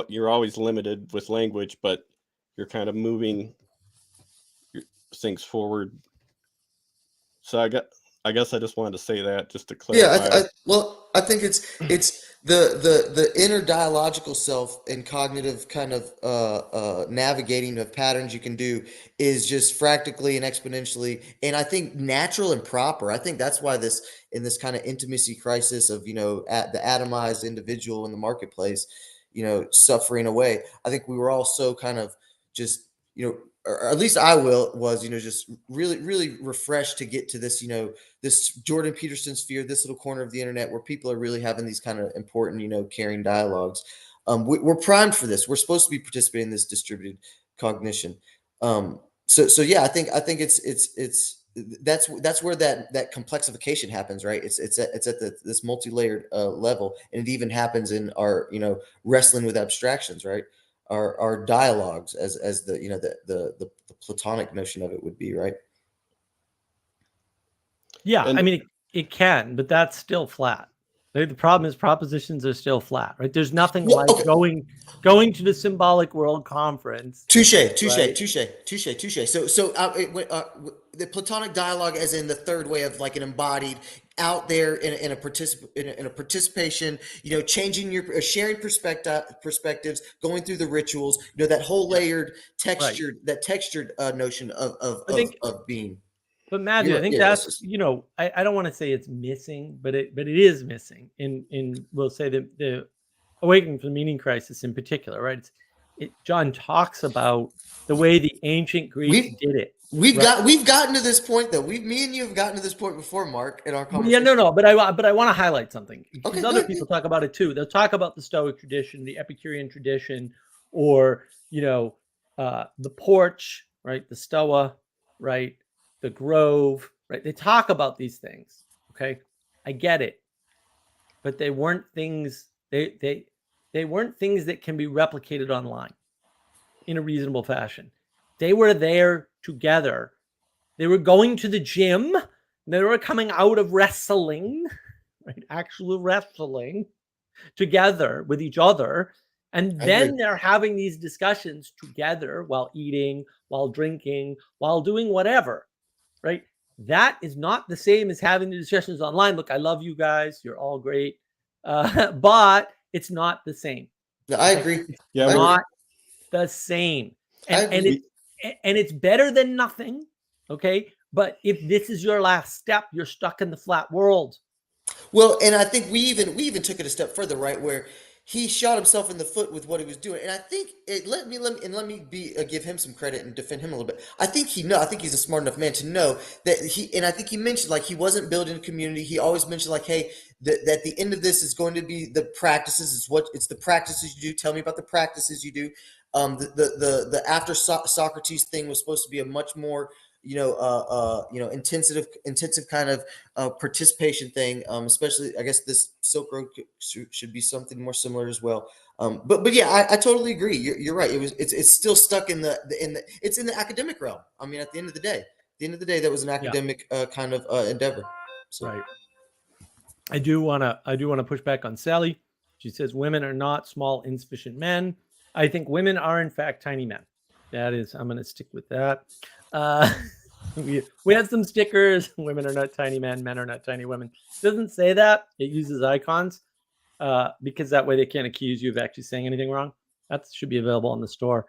You're always limited with language, but you're kind of moving things forward. So I guess I just wanted to say that just to clarify. Yeah, I think it's the inner dialogical self and cognitive kind of navigating of patterns you can do is just fractally and exponentially, and I think natural and proper. I think that's why in this kind of intimacy crisis of at the atomized individual in the marketplace, suffering away. I think we were all so kind of just or at least I was just really, really refreshed to get to this, this Jordan Peterson sphere, this little corner of the internet where people are really having these kind of important, caring dialogues. We're primed for this. We're supposed to be participating in this distributed cognition. So yeah, I think that's where that complexification happens, right? It's at this multi-layered level, and it even happens in our wrestling with abstractions, right? Our dialogues as the Platonic notion of it would be, right? Yeah, I mean it can, but that's still flat. The problem is propositions are still flat, right? There's nothing like going to the Symbolic World Conference. Touche. So the Platonic dialogue, as in the third way of like an embodied out there in a participation, changing sharing perspectives, going through the rituals, that whole layered textured notion of being. But Matthew, I think that's I don't want to say it's missing, but it is missing in we'll say the Awakening from the Meaning Crisis in particular, right? John talks about the way the ancient Greeks did it. We've gotten to this point though. Me and you have gotten to this point before, Mark, in our conversation. Yeah, no, but I want to highlight something because other people talk about it too. They'll talk about the Stoic tradition, the Epicurean tradition, or the porch, right? The Stoa, right? The Grove, right? They talk about these things. Okay, I get it, but they weren't things. They weren't things that can be replicated online in a reasonable fashion. They were there together. They were going to the gym. They were coming out of wrestling, right? Actual wrestling together with each other. And then they're having these discussions together while eating, while drinking, while doing whatever, right? That is not the same as having the discussions online. Look, I love you guys. You're all great. But it's not the same. No, I agree. Yeah, it's not the same. And it's better than nothing. Okay. But if this is your last step, you're stuck in the flat world. Well, and I think we even took it a step further, right? Where he shot himself in the foot with what he was doing. And I think let me give him some credit and defend him a little bit. I think he's a smart enough man to know that and I think he mentioned like he wasn't building a community. He always mentioned like, hey, that the end of this is going to be the practices. It's the practices you do. Tell me about the practices you do. The after Socrates thing was supposed to be a much more intensive kind of participation thing. Especially, I guess this Silk Road should be something more similar as well. But yeah, I totally agree. You're right. It's still stuck in it's in the academic realm. I mean, at the end of the day, that was an academic kind of endeavor. So. Right. I do want to push back on Sally. She says women are not small, insufficient men. I think women are in fact tiny men. That is, I'm going to stick with that. We have some stickers. Women are not tiny men. Men are not tiny women. It doesn't say that. It uses icons because that way they can't accuse you of actually saying anything wrong. That should be available in the store.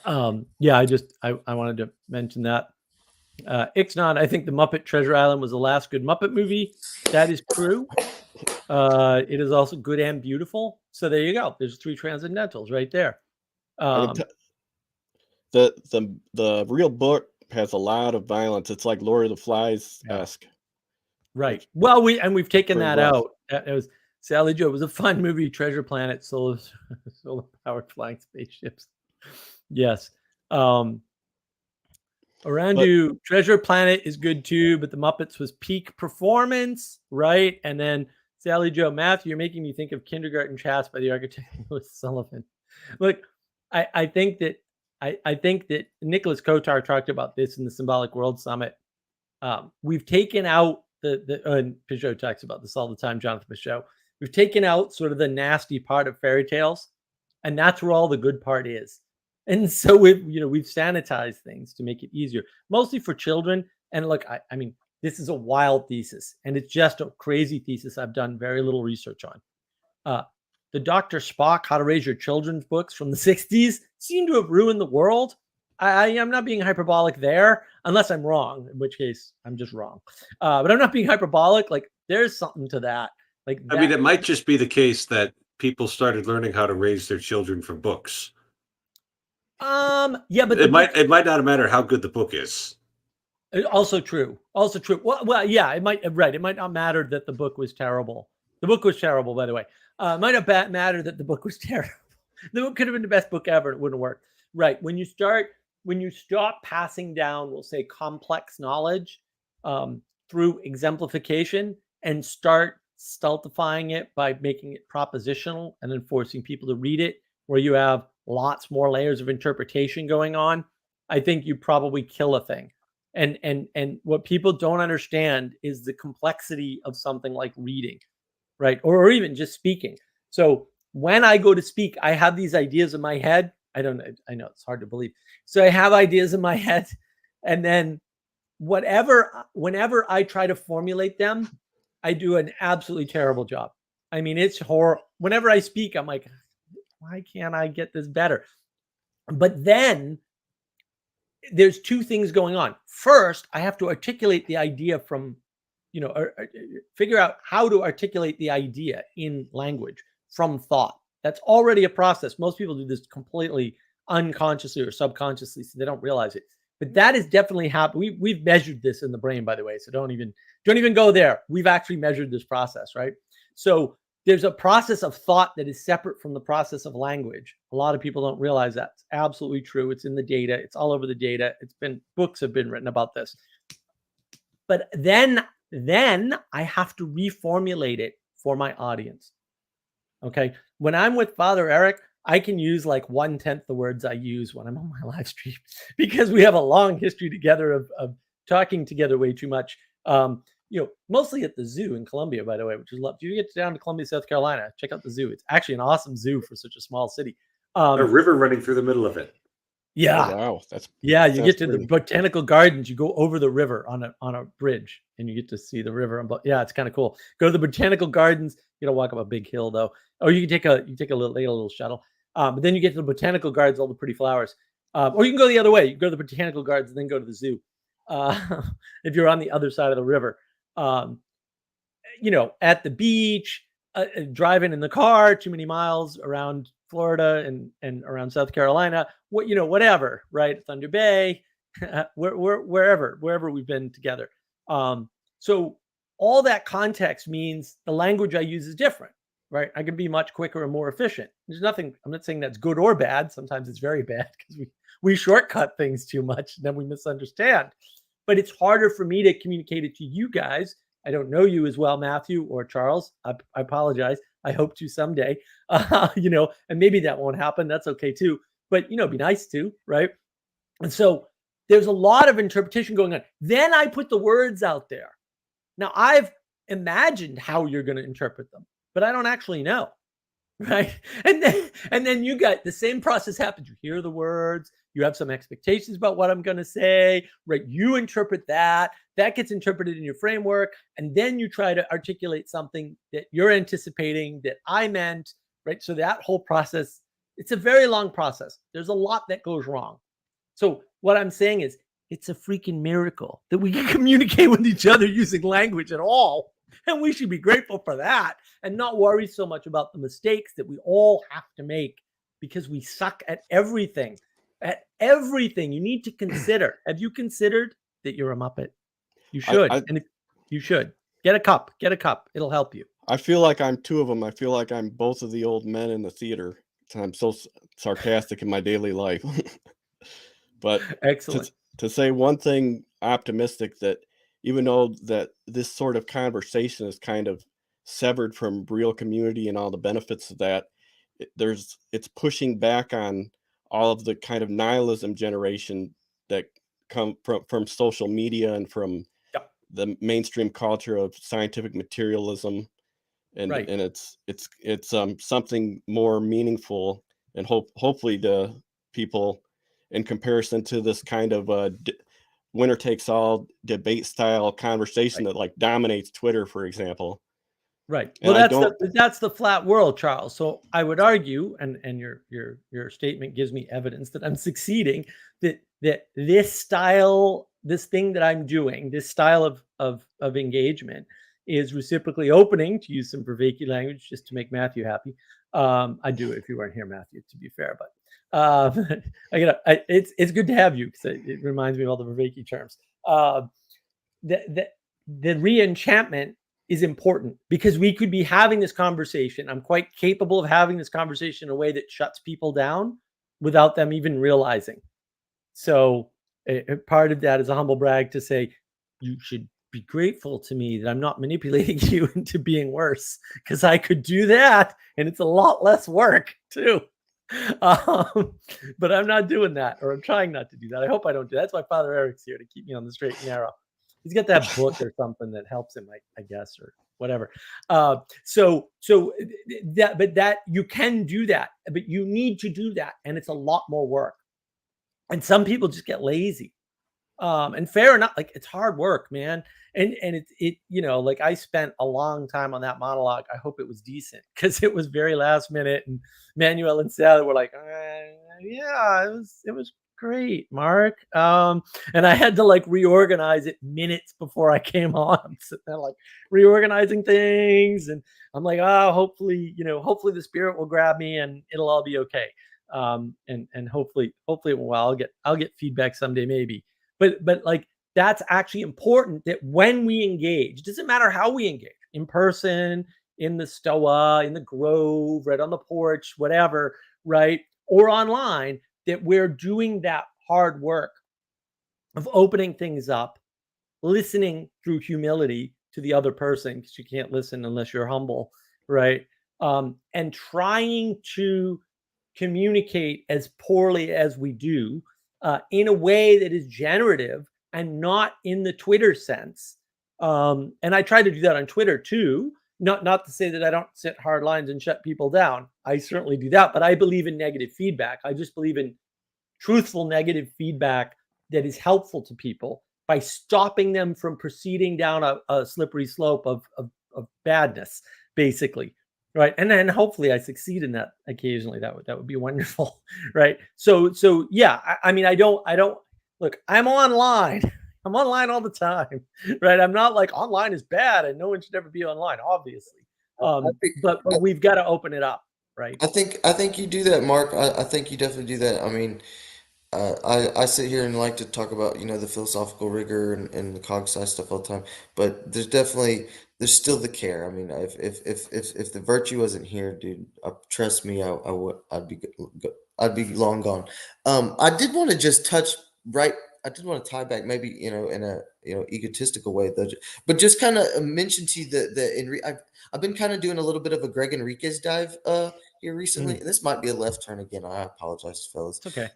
Yeah, I wanted to mention that. Ixnod, I think the Muppet Treasure Island was the last good Muppet movie. That is true. It is also good and beautiful. So there you go. There's 3 transcendentals right there. The real book has a lot of violence. It's like Lord of the Flies-esque. Right. Well, we've taken Pretty that rough. out. It was Sally Joe. It was a fun movie. Treasure Planet, solar powered flying spaceships. Yes. Around you, Treasure Planet is good too, but the Muppets was peak performance, right? And then Sally Joe, Matthew, you're making me think of Kindergarten Chats by the architect Louis Sullivan. Look, I think that Nicholas Kotar talked about this in the Symbolic World Summit. We've taken out and Peugeot talks about this all the time, Jonathan Peugeot. We've taken out sort of the nasty part of fairy tales, and that's where all the good part is. And so we've sanitized things to make it easier, mostly for children. And look, I mean, this is a wild thesis, and it's just a crazy thesis I've done very little research on. The Dr. Spock, How to Raise Your Children's books from the 60s seem to have ruined the world. I am not being hyperbolic there, unless I'm wrong, in which case I'm just wrong. But I'm not being hyperbolic. Like, there's something to that. Like, I mean, it might just be the case that people started learning how to raise their children from books. Yeah, but it might not matter how good the book is. Also true. Well, yeah, it might. Right. It might not matter that the book was terrible. The book was terrible, by the way. It might not matter that the book was terrible. The book could have been the best book ever. It wouldn't work. Right. When you stop passing down, we'll say, complex knowledge through exemplification and start stultifying it by making it propositional and then forcing people to read it, where you have lots more layers of interpretation going on, I think you probably kill a thing. And what people don't understand is the complexity of something like reading, right? Or even just speaking. So when I go to speak, I have these ideas in my head. I know it's hard to believe. So I have ideas in my head, and then whenever I try to formulate them, I do an absolutely terrible job. I mean, it's horrible. Whenever I speak, I'm like, why can't I get this better? But then there's 2 things going on. First, I have to articulate the idea from, figure out how to articulate the idea in language from thought. That's already a process. Most people do this completely unconsciously or subconsciously, so they don't realize it. But that is definitely happening. We've measured this in the brain, by the way, so don't even go there. We've actually measured this process, right? So there's a process of thought that is separate from the process of language. A lot of people don't realize that. It's absolutely true. It's in the data. It's all over the data. Books have been written about this. But then I have to reformulate it for my audience. Okay. When I'm with Father Eric, I can use like 1/10 the words I use when I'm on my live stream, because we have a long history together of talking together way too much. Mostly at the zoo in Columbia, by the way, which is love. If you get down to Columbia, South Carolina, check out the zoo. It's actually an awesome zoo for such a small city. A river running through the middle of it. Yeah. Oh, wow. You get to the botanical gardens. You go over the river on a bridge, and you get to see the river. Yeah, it's kind of cool. Go to the botanical gardens. You don't walk up a big hill though. Or you can take a little shuttle. But then you get to the botanical gardens, all the pretty flowers. Or you can go the other way. You go to the botanical gardens and then go to the zoo. If you're on the other side of the river. At the beach, driving in the car too many miles around Florida and around South Carolina, whatever, right? Thunder Bay, wherever we've been together. So all that context means the language I use is different, right? I can be much quicker and more efficient. There's nothing, I'm not saying that's good or bad. Sometimes it's very bad because we shortcut things too much and then we misunderstand. But it's harder for me to communicate it to you guys. I don't know you as well, Matthew or Charles. I apologize. I hope to someday, and maybe that won't happen. That's okay too. But, it'd be nice to, right? And so there's a lot of interpretation going on. Then I put the words out there. Now I've imagined how you're going to interpret them. but I don't actually know. Right. And then you got the same process happens. You hear the words, you have some expectations about what I'm going to say, right? You interpret that gets interpreted in your framework. And then you try to articulate something that you're anticipating that I meant, right? So that whole process, it's a very long process. There's a lot that goes wrong. So what I'm saying is it's a freaking miracle that we can communicate with each other using language at all. And we should be grateful for that and not worry so much about the mistakes that we all have to make because we suck at everything. At everything. You need to consider. Have you considered that you're a Muppet? You should. And if you should. Get a cup. Get a cup. It'll help you. I feel like I'm two of them. I feel like I'm both of the old men in the theater. I'm so sarcastic in my daily life. But excellent. To say one thing optimistic, that even though that this sort of conversation is kind of severed from real community and all the benefits of that, it's pushing back on all of the kind of nihilism generation that come from social media and from the mainstream culture of scientific materialism. And right. and it's something more meaningful and hopefully to people in comparison to this kind of winner takes all debate style conversation that like dominates Twitter, for example. Right. Well, that's the flat world, Charles. So I would argue, and your statement gives me evidence that I'm succeeding, that this thing that I'm doing, this style of engagement is reciprocally opening, to use some Vervaeke language just to make Matthew happy. I do it if you weren't here, Matthew, to be fair, but it's good to have you because it reminds me of all the Vervaeke terms. The re-enchantment is important because we could be having this conversation. I'm quite capable of having this conversation in a way that shuts people down without them even realizing. So part of that is a humble brag to say, you should be grateful to me that I'm not manipulating you into being worse, because I could do that and it's a lot less work too. But I'm not doing that, or I'm trying not to do that. I hope I don't do that. That's why Father Eric's here, to keep me on the straight and narrow. He's got that book or something that helps him, I guess, or whatever. So that you can do that, but you need to do that, and it's a lot more work. And some people just get lazy. And fair enough, like it's hard work, man. And it like I spent a long time on that monologue. I hope it was decent because it was very last minute. And Manuel and Sally were like, yeah, it was great, Mark. And I had to like reorganize it minutes before I came on. So they're like reorganizing things, and I'm like, oh, hopefully the spirit will grab me and it'll all be okay. And hopefully well, I'll get feedback someday, maybe. But like that's actually important, that when we engage, it doesn't matter how we engage, in person, in the Stoa, in the Grove, right on the porch, whatever, right, or online, that we're doing that hard work of opening things up, listening through humility to the other person, because you can't listen unless you're humble, right? And trying to communicate as poorly as we do, in a way that is generative and not in the Twitter sense. And I try to do that on Twitter too. Not to say that I don't set hard lines and shut people down. I certainly do that, but I believe in negative feedback. I just believe in truthful negative feedback that is helpful to people by stopping them from proceeding down a slippery slope of badness, basically. Right. And then hopefully I succeed in that occasionally. That would be wonderful. Right. So yeah, I mean, I don't look, I'm online. I'm online all the time. Right. I'm not like online is bad and no one should ever be online, obviously. But we've got to open it up. Right. I think you do that, Mark. I think you definitely do that. I mean, I sit here and like to talk about, the philosophical rigor and the cog sci stuff all the time, but there's still the care. I mean, if the virtue wasn't here, dude, trust me, I'd be long gone. I did want to just touch right. I did want to tie back, maybe in a egotistical way, though, but just kind of mention to you I've been kind of doing a little bit of a Greg Enriquez dive here recently. This might be a left turn again. I apologize, fellas. It's okay.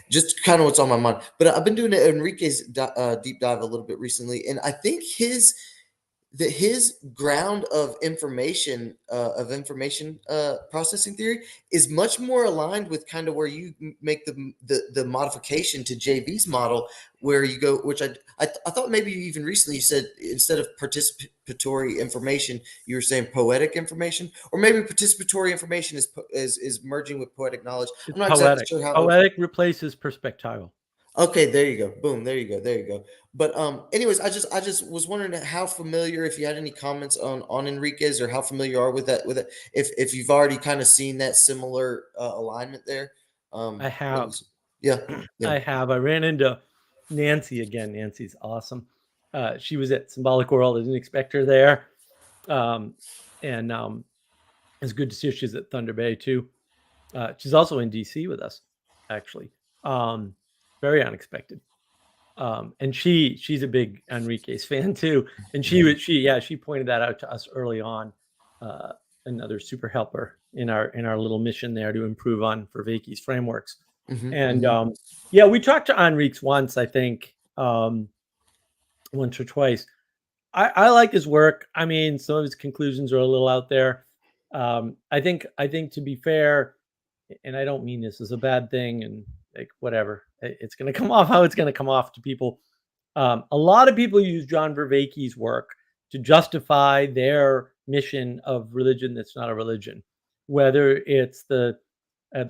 Just kind of what's on my mind. But I've been doing an Enriquez deep dive a little bit recently, and I think that his ground of information processing theory is much more aligned with kind of where you make the modification to JV's model, where you go, which I thought maybe you even recently you said instead of participatory information, you were saying poetic information, or maybe participatory information is merging with poetic knowledge. It's I'm not poetic. exactly sure how. Poetic replaces perspectival. Okay, there you go. Boom, there you go. There you go. But anyways, I just was wondering how familiar, if you had any comments on Enriquez, or how familiar you are with it, if you've already kind of seen that similar alignment there. I have. anyways, yeah, yeah. I have. I ran into Nancy again. Nancy's awesome. She was at Symbolic World. I didn't expect her there. And it's good to see her. She's at Thunder Bay too. She's also in DC with us, actually. Very unexpected. And she's a big Enriquez fan too. And she pointed that out to us early on. Another super helper in our little mission there to improve on Vervaeke's frameworks. And we talked to Enriquez once, I think, once or twice. I like his work. I mean, some of his conclusions are a little out there. I think to be fair, and I don't mean this as a bad thing, and like whatever, it's going to come off how it's going to come off to people. A lot of people use John Vervaeke's work to justify their mission of religion that's not a religion, whether it's the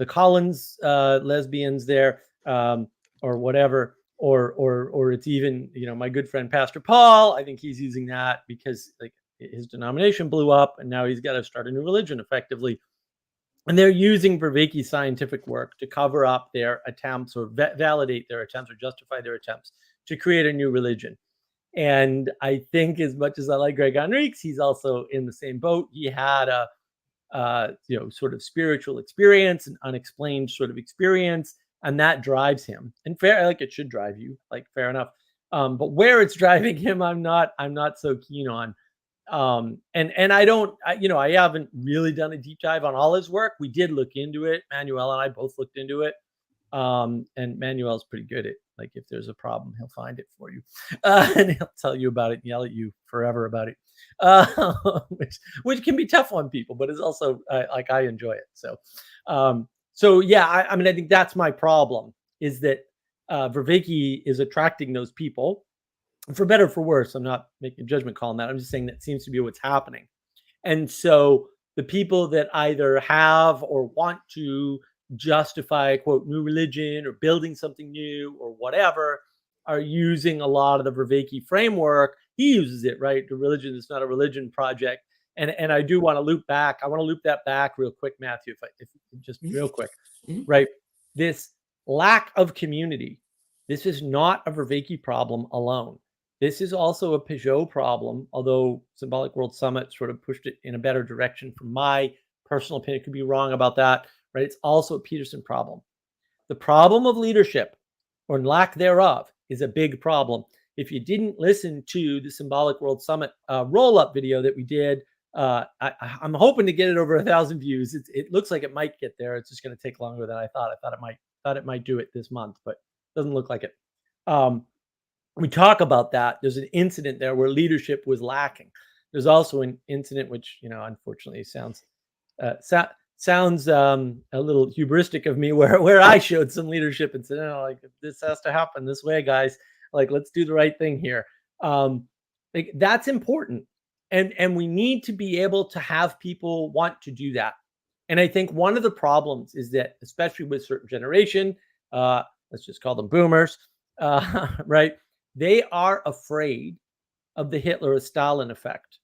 Collins lesbians there, or whatever, or it's even, my good friend Pastor Paul. I think he's using that because like his denomination blew up and now he's got to start a new religion effectively. And they're using Vervaeke's scientific work to cover up their attempts, or validate their attempts, or justify their attempts to create a new religion. And I think, as much as I like Greg Enriquez, he's also in the same boat. He had a sort of spiritual experience, an unexplained sort of experience, and that drives him. And fair, like it should drive you, like fair enough. But where it's driving him, I'm not so keen on. And I haven't really done a deep dive on all his work. We did look into it. Manuel and I both looked into it. And Manuel's pretty good at, like, if there's a problem, he'll find it for you. And he'll tell you about it and yell at you forever about it. Which can be tough on people, but it's also like I enjoy it. So yeah, I mean, I think that's my problem, is that Vervaeke is attracting those people. For better or for worse, I'm not making a judgment call on that. I'm just saying that seems to be what's happening. And so the people that either have or want to justify, quote, new religion or building something new or whatever are using a lot of the Vervaeke framework. He uses it, right? The religion is not a religion project. And I do want to loop back. I want to loop that back real quick, Matthew, if just real quick, right? This lack of community, this is not a Vervaeke problem alone. This is also a Peugeot problem, although Symbolic World Summit sort of pushed it in a better direction from my personal opinion. Could be wrong about that, right? It's also a Peterson problem. The problem of leadership, or lack thereof, is a big problem. If you didn't listen to the Symbolic World Summit roll-up video that we did, I'm hoping to get it over 1,000 views. It looks like it might get there. It's just going to take longer than I thought. I thought it might do it this month, but it doesn't look like it. We talk about that. There's an incident there where leadership was lacking. There's also an incident which, unfortunately sounds a little hubristic of me, where I showed some leadership and said, like, this has to happen this way, guys. Like, let's do the right thing here. Like, that's important. And we need to be able to have people want to do that. And I think one of the problems is that, especially with certain generation, let's just call them boomers, right? They are afraid of the Hitler or Stalin effect.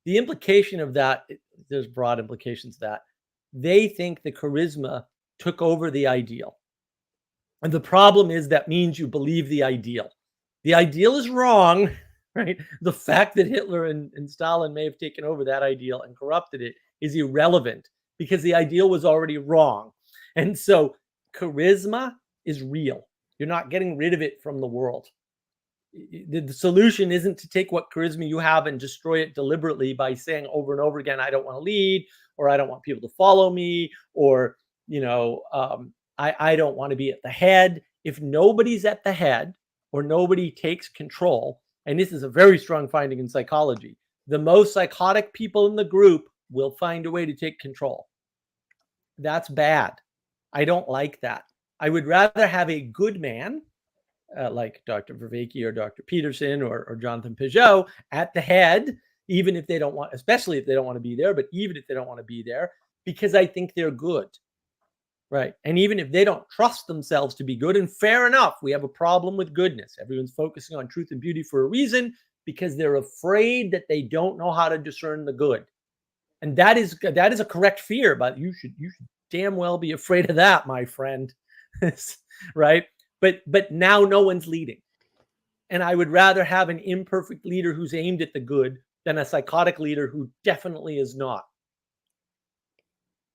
The implication of that, there's broad implications of that. They think the charisma took over the ideal. And the problem is that means you believe the ideal. The ideal is wrong, right? The fact that Hitler and Stalin may have taken over that ideal and corrupted it is irrelevant, because the ideal was already wrong. And so charisma is real. You're not getting rid of it from the world. The solution isn't to take what charisma you have and destroy it deliberately by saying over and over again, I don't want to lead, or I don't want people to follow me, or, I don't want to be at the head. If nobody's at the head, or nobody takes control, and this is a very strong finding in psychology, the most psychotic people in the group will find a way to take control. That's bad. I don't like that. I would rather have a good man like Dr. Vervaeke or Dr. Peterson or Jonathan Peugeot at the head, even if they don't want, especially if they don't want to be there, but even if they don't want to be there, because I think they're good. Right. And even if they don't trust themselves to be good, and fair enough, we have a problem with goodness. Everyone's focusing on truth and beauty for a reason, because they're afraid that they don't know how to discern the good. And that is a correct fear, but you should damn well be afraid of that, my friend. Right? But now no one's leading. And I would rather have an imperfect leader who's aimed at the good than a psychotic leader who definitely is not.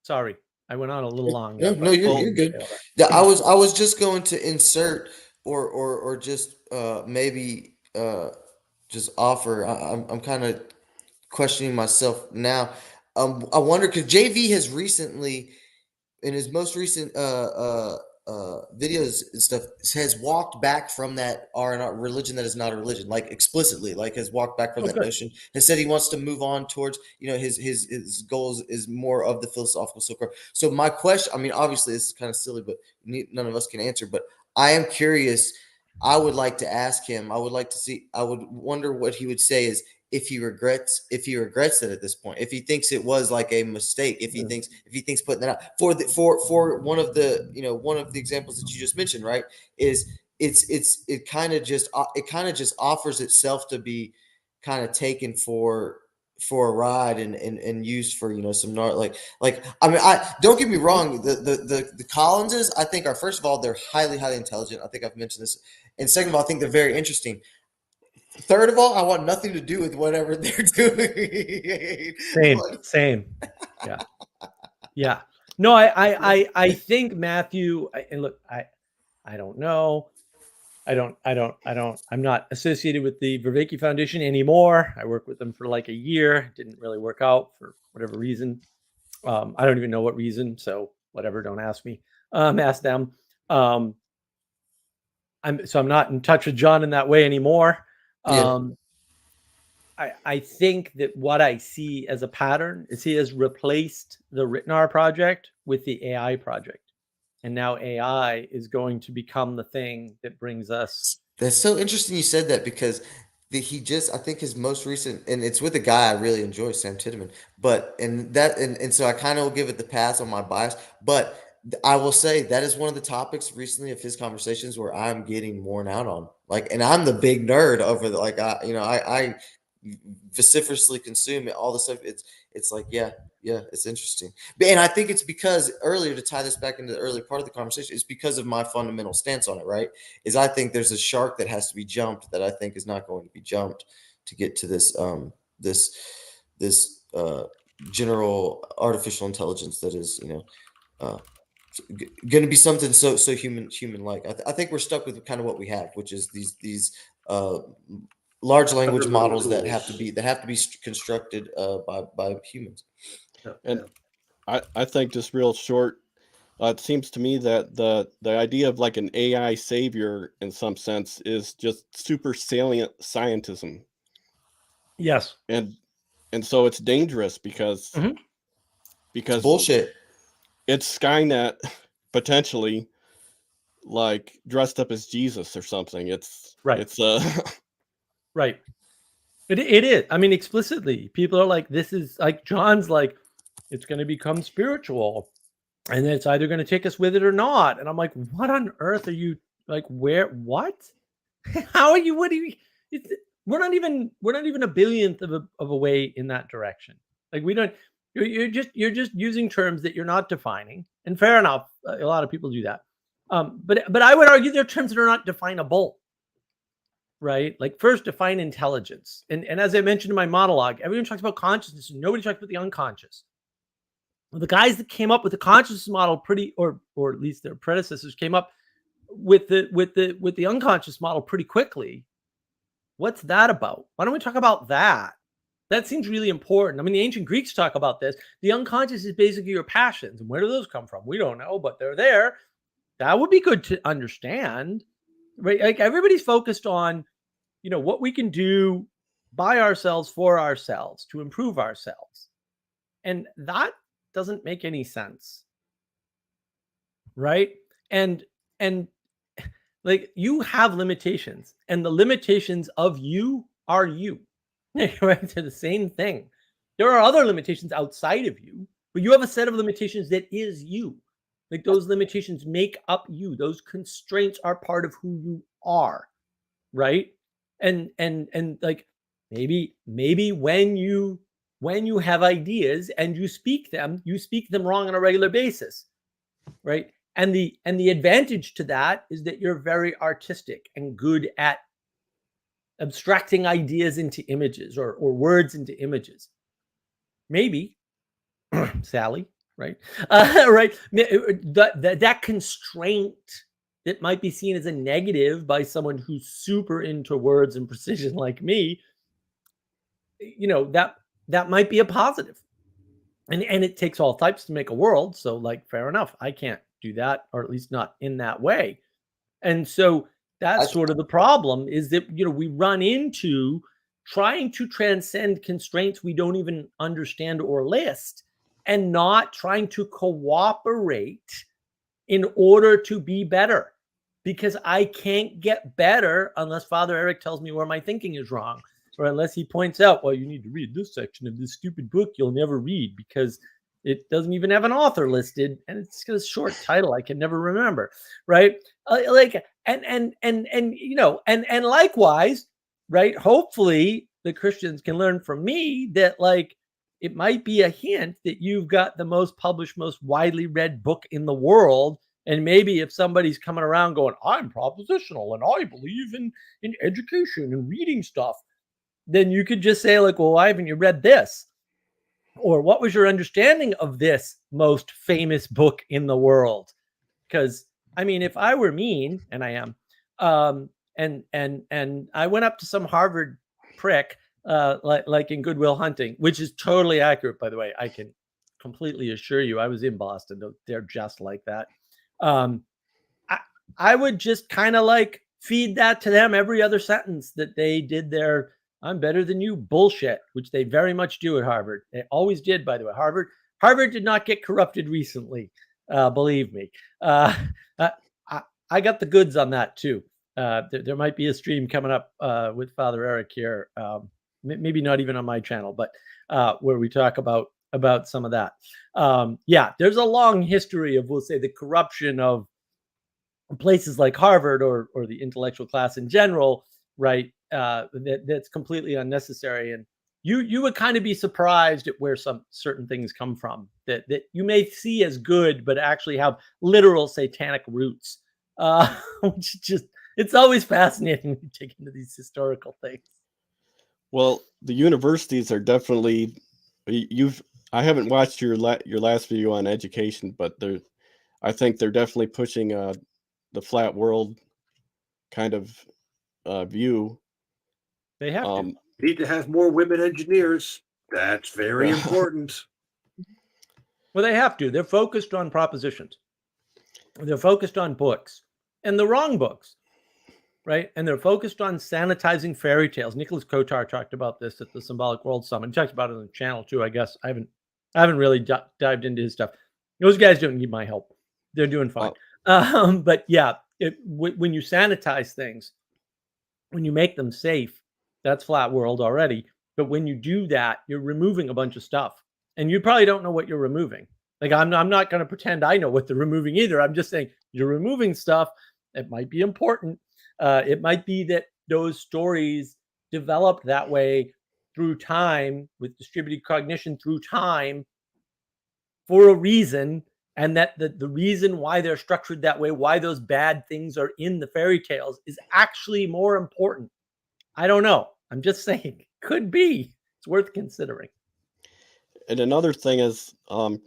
Sorry, I went on a little long. No, you're good. Yeah, I was just going to insert or just maybe just offer. I'm kind of questioning myself now. I wonder, because JV has recently, in his most recent videos and stuff, has walked back from that R&R religion that is not a religion, like explicitly, like has walked back from that notion, has said he wants to move on towards, his goals is more of the philosophical Silk Road. So my question, I mean, obviously this is kind of silly, but none of us can answer, but I am curious. I would like to ask him, I would wonder what he would say is, if he regrets it at this point, if he thinks it was like a mistake, if he thinks putting that out for one of the examples that you just mentioned, right, is it kind of just offers itself to be kind of taken for a ride and used for some like I mean, I don't get me wrong, the Collinses, I think, are, first of all, they're highly intelligent. I think I've mentioned this, and second of all, I think they're very interesting. Third of all, I want nothing to do with whatever they're doing. Same. Yeah. No, I think, Matthew, and look, I don't know. I'm not associated with the Vervaeke Foundation anymore. I worked with them for like a year. Didn't really work out for whatever reason. I don't even know what reason. So whatever, don't ask me. Ask them. I'm not in touch with John in that way anymore. I think that what I see as a pattern is he has replaced the Ritnar project with the AI project. And now AI is going to become the thing that brings us. That's so interesting you said that, because I think his most recent, and it's with a guy I really enjoy, Sam Titteman, and so I kind of will give it the pass on my bias, but I will say that is one of the topics recently of his conversations where I'm getting worn out on, like, and I'm the big nerd over the, like, I vociferously consume all the stuff. It's like, yeah, it's interesting. And I think it's because, earlier, to tie this back into the early part of the conversation, it's because of my fundamental stance on it, right? Is I think there's a shark that has to be jumped that I think is not going to be jumped to get to this general artificial intelligence that is, going to be something so human-like. I think we're stuck with kind of what we have, which is these large language models that have to be constructed by humans. And I think, just real short, it seems to me that the idea of like an AI savior in some sense is just super salient scientism. Yes. And so it's dangerous because it's bullshit. It's Skynet potentially, like, dressed up as Jesus or something. It's right. It's right. It is. I mean, explicitly, people are like, this is like, John's like, it's going to become spiritual, and then it's either going to take us with it or not. And I'm like, what on earth are you, like, where, what? How are you, we're not even a billionth of a way in that direction. Like, we don't, you're just using terms that you're not defining, and fair enough. A lot of people do that. But I would argue they're terms that are not definable. Right? Like, first, define intelligence. And as I mentioned in my monologue, everyone talks about consciousness, and nobody talks about the unconscious. Well, the guys that came up with the consciousness model or at least their predecessors came up with the unconscious model pretty quickly. What's that about? Why don't we talk about that? That seems really important. I mean, the ancient Greeks talk about this. The unconscious is basically your passions. And where do those come from? We don't know, but they're there. That would be good to understand. Right? Like, everybody's focused on, what we can do by ourselves for ourselves to improve ourselves. And that doesn't make any sense. Right? And like, you have limitations, and the limitations of you are you. Right? They're the same thing. There are other limitations outside of you, but you have a set of limitations that is you. Like, those limitations make up you. Those constraints are part of who you are, right? And like, maybe when you have ideas and you speak them wrong on a regular basis, right? And the advantage to that is that you're very artistic and good at abstracting ideas into images, or words into images. Maybe Sally, right? Right. That constraint that might be seen as a negative by someone who's super into words and precision like me, that might be a positive. And it takes all types to make a world. So, like, fair enough. I can't do that, or at least not in that way. And so that's sort of the problem, is that, we run into trying to transcend constraints we don't even understand or list, and not trying to cooperate in order to be better, because I can't get better unless Father Eric tells me where my thinking is wrong, or unless he points out, well, you need to read this section of this stupid book you'll never read because it doesn't even have an author listed, and it's got a short title I can never remember, right? And likewise, right? Hopefully the Christians can learn from me that, like, it might be a hint that you've got the most published, most widely read book in the world. And maybe if somebody's coming around going, I'm propositional and I believe in education and reading stuff, then you could just say, like, well, why haven't you read this? Or what was your understanding of this most famous book in the world? Because, I mean, if I were mean, and I am, and I went up to some Harvard prick, like in Good Will Hunting, which is totally accurate, by the way. I can completely assure you, I was in Boston. They're just like that. I would just kind of like feed that to them every other sentence that they did their I'm better than you bullshit, which they very much do at Harvard. They always did, by the way. Harvard did not get corrupted recently. Believe me. I got the goods on that too. There might be a stream coming up with Father Eric here. Maybe not even on my channel, but where we talk about some of that. Yeah, there's a long history of, we'll say, the corruption of places like Harvard or the intellectual class in general, right? That's completely unnecessary. And you would kind of be surprised at where some certain things come from that you may see as good, but actually have literal satanic roots. Which just, it's always fascinating to dig into these historical things. Well, the universities are definitely, I haven't watched your last video on education, but I think they're definitely pushing the flat world kind of view. They have to. Need to have more women engineers. That's very important. Well, they have to. They're focused on propositions. They're focused on books, and the wrong books, right? And they're focused on sanitizing fairy tales. Nicholas Kotar talked about this at the Symbolic World Summit. He talked about it on the channel too, I guess. I haven't really dived into his stuff. Those guys don't need my help. They're doing fine. But yeah, when you sanitize things, when you make them safe, that's flat world already. But when you do that, you're removing a bunch of stuff, and you probably don't know what you're removing. Like, I'm not going to pretend I know what they're removing either. I'm just saying you're removing stuff that might be important. It might be that those stories developed that way through time, with distributed cognition through time, for a reason, and that the reason why they're structured that way, why those bad things are in the fairy tales, is actually more important. I don't know. I'm just saying, could be. It's worth considering. And another thing is to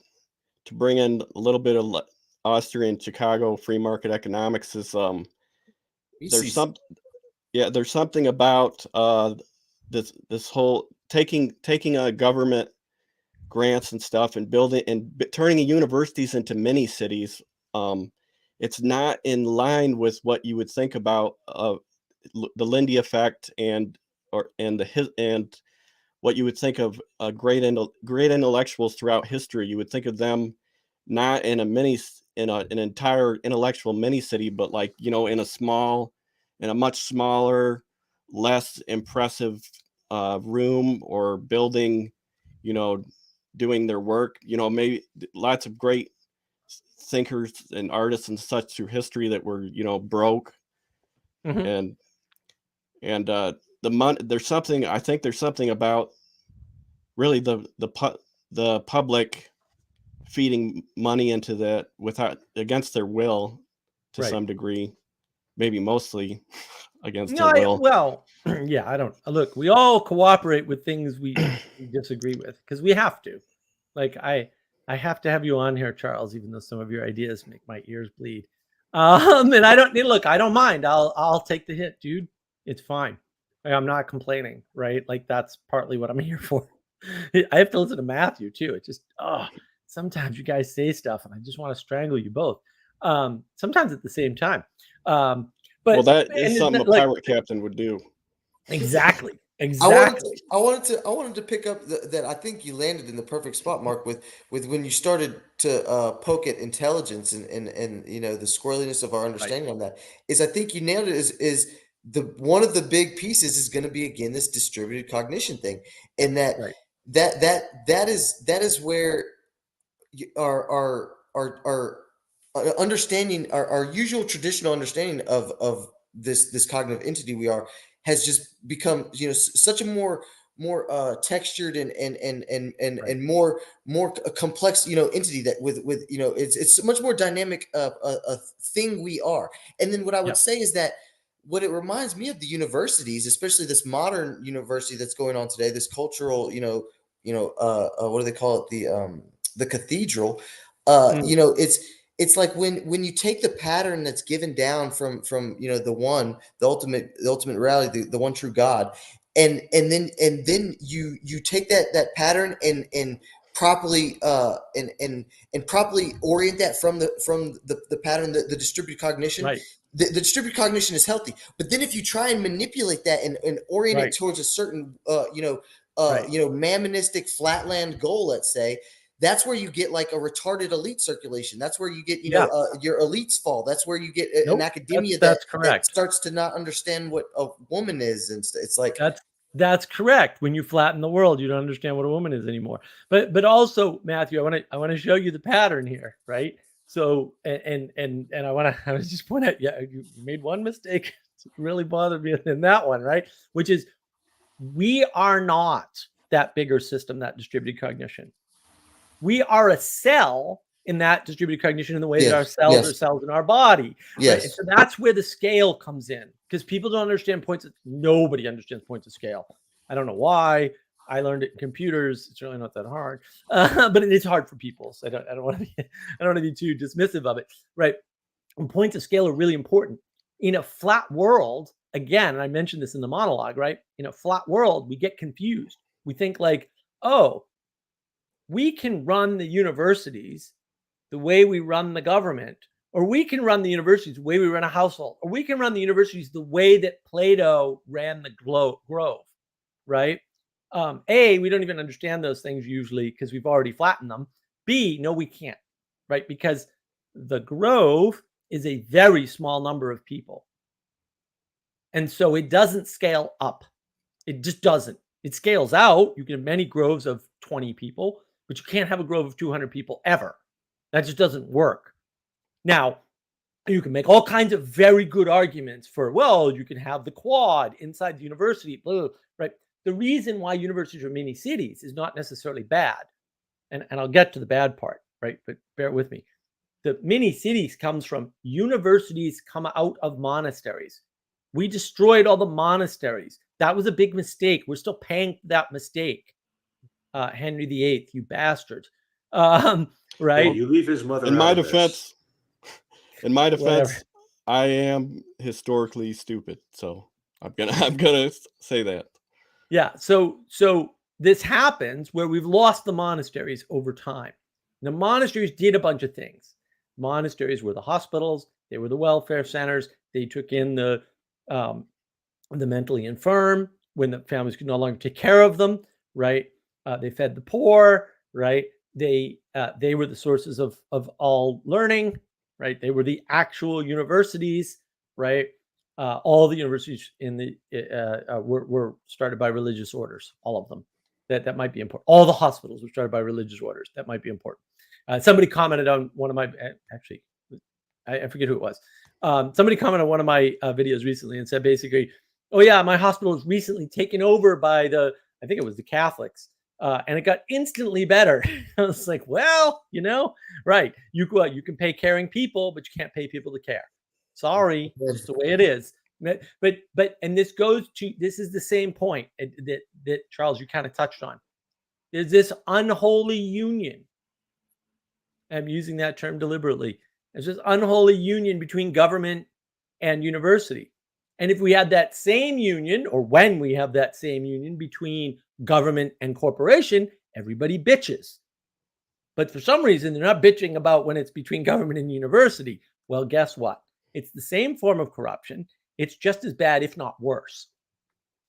bring in a little bit of Austrian Chicago free market economics is there's something about this whole taking government grants and stuff and building and turning universities into mini cities. It's not in line with what you would think about the Lindy effect and and what you would think of great intellectuals throughout history, you would think of them not in an entire intellectual mini city, but like, in a much smaller, less impressive room or building, doing their work. Maybe lots of great thinkers and artists and such through history that were, broke. Mhm. And the money. I think there's something about really the public feeding money into that against their will to Right. some degree, maybe mostly against No, their will. well, yeah, I don't look. We all cooperate with things we disagree with because we have to. Like I have to have you on here, Charles, even though some of your ideas make my ears bleed. And I don't look. I don't mind. I'll take the hit, dude. It's fine. Like, I'm not complaining, right? Like that's partly what I'm here for. I have to listen to Matthew too. It just sometimes you guys say stuff and I just want to strangle you both. Sometimes at the same time. Well, But that is something a like pirate captain would do. exactly. I Exactly. wanted to pick up that I think you landed in the perfect spot, Mark, with when you started to poke at intelligence and the squirreliness of our understanding on that. Is I think you nailed it. Is the one of the big pieces is going to be again this distributed cognition thing, and Right. that is where our understanding, our usual traditional understanding of this cognitive entity we are has just become such a more textured and more complex entity that with it's a much more dynamic a thing we are. And then what I would Yep. say is that what it reminds me of the universities, especially this modern university that's going on today, this cultural what do they call it, the cathedral. Mm, It's like when you take the pattern that's given down from the ultimate reality, the one true God, and then you take that pattern and properly and properly orient that from the pattern, the distributed cognition. right. The distributed cognition is healthy, but then if you try and manipulate that and orient Right. it towards a certain Right. mammonistic flatland goal, let's say, that's where you get like a retarded elite circulation. That's where you get Yeah. your elites fall. That's where you get an Nope. academia That's that correct. starts to not understand what a woman is, and it's like That's correct. When you flatten the world, you don't understand what a woman is anymore. But also, Matthew, I want to show you the pattern here, right? So and I want to just point out, yeah, you made one mistake. It really bothered me in that one, right? Which is we are not that bigger system, that distributed cognition. We are a cell in that distributed cognition in the way that our yes, cells are yes, cells in our body. Right. And yes. so that's where the scale comes in because people don't understand points. Nobody understands points of scale. I don't know why. I learned it in computers. It's really not that hard, but it is hard for people. So I don't want to be too dismissive of it. Right. And points of scale are really important in a flat world. Again, and I mentioned this in the monologue, right? In a flat world, we get confused. We think like, oh, we can run the universities the way we run the government, or we can run the universities the way we run a household, or we can run the universities the way that Plato ran the Grove, right? A, we don't even understand those things usually because we've already flattened them. B, no, we can't, right? Because the Grove is a very small number of people. And so it doesn't scale up. It just doesn't. It scales out. You can have many groves of 20 people, but you can't have a grove of 200 people ever. That just doesn't work. Now, you can make all kinds of very good arguments for, well, you can have the quad inside the university, blah, right? The reason why universities are mini cities is not necessarily bad. And I'll get to the bad part, right? But bear with me. The mini cities comes from universities come out of monasteries. We destroyed all the monasteries. That was a big mistake. We're still paying for that mistake. Henry VIII, you bastards. Hey, Right? you leave his mother In out my of this. defense, Whatever. I am historically stupid, so I'm gonna say that. Yeah. So this happens where we've lost the monasteries over time. The monasteries did a bunch of things. Monasteries were the hospitals. They were the welfare centers. They took in the mentally infirm. when the families could no longer take care of them, right? They fed the poor, right? They were the sources of all learning, right? They were the actual universities, right? All the universities in the were started by religious orders, all of them. That might be important. All the hospitals were started by religious orders. That might be important. Somebody commented on one of my actually, I forget who it was. Somebody commented on one of my videos recently and said basically, "Oh yeah, my hospital was recently taken over by I think it was the Catholics, and it got instantly better." I was like, "Well, right? You can pay caring people, but you can't pay people to care. Sorry, it's the way it is." But and this is the same point that Charles, you kind of touched on. There's this unholy union. I'm using that term deliberately. There's this unholy union between government and university. And if we had that same union, or when we have that same union between government and corporation, everybody bitches. But for some reason, they're not bitching about when it's between government and university. Well, guess what? It's the same form of corruption. It's just as bad, if not worse.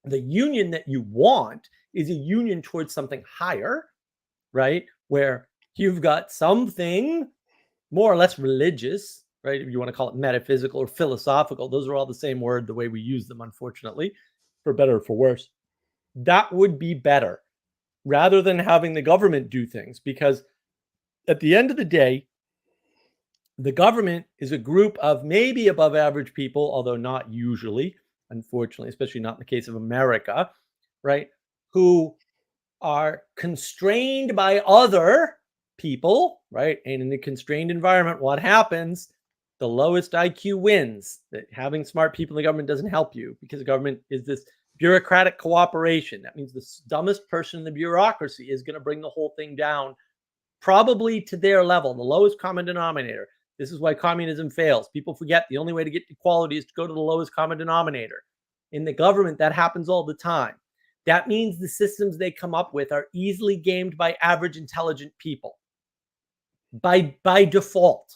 The union that you want is a union towards something higher, right? Where you've got something more or less religious, right? If you want to call it metaphysical or philosophical, those are all the same word, the way we use them, unfortunately, for better or for worse. That would be better rather than having the government do things, because at the end of the day, the government is a group of maybe above average people, although not usually, unfortunately, especially not in the case of America, right? Who are constrained by other people, right? And in a constrained environment, what happens? The lowest IQ wins. That having smart people in the government doesn't help you, because the government is this bureaucratic cooperation. That means the dumbest person in the bureaucracy is going to bring the whole thing down, probably to their level, the lowest common denominator. This is why communism fails. People forget the only way to get equality is to go to the lowest common denominator. In the government, that happens all the time. That means the systems they come up with are easily gamed by average intelligent people. By default.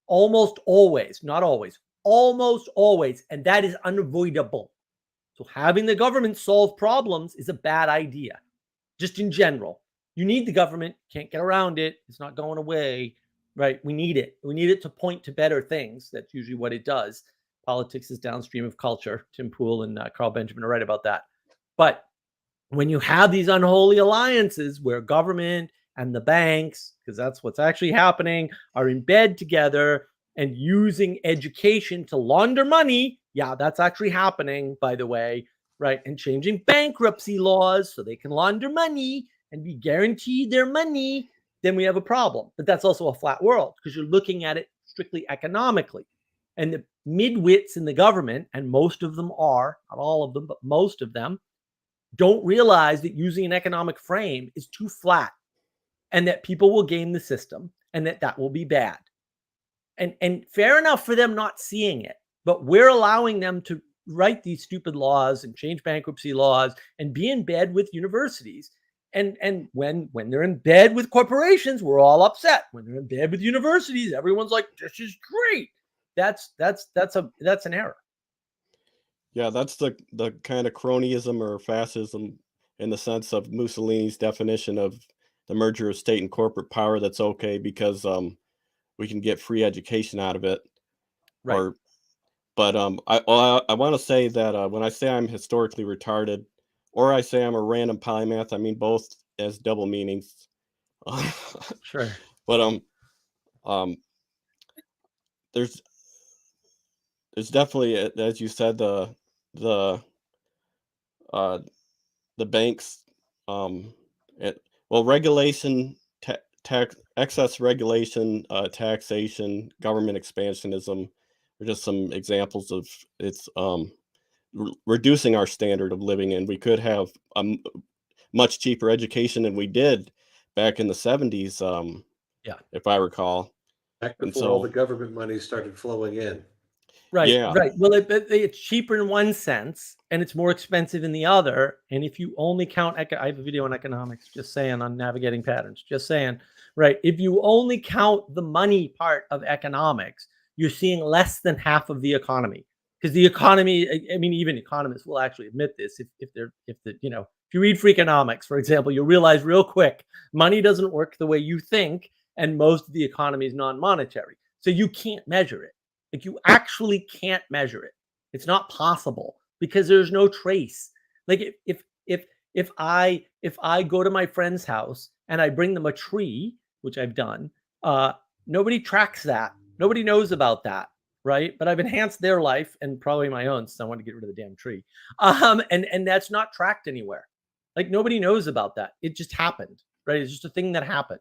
Almost always, not always, almost always. And that is unavoidable. So having the government solve problems is a bad idea, just in general. You need the government, can't get around it. It's not going away, right? We need it. We need it to point to better things. That's usually what it does. Politics is downstream of culture. Tim Pool and Carl Benjamin are right about that. But when you have these unholy alliances where government and the banks, because that's what's actually happening, are in bed together and using education to launder money. Yeah, that's actually happening, by the way, right? And changing bankruptcy laws so they can launder money and be guaranteed their money, then we have a problem. But that's also a flat world, because you're looking at it strictly economically. And the midwits in the government, and most of them are, not all of them, but most of them, don't realize that using an economic frame is too flat, and that people will game the system, and that will be bad. And fair enough for them not seeing it, but we're allowing them to write these stupid laws and change bankruptcy laws and be in bed with universities. And when they're in bed with corporations, we're all upset. When they're in bed with universities, everyone's like, "This is great." That's an error. Yeah, that's the kind of cronyism or fascism in the sense of Mussolini's definition of the merger of state and corporate power. That's okay because we can get free education out of it. Right. But I want to say that when I say I'm historically retarded, or I say I'm a random polymath, I mean both as double meanings. Sure. But there's definitely, as you said, the banks, regulation, tax, excess regulation, taxation, government expansionism are just some examples of it's reducing our standard of living. And we could have a much cheaper education than we did back in the 70s, if I recall. Back before all the government money started flowing in. Right, Yeah. right. Well, it's cheaper in one sense, and it's more expensive in the other. And if you only count, I have a video on economics, just saying, on navigating patterns, just saying, right? If you only count the money part of economics, you're seeing less than half of the economy. because the economy, I mean, even economists will actually admit this. If you read Freakonomics, for example, you'll realize real quick money doesn't work the way you think, and most of the economy is non-monetary. So you can't measure it. Like, you actually can't measure it. It's not possible because there's no trace. Like, if I go to my friend's house and I bring them a tree, which I've done, nobody tracks that. Nobody knows about that, right? But I've enhanced their life and probably my own, so I want to get rid of the damn tree. And that's not tracked anywhere. Like, nobody knows about that. It just happened, right? It's just a thing that happened.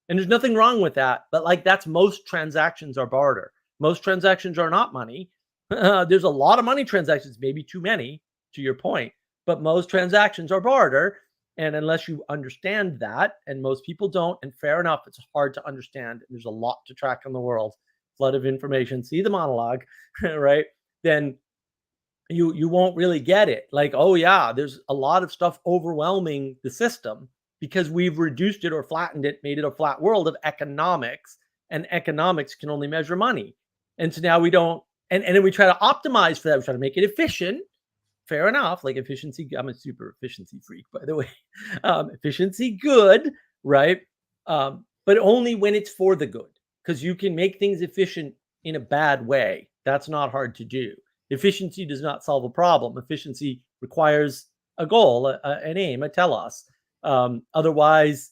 And there's nothing wrong with that. But like, that's most transactions are barter. Most transactions are not money. There's a lot of money transactions, maybe too many, to your point, but most transactions are barter. And unless you understand that, and most people don't, and fair enough, it's hard to understand. There's a lot to track in the world, flood of information. See the monologue, right? Then you won't really get it. Like, oh yeah, there's a lot of stuff overwhelming the system because we've reduced it or flattened it, made it a flat world of economics, and economics can only measure money. And so now we don't, and then we try to optimize for that. We try to make it efficient. Fair enough. Like, efficiency, I'm a super efficiency freak, by the way. Efficiency, good, right? But only when it's for the good, because you can make things efficient in a bad way. That's not hard to do. Efficiency does not solve a problem. Efficiency requires a goal, an aim, a telos. Otherwise,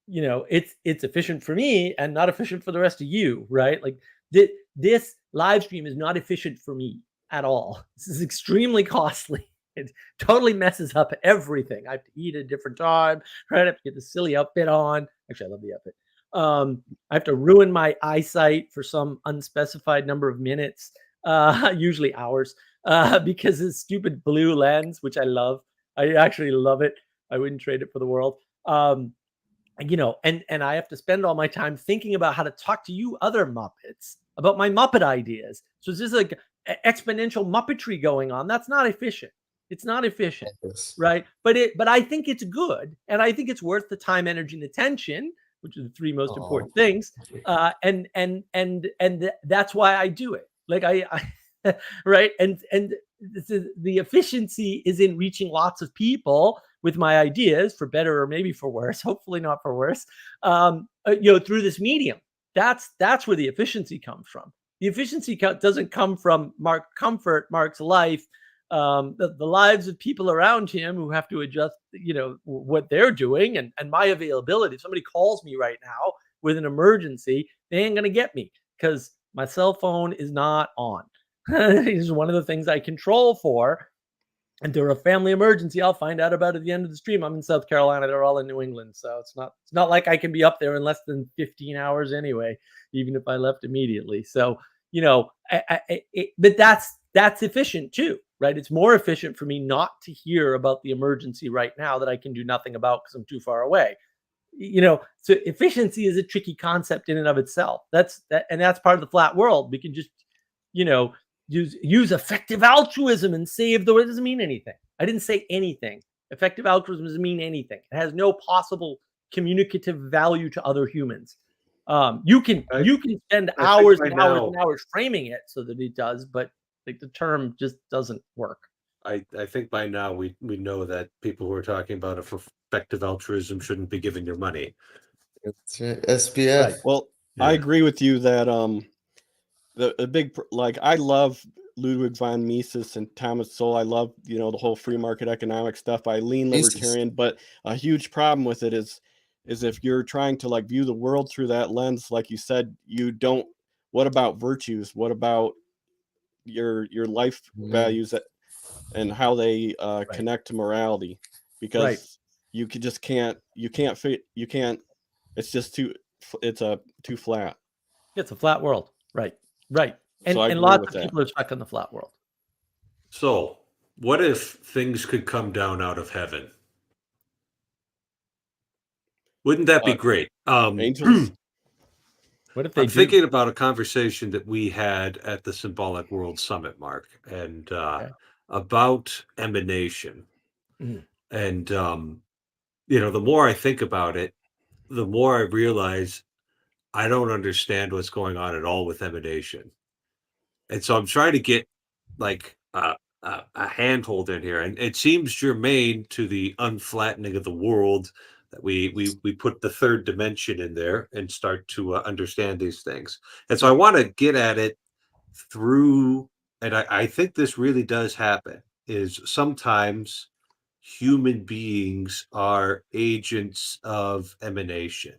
it's efficient for me and not efficient for the rest of you, right? Like, this live stream is not efficient for me at all. This is extremely costly. It totally messes up everything. I have to eat at a different time, right? I have to get the silly outfit on. Actually, I love the outfit. I have to ruin my eyesight for some unspecified number of minutes, usually hours, because of stupid blue lens, which I love. I actually love it. I wouldn't trade it for the world. And I have to spend all my time thinking about how to talk to you other Muppets about my Muppet ideas. So it's just like exponential Muppetry going on. That's not efficient. It's not efficient, right? But I think it's good, and I think it's worth the time, energy, and attention, which are the three most important things. And that's why I do it. Like, I right? And the efficiency is in reaching lots of people with my ideas, for better or maybe for worse. Hopefully not for worse. Through this medium. That's where the efficiency comes from. The efficiency doesn't come from Mark's life, the lives of people around him who have to adjust, what they're doing, and my availability. If somebody calls me right now with an emergency, they ain't going to get me because my cell phone is not on. This is one of the things I control for. And during a family emergency, I'll find out about it at the end of the stream. I'm in South Carolina. They're all in New England. So it's not like I can be up there in less than 15 hours anyway, even if I left immediately. So, but that's efficient too, right? It's more efficient for me not to hear about the emergency right now that I can do nothing about because I'm too far away. So efficiency is a tricky concept in and of itself. That's part of the flat world. We can just, use effective altruism and save the world. It doesn't mean anything. I didn't say anything. Effective altruism doesn't mean anything. It has no possible communicative value to other humans. You can spend hours and hours and hours framing it so that it does, but like, the term just doesn't work. I think by now we know that people who are talking about effective altruism shouldn't be giving your money. It's SPF. Right. Well, yeah. I agree with you that the big, like, I love Ludwig von Mises and Thomas Sowell. I love, the whole free market economic stuff. I lean libertarian, but a huge problem with it is if you're trying to, like, view the world through that lens, like you said, what about virtues? What about your life values and how they connect to morality? Because you can't, it's just too flat. It's a flat world. Right. And lots of people are stuck in the flat world. So what if things could come down out of heaven? Wouldn't that be great? Angels. What if they I'm thinking about a conversation that we had at the Symbolic World Summit, Mark, and about emanation. And the more I think about it, the more I realize I don't understand what's going on at all with emanation. And so I'm trying to get like a handhold in here, and it seems germane to the unflattening of the world that we put the third dimension in there and start to understand these things. And so I want to get at it through, and I think this really does happen, is sometimes human beings are agents of emanation,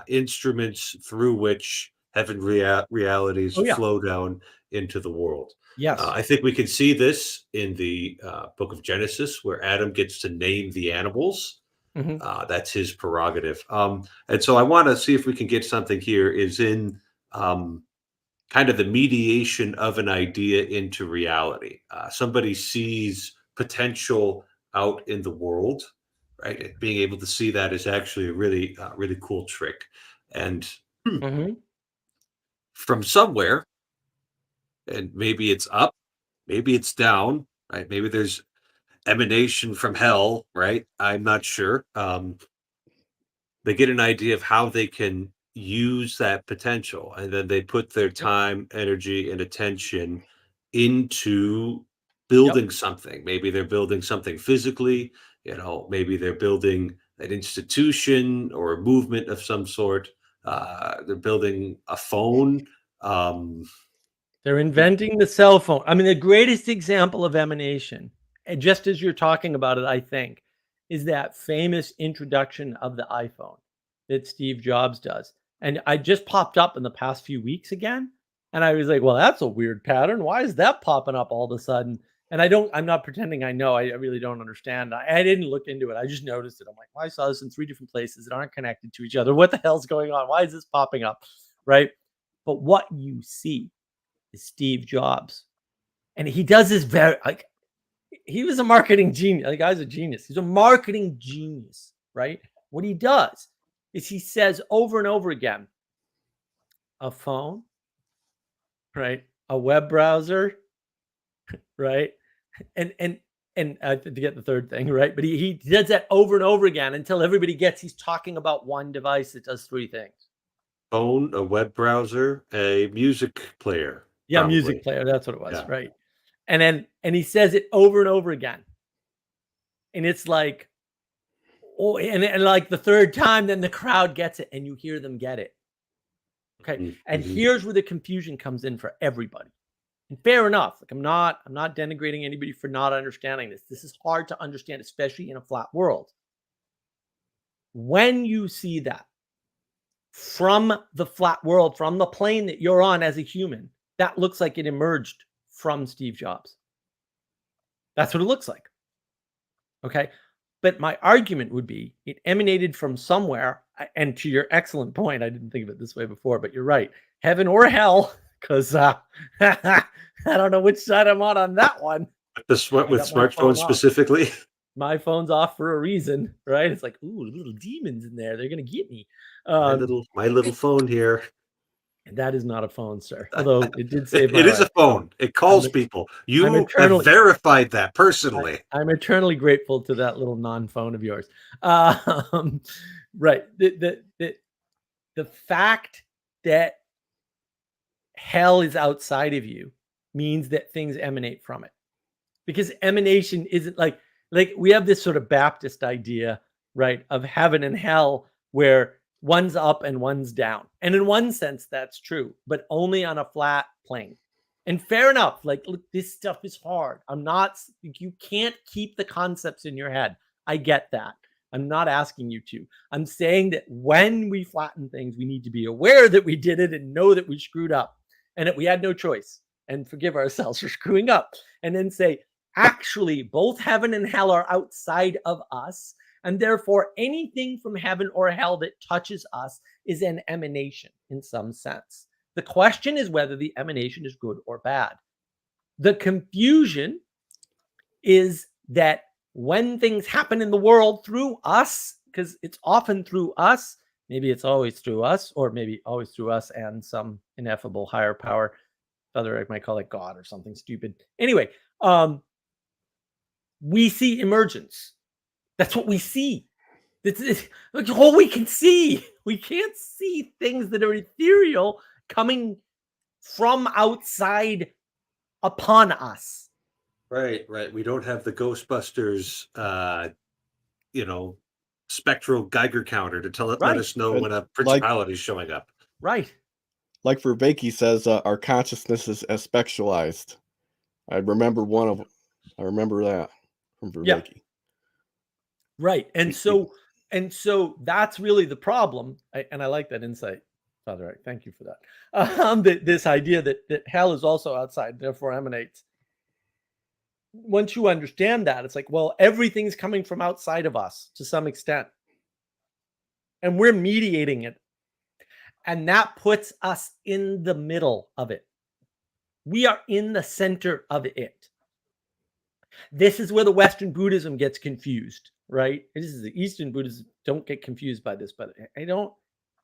instruments through which heaven realities Oh yeah. flow down into the world. Yes. I think we can see this in the book of Genesis, where Adam gets to name the animals. Mhm. That's his prerogative. And so I want to see if we can get something here is in kind of the mediation of an idea into reality. Somebody sees potential out in the world, right? And being able to see that is actually a really, really cool trick. And Mhm. from somewhere, and maybe it's up, maybe it's down, right? Maybe there's emanation from hell, right? I'm not sure. They get an idea of how they can use that potential, and then they put their Yep. time, energy, and attention into Yep. building something. Maybe they're building something physically, maybe they're building an institution or a movement of some sort. They're building a phone. They're inventing the cell phone. I mean, the greatest example of emanation, and just as you're talking about it, I think, is that famous introduction of the iPhone that Steve Jobs does. And I just popped up in the past few weeks again. And I was like, well, that's a weird pattern. Why is that popping up all of a sudden? And I'm not pretending I know. I really don't understand. I didn't look into it. I just noticed it. I'm like, well, I saw this in 3 different places that aren't connected to each other. What the hell's going on? Why is this popping up? Right. But what you see is Steve Jobs. And he does this very, like, he was a marketing genius. The guy's a genius. He's a marketing genius, right? What he does is he says over and over again, a phone, right? A web browser, right? And I forget the third thing, right? But he does that over and over again until everybody gets he's talking about one device that does 3 things. Phone, a web browser, a music player. Yeah, Probably. music player. That's what it was, Yeah. right? And he says it over and over again. And it's like, oh, and like the third time, then the crowd gets it and you hear them get it. Okay. Mhm, And mhm. here's where the confusion comes in for everybody. And fair enough. Like I'm not denigrating anybody for not understanding this. This is hard to understand, especially in a flat world. When you see that from the flat world, from the plane that you're on as a human, that looks like it emerged from Steve Jobs. That's what it looks like. Okay. But my argument would be it emanated from somewhere. And to your excellent point, I didn't think of it this way before, but you're right. Heaven or hell, because I don't know which side I'm on that one. With got my phone smartphones off. specifically. My phone's off for a reason, right? It's like, ooh, little demons in there. They're going to get me. My little phone here. And that is not a phone, sir. Although it did save my It is life. a phone. It calls I'm people. You have eternally- verified that personally. I'm eternally grateful to that little non-phone of yours. Right. The fact that hell is outside of you means that things emanate from it. Because emanation isn't like we have this sort of Baptist idea, right, of heaven and hell where one's up and one's down. And in one sense, that's true, but only on a flat plane. And fair enough. Like, look, this stuff is hard. You can't keep the concepts in your head. I get that. I'm not asking you to. I'm saying that when we flatten things, we need to be aware that we did it and know that we screwed up and that we had no choice and forgive ourselves for screwing up. And then say, actually, both heaven and hell are outside of us. And therefore, anything from heaven or hell that touches us is an emanation in some sense. The question is whether the emanation is good or bad. The confusion is that when things happen in the world through us, because it's often through us, maybe it's always through us, or maybe always through us and some ineffable higher power. Other I might call it God or something stupid. Anyway, we see emergence. That's what we see. It's all we can see. We can't see things that are ethereal coming from outside upon us. Right, right. We don't have the Ghostbusters, spectral Geiger counter to let Right. us know And when a like principality is showing up. Right. like Vervaeke says, our consciousness is aspectualized. I remember that from Yeah. Vervaeke. Right. And so that's really the problem. And I like that insight, Father Eric. Thank you for that. This idea that hell is also outside, therefore emanates. Once you understand that, it's like, well, everything's coming from outside of us to some extent, and we're mediating it. And that puts us in the middle of it. We are in the center of it. This is where the Western Buddhism gets confused, right? This is the Eastern Buddhism. Don't get confused by this, but I don't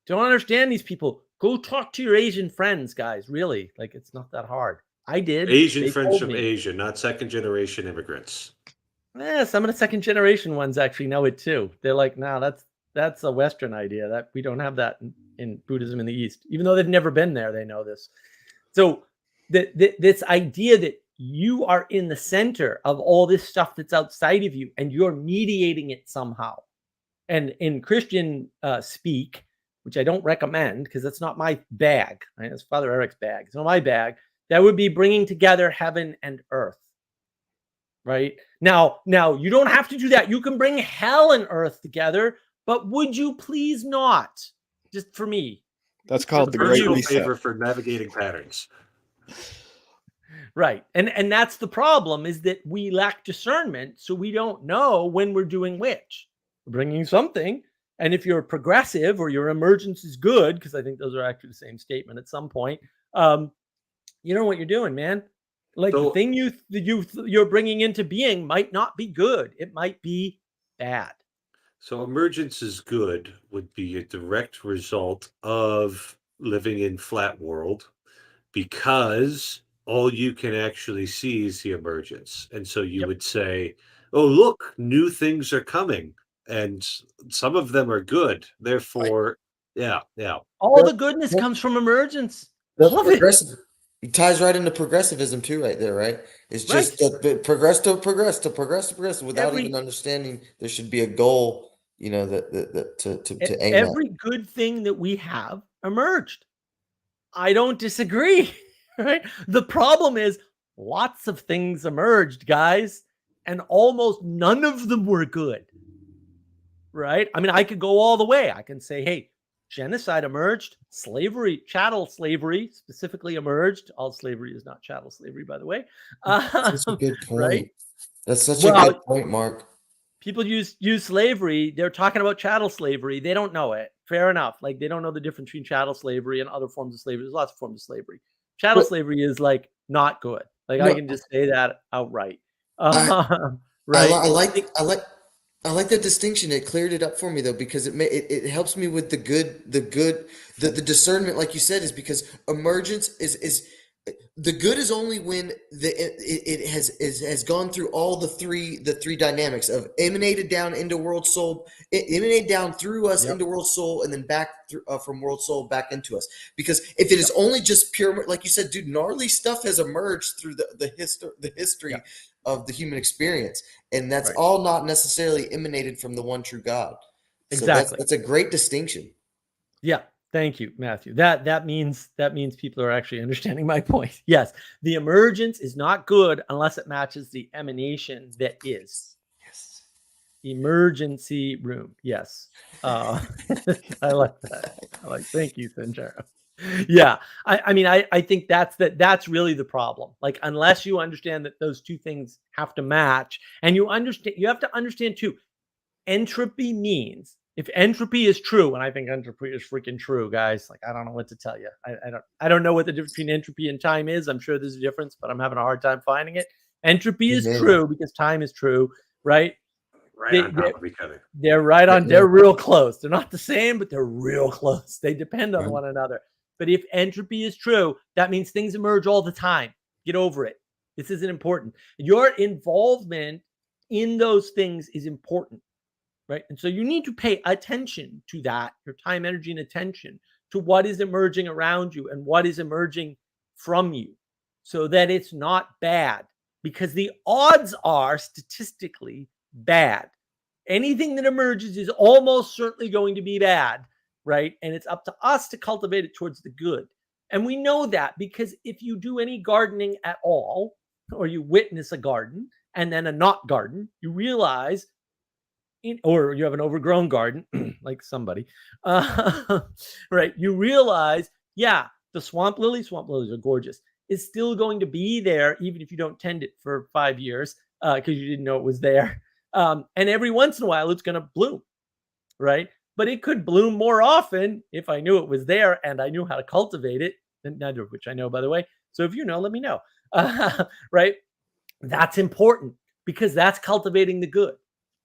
understand these people. Go talk to your Asian friends, guys. Really, like it's not that hard. I did. Asian They friends told from me. Asia, not second generation immigrants. Some of the second generation ones actually know it too. They're like, "No, that's a Western idea. That we don't have that in Buddhism in the East, even though they've never been there. They know this." So this idea that you are in the center of all this stuff that's outside of you, and you're mediating it somehow. And in Christian speak, which I don't recommend because that's not my bag. Right? That's Father Eric's bag. It's not my bag. That would be bringing together heaven and earth. Right now, you don't have to do that. You can bring hell and earth together, but would you please not? Just for me. That's called the Great Personal Reset. favor for navigating patterns. Right. And that's the problem, is that we lack discernment, so we don't know when we're doing which. We're bringing something, and if you're progressive or your emergence is good, because I think those are actually the same statement at some point, you know what you're doing, man. Like the So- thing you're bringing into being might not be good. It might be bad. So emergence is good would be a direct result of living in flat world, because all you can actually see is the emergence. And so you Yep. would say, oh, look, new things are coming, and some of them are good. Therefore, yeah. All the goodness comes from emergence. The All of it. progressive it ties right into progressivism too, right there, right? It's just Right. the progress without even understanding there should be a goal, that to aim at. Every good thing that we have emerged. I don't disagree. Right? The problem is lots of things emerged, guys, and almost none of them were good. Right? I mean, I could go all the way. I can say, hey, genocide emerged, slavery, chattel slavery specifically emerged. All slavery is not chattel slavery, by the way. That's a good point. Right? That's such Well, a good point, Mark. People use slavery. They're talking about chattel slavery. They don't know it. Fair enough. Like they don't know the difference between chattel slavery and other forms of slavery. There's lots of forms of slavery. Chattel But- slavery is like not good. Like No, I can just say that outright. I Right? like that distinction. It cleared it up for me though, because it helps me with the discernment, like you said, is because emergence is the good is only when it has gone through all the three dynamics of emanated down into world soul, emanated down through us Yep. into world soul, and then back through, from world soul back into us. Because if it is only just pure, like you said, dude, gnarly stuff has emerged through the history Yep. of the human experience, and that's Right. all not necessarily emanated from the one true God. So Exactly. that's a great distinction. Yeah. Thank you, Matthew. That means people are actually understanding my point. Yes, the emergence is not good unless it matches the emanation that is. Yes. Emergency room. Yes. I like that. Thank you, Sanjaro. Yeah. I mean, I think that's really the problem. Like, unless you understand that those two things have to match, and you have to understand too, entropy means, if entropy is true, and I think entropy is freaking true, guys, like I don't know what to tell you. I don't know what the difference between entropy and time is. I'm sure there's a difference, but I'm having a hard time finding it. Entropy is Amen. true because time is true, right? Right on top of each other. They're right on. Yeah. They're real close. They're not the same, but they're real close. They depend on Right. one another. But if entropy is true, that means things emerge all the time. Get over it. This isn't important. Your involvement in those things is important, right? And so you need to pay attention to that, your time, energy, and attention to what is emerging around you and what is emerging from you, so that it's not bad. because the odds are statistically bad. Anything that emerges is almost certainly going to be bad, right? And it's up to us to cultivate it towards the good. And we know that because if you do any gardening at all, or you witness a garden and then a not garden, you realize, or you have an overgrown garden, like somebody, right? You realize, yeah, the swamp lilies are gorgeous, is still going to be there even if you don't tend it for 5 years because you didn't know it was there. And every once in a while, it's going to bloom, right? But it could bloom more often if I knew it was there and I knew how to cultivate it, and neither of which I know, by the way. So if you know, let me know, right? That's important because that's cultivating the good,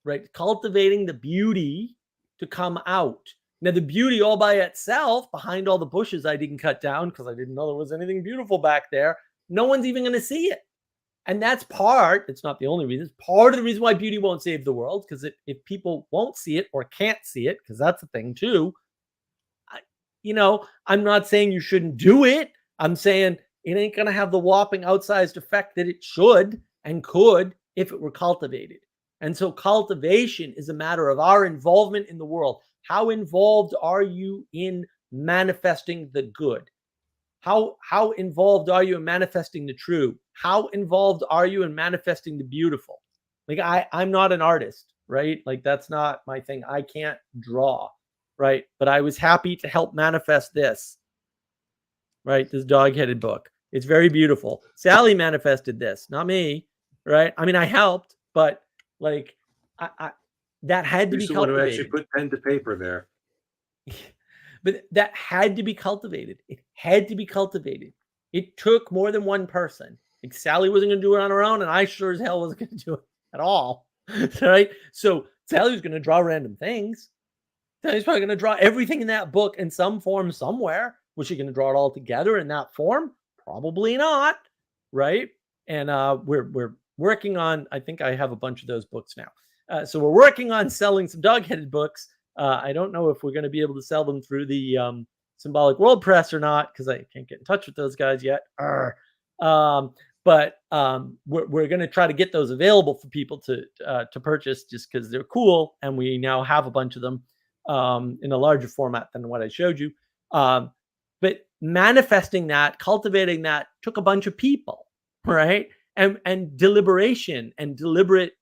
right? Cultivating the beauty to come out. Now, the beauty all by itself, behind all the bushes I didn't cut down because I didn't know there was anything beautiful back there, no one's even going to see it. And that's part, it's not the only reason, it's part of the reason why beauty won't save the world, because if people won't see it or can't see it, because that's a thing too, I'm not saying you shouldn't do it. I'm saying it ain't going to have the whopping outsized effect that it should and could if it were cultivated. And so cultivation is a matter of our involvement in the world. How involved are you in manifesting the good? How involved are you in manifesting the true? How involved are you in manifesting the beautiful? Like I'm not an artist, right? Like that's not my thing. I can't draw, right? But I was happy to help manifest this, right? This dog-headed book. It's very beautiful. Sally manifested this, not me, right? I mean, I helped, but like I that had to be Who's the one who cultivated. actually put pen to paper there? But that had to be cultivated. It had to be cultivated. It took more than one person. Like Sally wasn't going to do it on her own, and I sure as hell wasn't going to do it at all. Right? So Sally was going to draw random things. Sally's probably going to draw everything in that book in some form somewhere. Was she going to draw it all together in that form? Probably not. Right? And we're working on, I think I have a bunch of those books now. So we're working on selling some dog-headed books. I don't know if we're going to be able to sell them through the Symbolic World Press or not, because I can't get in touch with those guys yet. But we're going to try to get those available for people to purchase, just because they're cool, and we now have a bunch of them in a larger format than what I showed you. But manifesting that, cultivating that, took a bunch of people, right? And deliberation and deliberate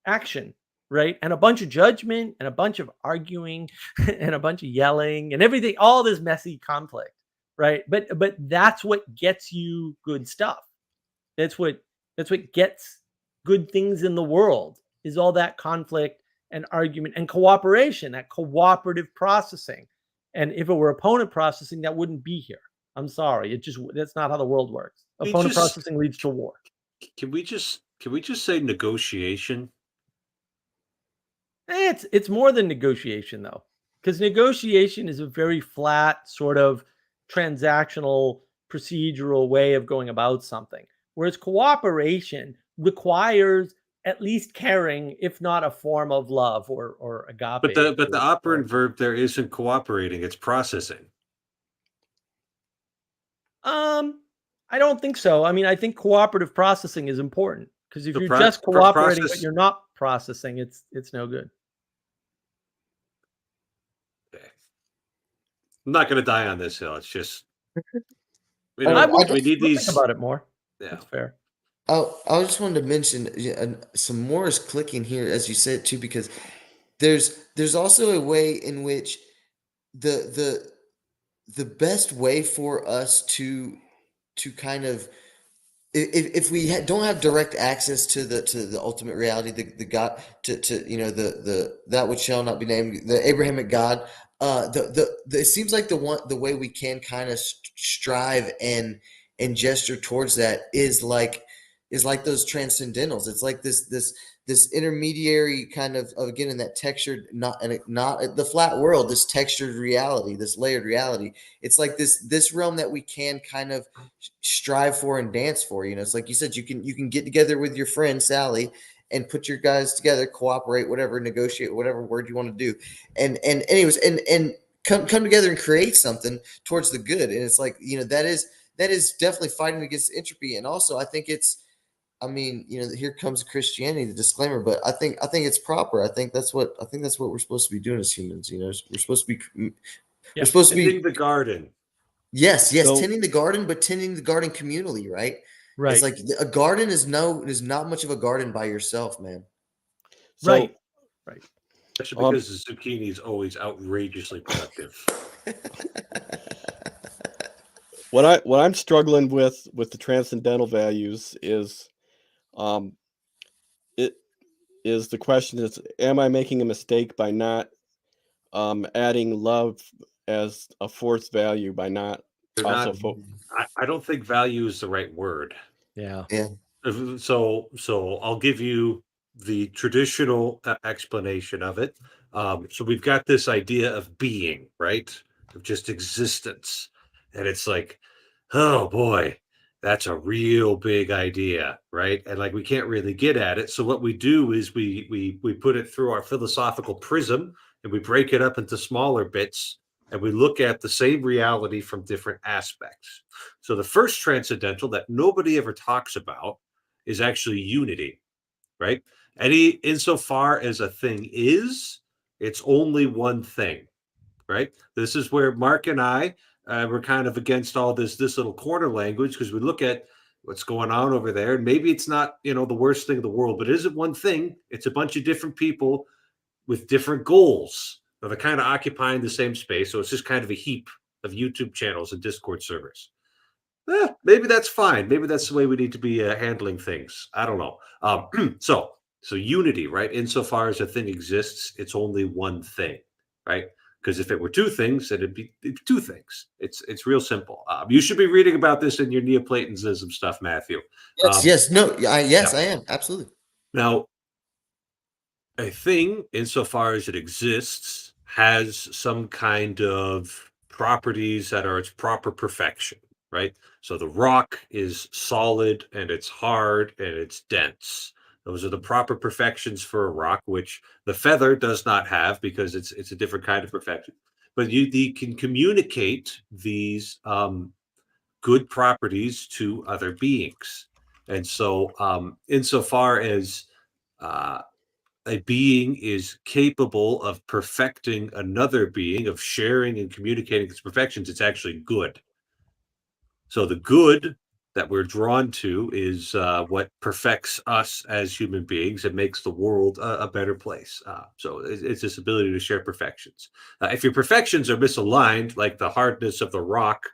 action. Right. And a bunch of judgment and a bunch of arguing and a bunch of yelling and everything, all this messy conflict. Right. But that's what gets you good stuff. That's what gets good things in the world, is all that conflict and argument and cooperation, that cooperative processing. And if it were opponent processing, that wouldn't be here. I'm sorry. That's not how the world works. Opponent processing leads to war. Can we just say negotiation? It's more than negotiation, though, because negotiation is a very flat sort of transactional, procedural way of going about something, whereas cooperation requires at least caring, if not a form of love or agape. But the operant verb there isn't cooperating; it's processing. I don't think so. I mean, I think cooperative processing is important, because if you're just cooperating but you're not processing, it's no good. I'm not going to die on this hill. It's just we need these. Think about it more. Yeah, that's fair. Oh, I just wanted to mention some more is clicking here, as you said too, because there's also a way in which the best way for us to kind of, if we don't have direct access to the ultimate reality, the God, to the that which shall not be named, the Abrahamic God, it seems like the way we can kind of strive and gesture towards that is like those transcendentals. It's like this intermediary kind of again, in that textured, not the flat world, this textured reality, this layered reality. It's like this realm that we can kind of strive for and dance for. It's like you said, you can get together with your friend Sally and put your guys together, cooperate, whatever, negotiate, whatever word you want to do, and anyways, and come together and create something towards the good. And it's like, that is definitely fighting against entropy. And also, I think it's, I mean, here comes Christianity, the disclaimer, but I think it's proper. I think that's what we're supposed to be doing as humans. We're supposed to be Yeah. we're supposed to Tending be the garden. yes, So- tending the garden, but tending the garden communally, right? Right. It's like a garden is not much of a garden by yourself, man. So, Right. Especially because the zucchini is always outrageously productive. what I'm struggling with the transcendental values is, the question is, am I making a mistake by not adding love as a fourth value, by not They're also not- I don't think value is the right word. Yeah. So I'll give you the traditional explanation of it. So we've got this idea of being, right? Of just existence. And it's like, oh boy, that's a real big idea, right? And like we can't really get at it. So what we do is we put it through our philosophical prism and we break it up into smaller bits and we look at the same reality from different aspects. So the first transcendental that nobody ever talks about is actually unity, right? Insofar as a thing is, it's only one thing, right? This is where Mark and I were kind of against all this little corner language, because we look at what's going on over there, and maybe it's not the worst thing in the world, but it isn't one thing. It's a bunch of different people with different goals that are kind of occupying the same space. So it's just kind of a heap of YouTube channels and Discord servers. Maybe that's fine. Maybe that's the way we need to be handling things. I don't know. So unity, right? Insofar as a thing exists, it's only one thing, right? Because if it were two things, then it'd be two things. It's real simple. You should be reading about this in your Neoplatonism stuff, Matthew. Yes, I am absolutely. Now, a thing, insofar as it exists, has some kind of properties that are its proper perfection, right? So the rock is solid and it's hard and it's dense. Those are the proper perfections for a rock, which the feather does not have because it's a different kind of perfection. But you can communicate these good properties to other beings. And so insofar as a being is capable of perfecting another being, of sharing and communicating its perfections, it's actually good. So the good that we're drawn to is what perfects us as human beings and makes the world a better place. So it's this ability to share perfections. If your perfections are misaligned, like the hardness of the rock,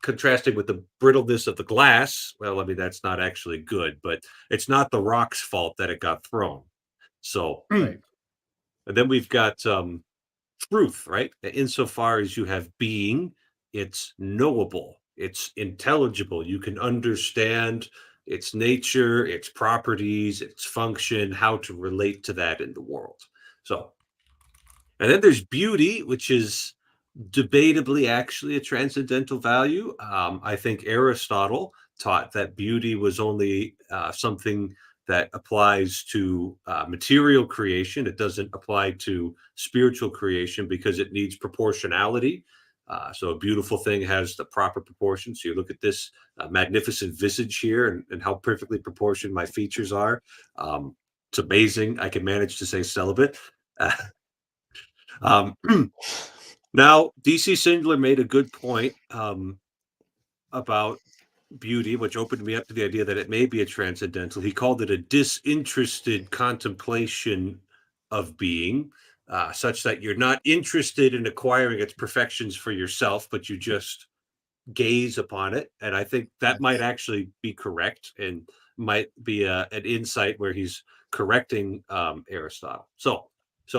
contrasting with the brittleness of the glass, well, I mean, that's not actually good, but it's not the rock's fault that it got thrown. So, Right. and then we've got truth, right? Insofar as you have being, it's knowable, it's intelligible. You can understand its nature, its properties, its function, how to relate to that in the world. So, and then there's beauty, which is debatably actually a transcendental value. I think Aristotle taught that beauty was only something that applies to material creation. It doesn't apply to spiritual creation because it needs proportionality. So a beautiful thing has the proper proportions. So you look at this magnificent visage here and how perfectly proportioned my features are. It's amazing. I can manage to stay celibate. Now, DC Singler made a good point about beauty, which opened me up to the idea that it may be a transcendental. He called it a disinterested contemplation of being, such that you're not interested in acquiring its perfections for yourself, but you just gaze upon it. And I think that might actually be correct and might be an insight where he's correcting Aristotle. So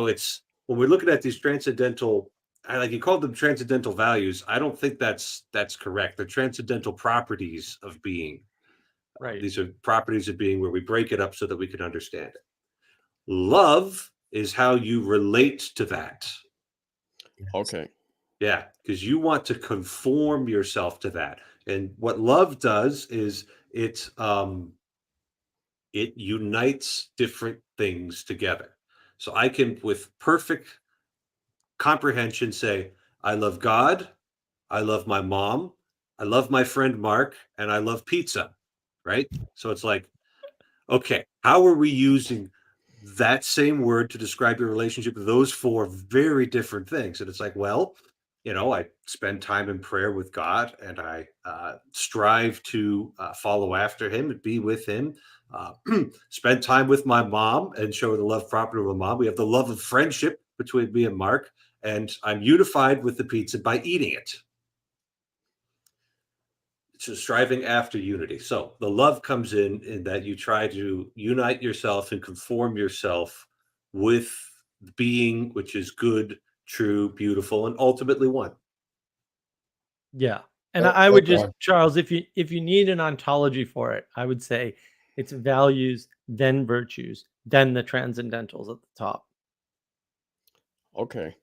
it's when we're looking at these transcendental, like he called them transcendental values. I don't think that's correct. They're transcendental properties of being. Right. These are properties of being where we break it up so that we can understand it. Love is how you relate to that. Okay. Yeah, because you want to conform yourself to that. And what love does is it unites different things together. So I can, with perfect comprehension, say, I love God, I love my mom, I love my friend Mark, and I love pizza, right? So it's like, okay, how are we using that same word to describe your relationship with those four very different things? And it's like, well, I spend time in prayer with God, and I strive to follow after him and be with him. Uh, spend time with my mom and show the love proper to my mom. We have the love of friendship between me and Mark, and I'm unified with the pizza by eating it. So striving after unity. So the love comes in that you try to unite yourself and conform yourself with being which is good, true, beautiful, and ultimately one. Yeah. And Oh, I would just, okay. Charles, if you need an ontology for it, I would say it's values, then virtues, then the transcendentals at the top. Okay.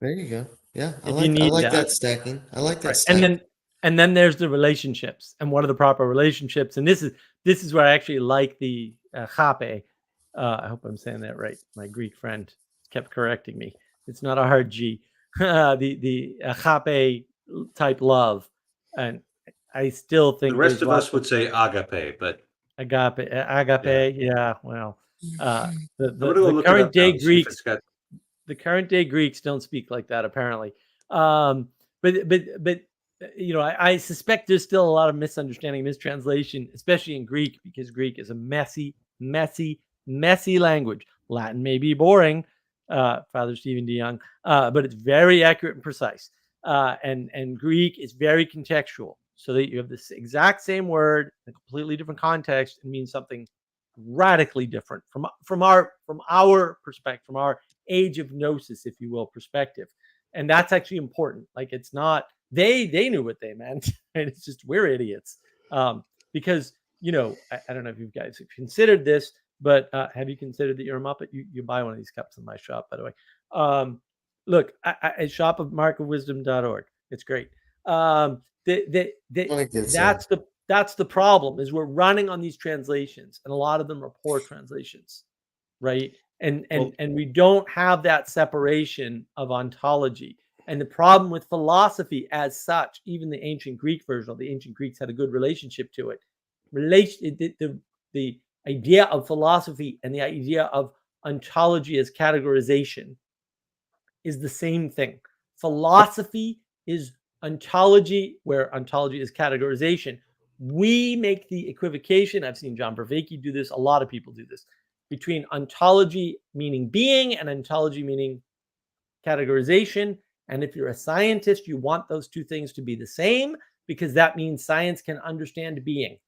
There you go. Yeah, I If you like need that that. stacking. I like that Right. stacking. And then there's the relationships and what are the proper relationships. And this is where I actually like the agape. I hope I'm saying that right. My Greek friend kept correcting me. It's not a hard G. The agape type love, and I still The think rest there's of us lots of would say agape, but agape. yeah. Agape, yeah. Well, I'm the gonna go the look it current up now day and see if it's Greeks got. the current day Greeks don't speak like that, apparently. But I suspect there's still a lot of misunderstanding, mistranslation, especially in Greek, because Greek is a messy, messy, messy language. Latin may be boring, Father Stephen DeYoung, but it's very accurate and precise. And Greek is very contextual, so that you have this exact same word in a completely different context and means something radically different from our perspective, from our age of gnosis, if you will, perspective. And that's actually important. Like, it's not they knew what they meant, and it's just we're idiots. Because I don't know if you guys have considered this, but have you considered that you're a Muppet? You buy one of these cups in my shop, by the way. Look, I shop at markofwisdom.org. It's great. I get some. That's the problem, is we're running on these translations, and a lot of them are poor translations, right? And Well, we don't have that separation of ontology. And the problem with philosophy as such, even the ancient Greek version, the ancient Greeks had a good relationship to it. The idea of philosophy and the idea of ontology as categorization is the same thing. Philosophy is ontology, where ontology is categorization. We make the equivocation. I've seen John Vervaeke do this. A lot of people do this, between ontology meaning being and ontology meaning categorization. And if you're a scientist, you want those two things to be the same, because that means science can understand being.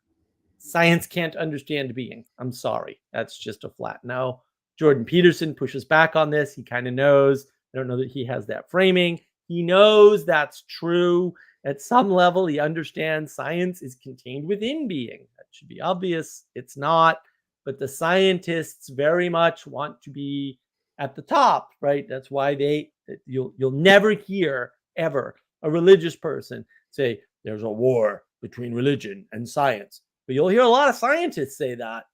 Science can't understand being. I'm sorry. That's just a flat no. Jordan Peterson pushes back on this. He kind of knows. I don't know that he has that framing. He knows that's true. At some level, he understands science is contained within being. That should be obvious. It's not. But the scientists very much want to be at the top, right? That's why you'll never hear ever a religious person say there's a war between religion and science. But you'll hear a lot of scientists say that.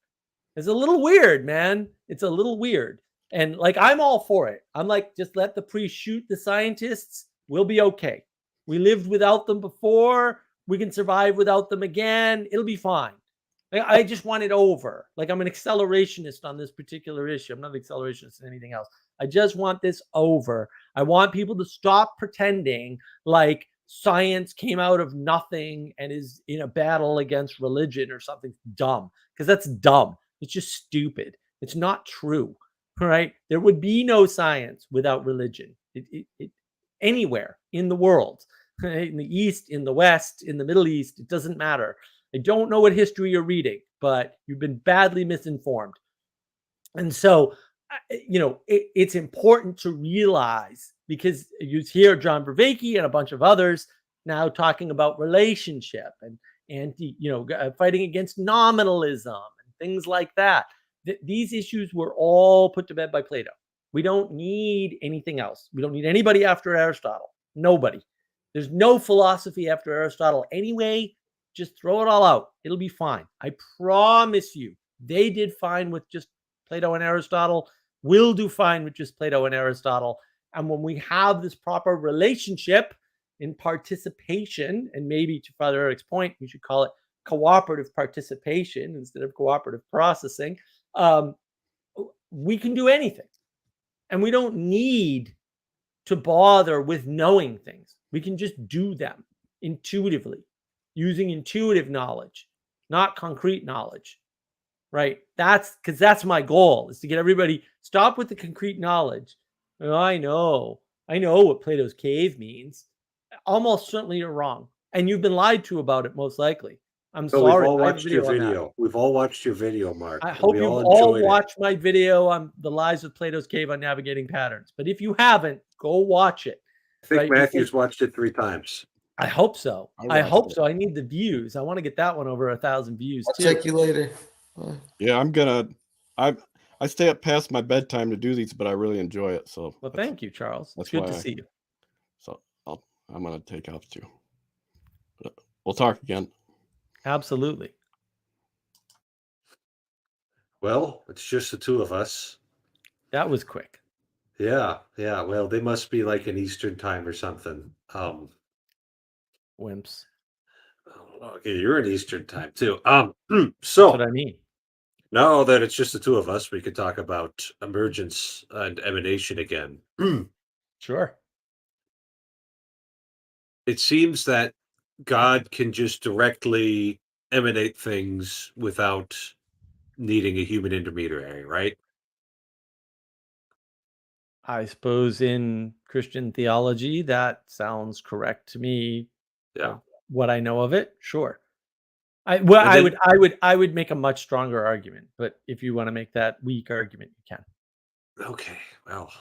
It's a little weird, man. It's a little weird. And like, I'm all for it. I'm like, just let the priests shoot the scientists. We'll be okay. We lived without them before. We can survive without them again. It'll be fine. I just want it over. Like, I'm an accelerationist on this particular issue. I'm not an accelerationist in anything else. I just want this over. I want people to stop pretending like science came out of nothing and is in a battle against religion or something dumb, because that's dumb. It's just stupid. It's not true. All right. There would be no science without religion. Anywhere in the world, in the East, in the West, in the Middle East, it doesn't matter. I don't know what history you're reading, but you've been badly misinformed. And so, it's important to realize, because you hear John Vervaeke and a bunch of others now talking about relationship and fighting against nominalism and things like that. These issues were all put to bed by Plato. We don't need anything else. We don't need anybody after Aristotle. Nobody. There's no philosophy after Aristotle anyway. Just throw it all out. It'll be fine. I promise you. They did fine with just Plato and Aristotle. We'll do fine with just Plato and Aristotle. And when we have this proper relationship, in participation, and maybe to Father Eric's point, we should call it cooperative participation instead of cooperative processing. We can do anything, and we don't need to bother with knowing things. We can just do them intuitively, using intuitive knowledge, not concrete knowledge, right? That's my goal, is to get everybody stop with the concrete knowledge. Oh, I know what Plato's cave means. Almost certainly you're wrong, and you've been lied to about it, most likely. I'm So we've sorry. all I have a watched your on that. video. We've all watched your video, Mark. I and hope we you've all all enjoyed it. watched my video on the lies of Plato's cave on navigating patterns. But if you haven't, go watch it. I think right, Matthew's because- watched it 3 times. I hope so. I I watched hope it. so. I need the views. I want to get that one over 1,000 views I'll too. check you later. Bye. Yeah, I stay up past my bedtime to do these, but I really enjoy it. So Well, that's- thank you, Charles. It's that's good why to I- see you. So I'm gonna take off too. But we'll talk again. Absolutely. Well, it's just the 2 of us. That was quick. Yeah. Well, they must be like in Eastern time or something. Wimps. Okay, you're in Eastern time too. That's So what I mean. now that it's just the 2 of us, we could talk about emergence and emanation again. Sure. It seems that God can just directly emanate things without needing a human intermediary, right? I suppose in Christian theology, that sounds correct to me. Yeah. What I know of it, sure. I And then- would make a much stronger argument, but if you want to make that weak argument, you can. Okay. Well,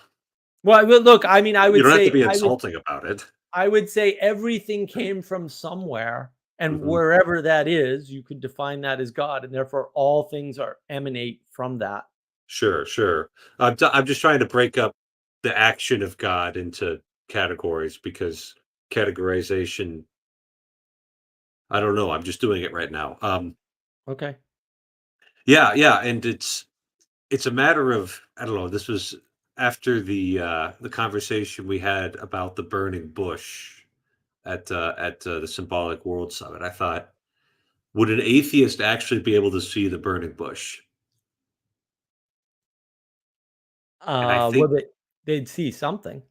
Look, I mean, I would you don't say have to be I would- insulting about it. I would say everything came from somewhere, and Mhm. wherever that is, you could define that as God, and therefore all things are emanate from that. Sure. I'm just trying to break up the action of God into categories because categorization. I don't know. I'm just doing it right now. Okay. Yeah, and it's a matter of, I don't know. This was after the conversation we had about the burning bush at the Symbolic World Summit. I thought, would an atheist actually be able to see the burning bush? I think- They'd see something.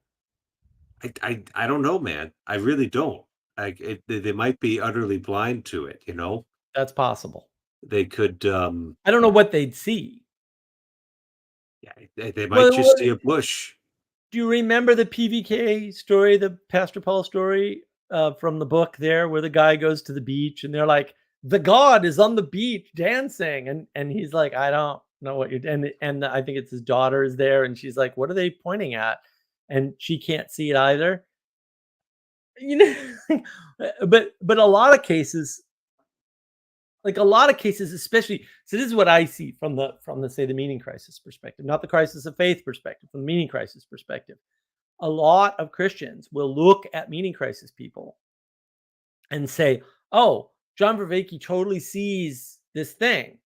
I don't know, man. I really don't. They might be utterly blind to it. That's possible. They could. I don't know what they'd see. Yeah, they might Well, just see a bush. Do you remember the PVK story, the Pastor Paul story from the book there, where the guy goes to the beach and they're like, the God is on the beach dancing. And he's like, I don't know what you're, and I think it's his daughter is there. And she's like, what are they pointing at? And she can't see it either. But a lot of cases, especially, so this is what I see from the say the meaning crisis perspective, not the crisis of faith perspective, from the meaning crisis perspective. A lot of Christians will look at meaning crisis people and say, oh, John Vervaeke totally sees this thing.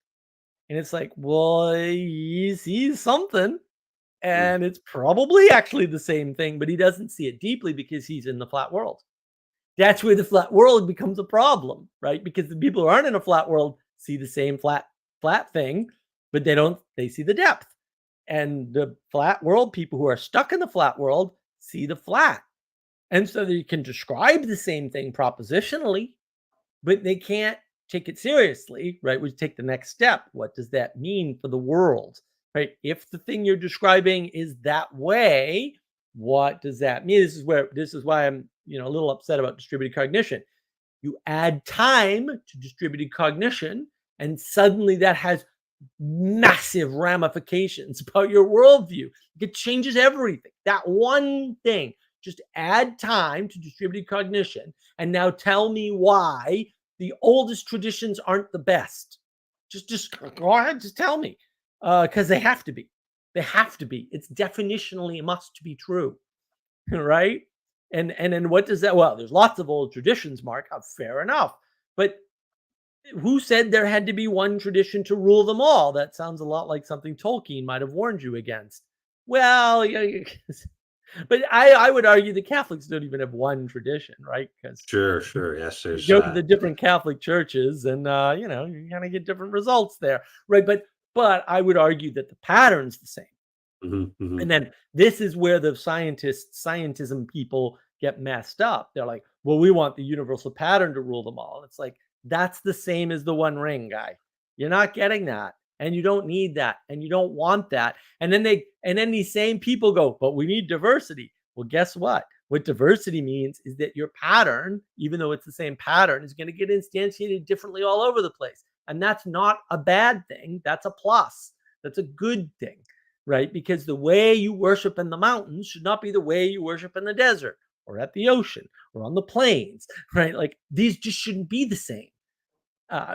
And it's like, well, he sees something. And it's probably actually the same thing, but he doesn't see it deeply because he's in the flat world. That's where the flat world becomes a problem, right? Because the people who aren't in a flat world see the same flat thing, but they see the depth. And the flat world people who are stuck in the flat world see the flat. And so they can describe the same thing propositionally, but they can't take it seriously, right? We take the next step. What does that mean for the world, right? If the thing you're describing is that way, what does that mean? This is why I'm, a little upset about distributed cognition. You add time to distributed cognition, and suddenly that has massive ramifications about your worldview. It changes everything. That one thing, just add time to distributed cognition, and now tell me why the oldest traditions aren't the best. Just go ahead, just tell me, because they have to be. They have to be. It's definitionally must be true, right? And then what does that? Well, there's lots of old traditions, Mark. Fair enough, but who said there had to be one tradition to rule them all? That sounds a lot like something Tolkien might have warned you against. Well, But I would argue the Catholics don't even have one tradition, right? Because Sure, sure. Yes, you there's go to the different Catholic churches, and you know, you kind of get different results there, right? But I would argue that the pattern's the same. mhm. And then this is where the scientism people get messed up. They're like, well, we want the universal pattern to rule them all. It's like, that's the same as the One Ring, guy. You're not getting that. And you don't need that. And you don't want that. And then these same people go, but we need diversity. Well, guess what? What diversity means is that your pattern, even though it's the same pattern, is going to get instantiated differently all over the place. And that's not a bad thing. That's a plus. That's a good thing, right? Because the way you worship in the mountains should not be the way you worship in the desert or at the ocean or on the plains, right? Like these just shouldn't be the same.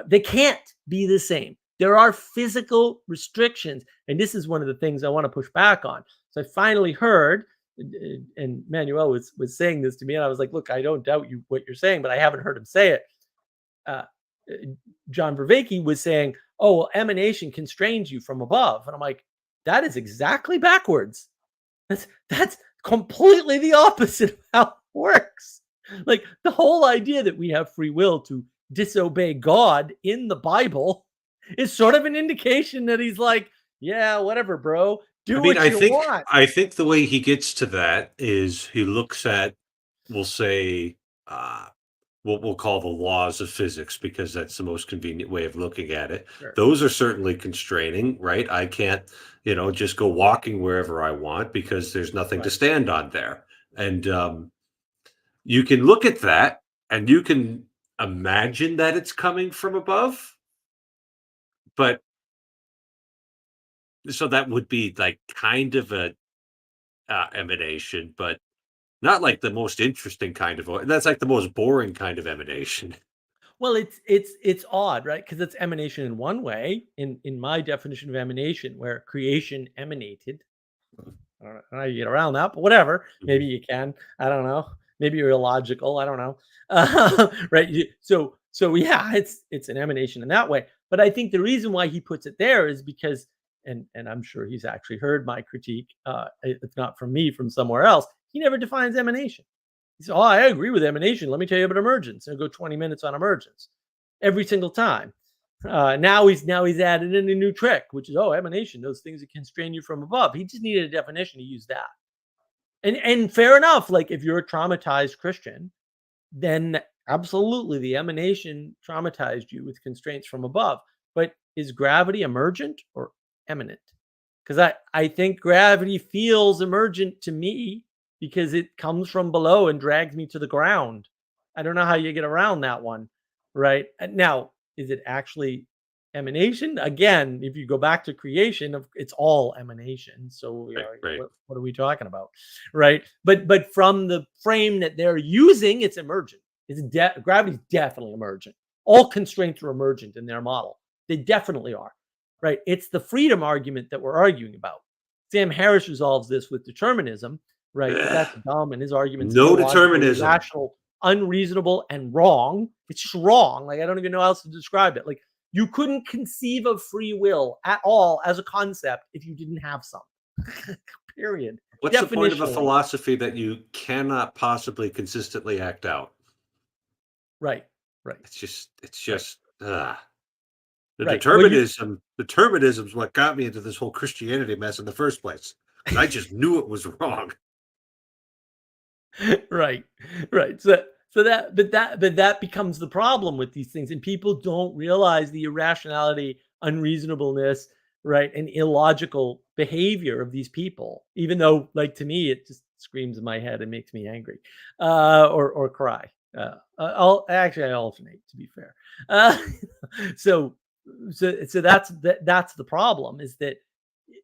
They can't be the same. There are physical restrictions. And this is one of the things I want to push back on. So I finally heard, and Manuel was saying this to me, and I was like, look, I don't doubt you what you're saying, but I haven't heard him say it. John Vervaeke was saying, oh, well, emanation constrains you from above. And I'm like, that is exactly backwards. That's completely the opposite of how it works. Like the whole idea that we have free will to disobey God in the Bible is sort of an indication that he's like, yeah, whatever, bro. Do what you want. I think the way he gets to that is he looks at, we'll say, what we'll call the laws of physics, because that's the most convenient way of looking at it. Sure. Those are certainly constraining, right? I can't, just go walking wherever I want because there's nothing to Right. stand on there. And you can look at that and you can imagine that it's coming from above, but so that would be like kind of a emanation, but not like the most interesting kind of. That's like the most boring kind of emanation. Well, it's odd, right? Because it's emanation in one way, in my definition of emanation, where creation emanated. I don't know how you get around that, but whatever. Maybe you can. I don't know. Maybe you're illogical. I don't know. Right? So yeah, it's an emanation in that way. But I think the reason why he puts it there is because, and I'm sure he's actually heard my critique. It's not from me, from somewhere else. He never defines emanation. He said, "Oh, I agree with emanation. Let me tell you about emergence." And go 20 minutes on emergence every single time. Now he's added in a new trick, which is emanation, those things that constrain you from above. He just needed a definition to use that. And fair enough. Like if you're a traumatized Christian, then absolutely the emanation traumatized you with constraints from above. But is gravity emergent or eminent? Because I think gravity feels emergent to me because it comes from below and drags me to the ground. I don't know how you get around that one, right? Now, is it actually emanation? Again, if you go back to creation, it's all emanation. So Right. what are we talking about, right? But from the frame that they're using, it's emergent. Gravity's definitely emergent. All constraints are emergent in their model. They definitely are, right? It's the freedom argument that we're arguing about. Sam Harris resolves this with determinism, right? But that's dumb, and his argument's No illogical, determinism. irrational, unreasonable, and wrong. It's just wrong. Like I don't even know how else to describe it. Like you couldn't conceive of free will at all as a concept if you didn't have some. Period. What's the point of a Definitionally. philosophy that you cannot possibly consistently act out? Right. It's just the Right. Well, determinism is what got me into this whole Christianity mess in the first place. And I just knew it was wrong. Right. So that becomes the problem with these things, and people don't realize the irrationality, unreasonableness, right, and illogical behavior of these people. Even though, like to me, it just screams in my head and makes me angry, or cry. I alternate, to be fair. So that's the problem, is that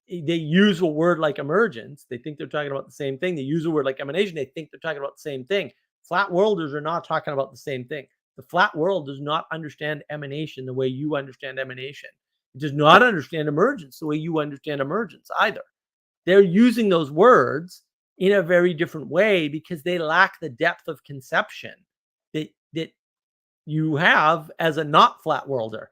they use a word like emergence. They think they're talking about the same thing. They use a word like emanation. They think they're talking about the same thing. Flat worlders are not talking about the same thing. The flat world does not understand emanation the way you understand emanation. It does not understand emergence the way you understand emergence either. They're using those words in a very different way because they lack the depth of conception that you have as a not flat worlder.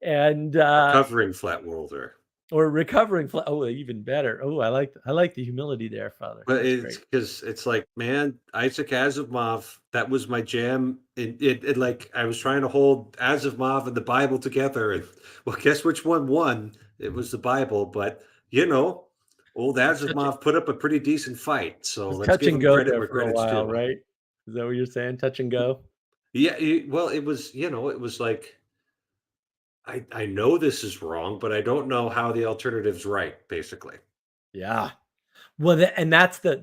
And Covering flat worlder. or recovering. Oh, even better. Oh, I like the humility there, Father. But That's it's great. because it's like, man, Isaac Asimov, that was my jam. It like I was trying to hold Asimov and the Bible together, and well, guess which one won? It was the Bible, but you know, old It's touch, Asimov put up a pretty decent fight. it So was let's touch give and him go credit there where for a credit's while, due. right? Is that what you're saying? Touch and go. Yeah, well, it was, it was like I know this is wrong, but I don't know how the alternative's right, basically. Yeah. Well, and that's the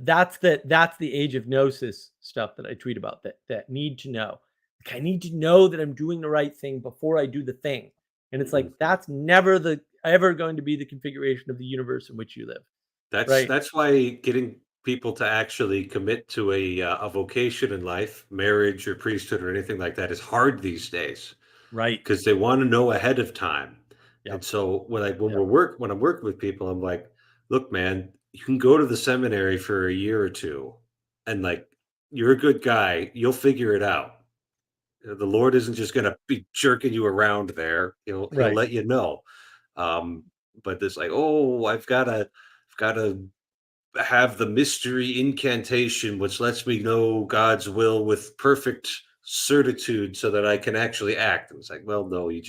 age of gnosis stuff that I tweet about. That need to know. Like, I need to know that I'm doing the right thing before I do the thing. And it's like Mhm. that's never ever going to be the configuration of the universe in which you live, right? That's why getting people to actually commit to a vocation in life, marriage or priesthood or anything like that, is hard these days Right. because they want to know ahead of time. And Yep. so Yep. when I'm working with people, I'm like, look, man, you can go to the seminary for a year or two, and like you're a good guy, you'll figure it out. The Lord isn't just going to be jerking you around there. He'll Right. let you know. Um, but this like, oh, I've got to have the mystery incantation, which lets me know God's will with perfect certitude so that I can actually act. It was like, well, no, you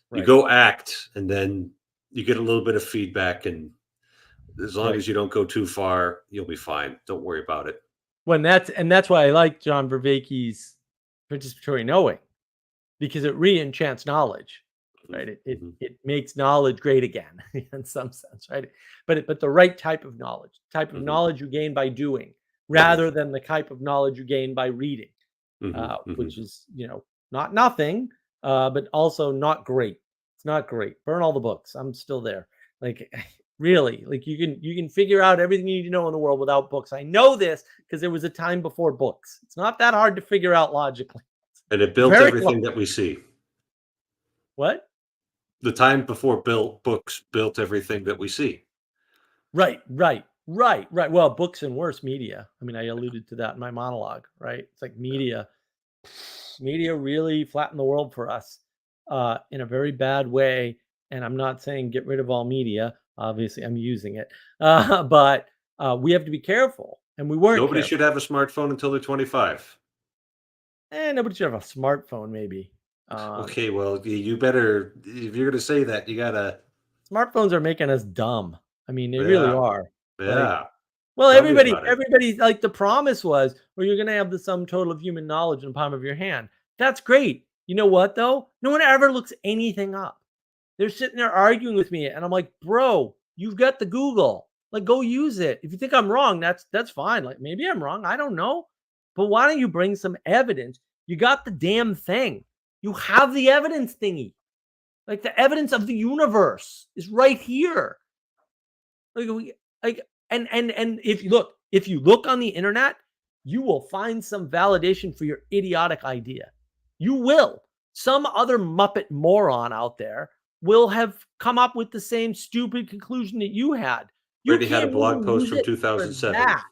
Right. go act and then you get a little bit of feedback. And as long Right. as you don't go too far, you'll be fine. Don't worry about it. When that's why I like John Vervaeke's participatory knowing, because it re-enchants knowledge, right? Mhm. It makes knowledge great again in some sense, right? But the right type of Mhm. knowledge you gain by doing, Mhm. rather than the type of knowledge you gain by reading, Mhm. which Mhm. is not nothing, but also not great. It's not great. Burn all the books. I'm still there. Like really, like you can figure out everything you need to know in the world without books. I know this because there was a time before books. It's not that hard to figure out logically. And it built Very everything logical. that we see. What? The time before built books built everything that we see. Right. Well, books and worse media. I mean, I alluded to that in my monologue, right? It's like Yeah. media really flattened the world for us in a very bad way. And I'm not saying get rid of all media. Obviously, I'm using it, but we have to be careful, and we weren't Nobody should careful. have a smartphone until they're 25. And nobody should have a smartphone, maybe. Um, Okay, well, you better if you're gonna say that, you gotta. Smartphones are making us dumb. I mean, they really Yeah, are. Like, yeah. well, Tell me about it. everybody like the promise was, well, you're gonna have the sum total of human knowledge in the palm of your hand. That's great. You know what though? No one ever looks anything up. They're sitting there arguing with me, and I'm like, bro, you've got the Google. Like, go use it. If you think I'm wrong, that's fine. Like, maybe I'm wrong. I don't know. But why don't you bring some evidence? You got the damn thing. You have the evidence thingy. Like the evidence of the universe is right here. Like, like and if you look on the internet, you will find some validation for your idiotic idea. You will. Some other Muppet moron out there will have come up with the same stupid conclusion that you had. You Brady had a can't blog even post use from it for 2007. that.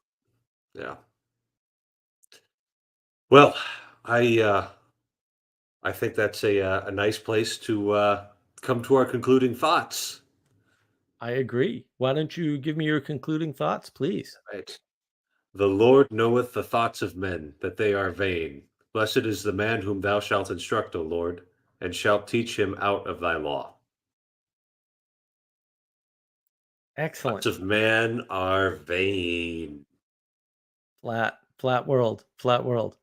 Yeah. Well, I think that's a nice place to come to our concluding thoughts. I agree. Why don't you give me your concluding thoughts, please? Right. The Lord knoweth the thoughts of men, that they are vain. Blessed is the man whom thou shalt instruct, O Lord, and shalt teach him out of thy law. Thoughts Excellent. of man are vain. Flat world. Flat world.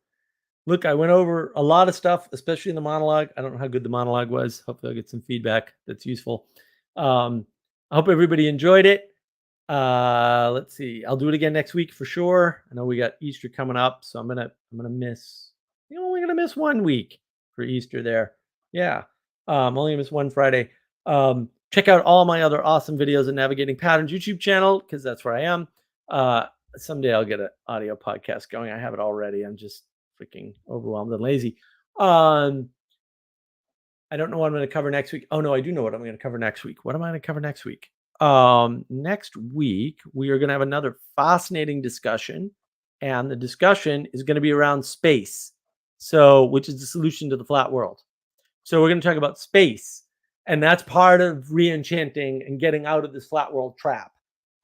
Look, I went over a lot of stuff, especially in the monologue. I don't know how good the monologue was. Hopefully, I'll get some feedback that's useful. I hope everybody enjoyed it. Let's see. I'll do it again next week for sure. I know we got Easter coming up, so I'm gonna miss. Only gonna miss 1 week for Easter there. Yeah. Only gonna miss one Friday. Check out all my other awesome videos on Navigating Patterns YouTube channel because that's where I am. Someday I'll get an audio podcast going. I have it already. I'm just freaking overwhelmed and lazy. I don't know what I'm going to cover next week. Oh no, I do know what I'm going to cover next week. What am I going to cover next week? Next week we are going to have another fascinating discussion, and the discussion is going to be around space. So, which is the solution to the flat world. So we're going to talk about space. And that's part of re-enchanting and getting out of this flat world trap.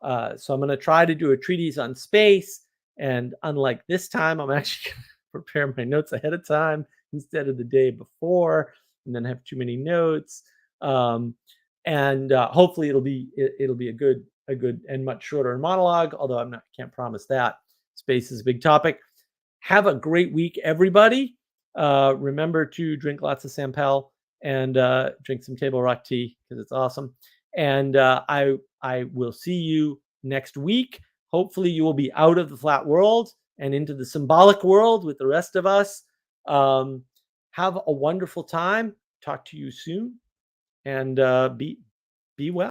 So I'm going to try to do a treatise on space. And unlike this time, I'm actually going to prepare my notes ahead of time instead of the day before, and then have too many notes. And hopefully it'll be a good and much shorter monologue. Although can't promise that. Space is a big topic. Have a great week, everybody. Remember to drink lots of Sampel and drink some Table Rock tea because it's awesome. And I will see you next week. Hopefully you will be out of the flat world and into the symbolic world with the rest of us. Have a wonderful time. Talk to you soon, and be well.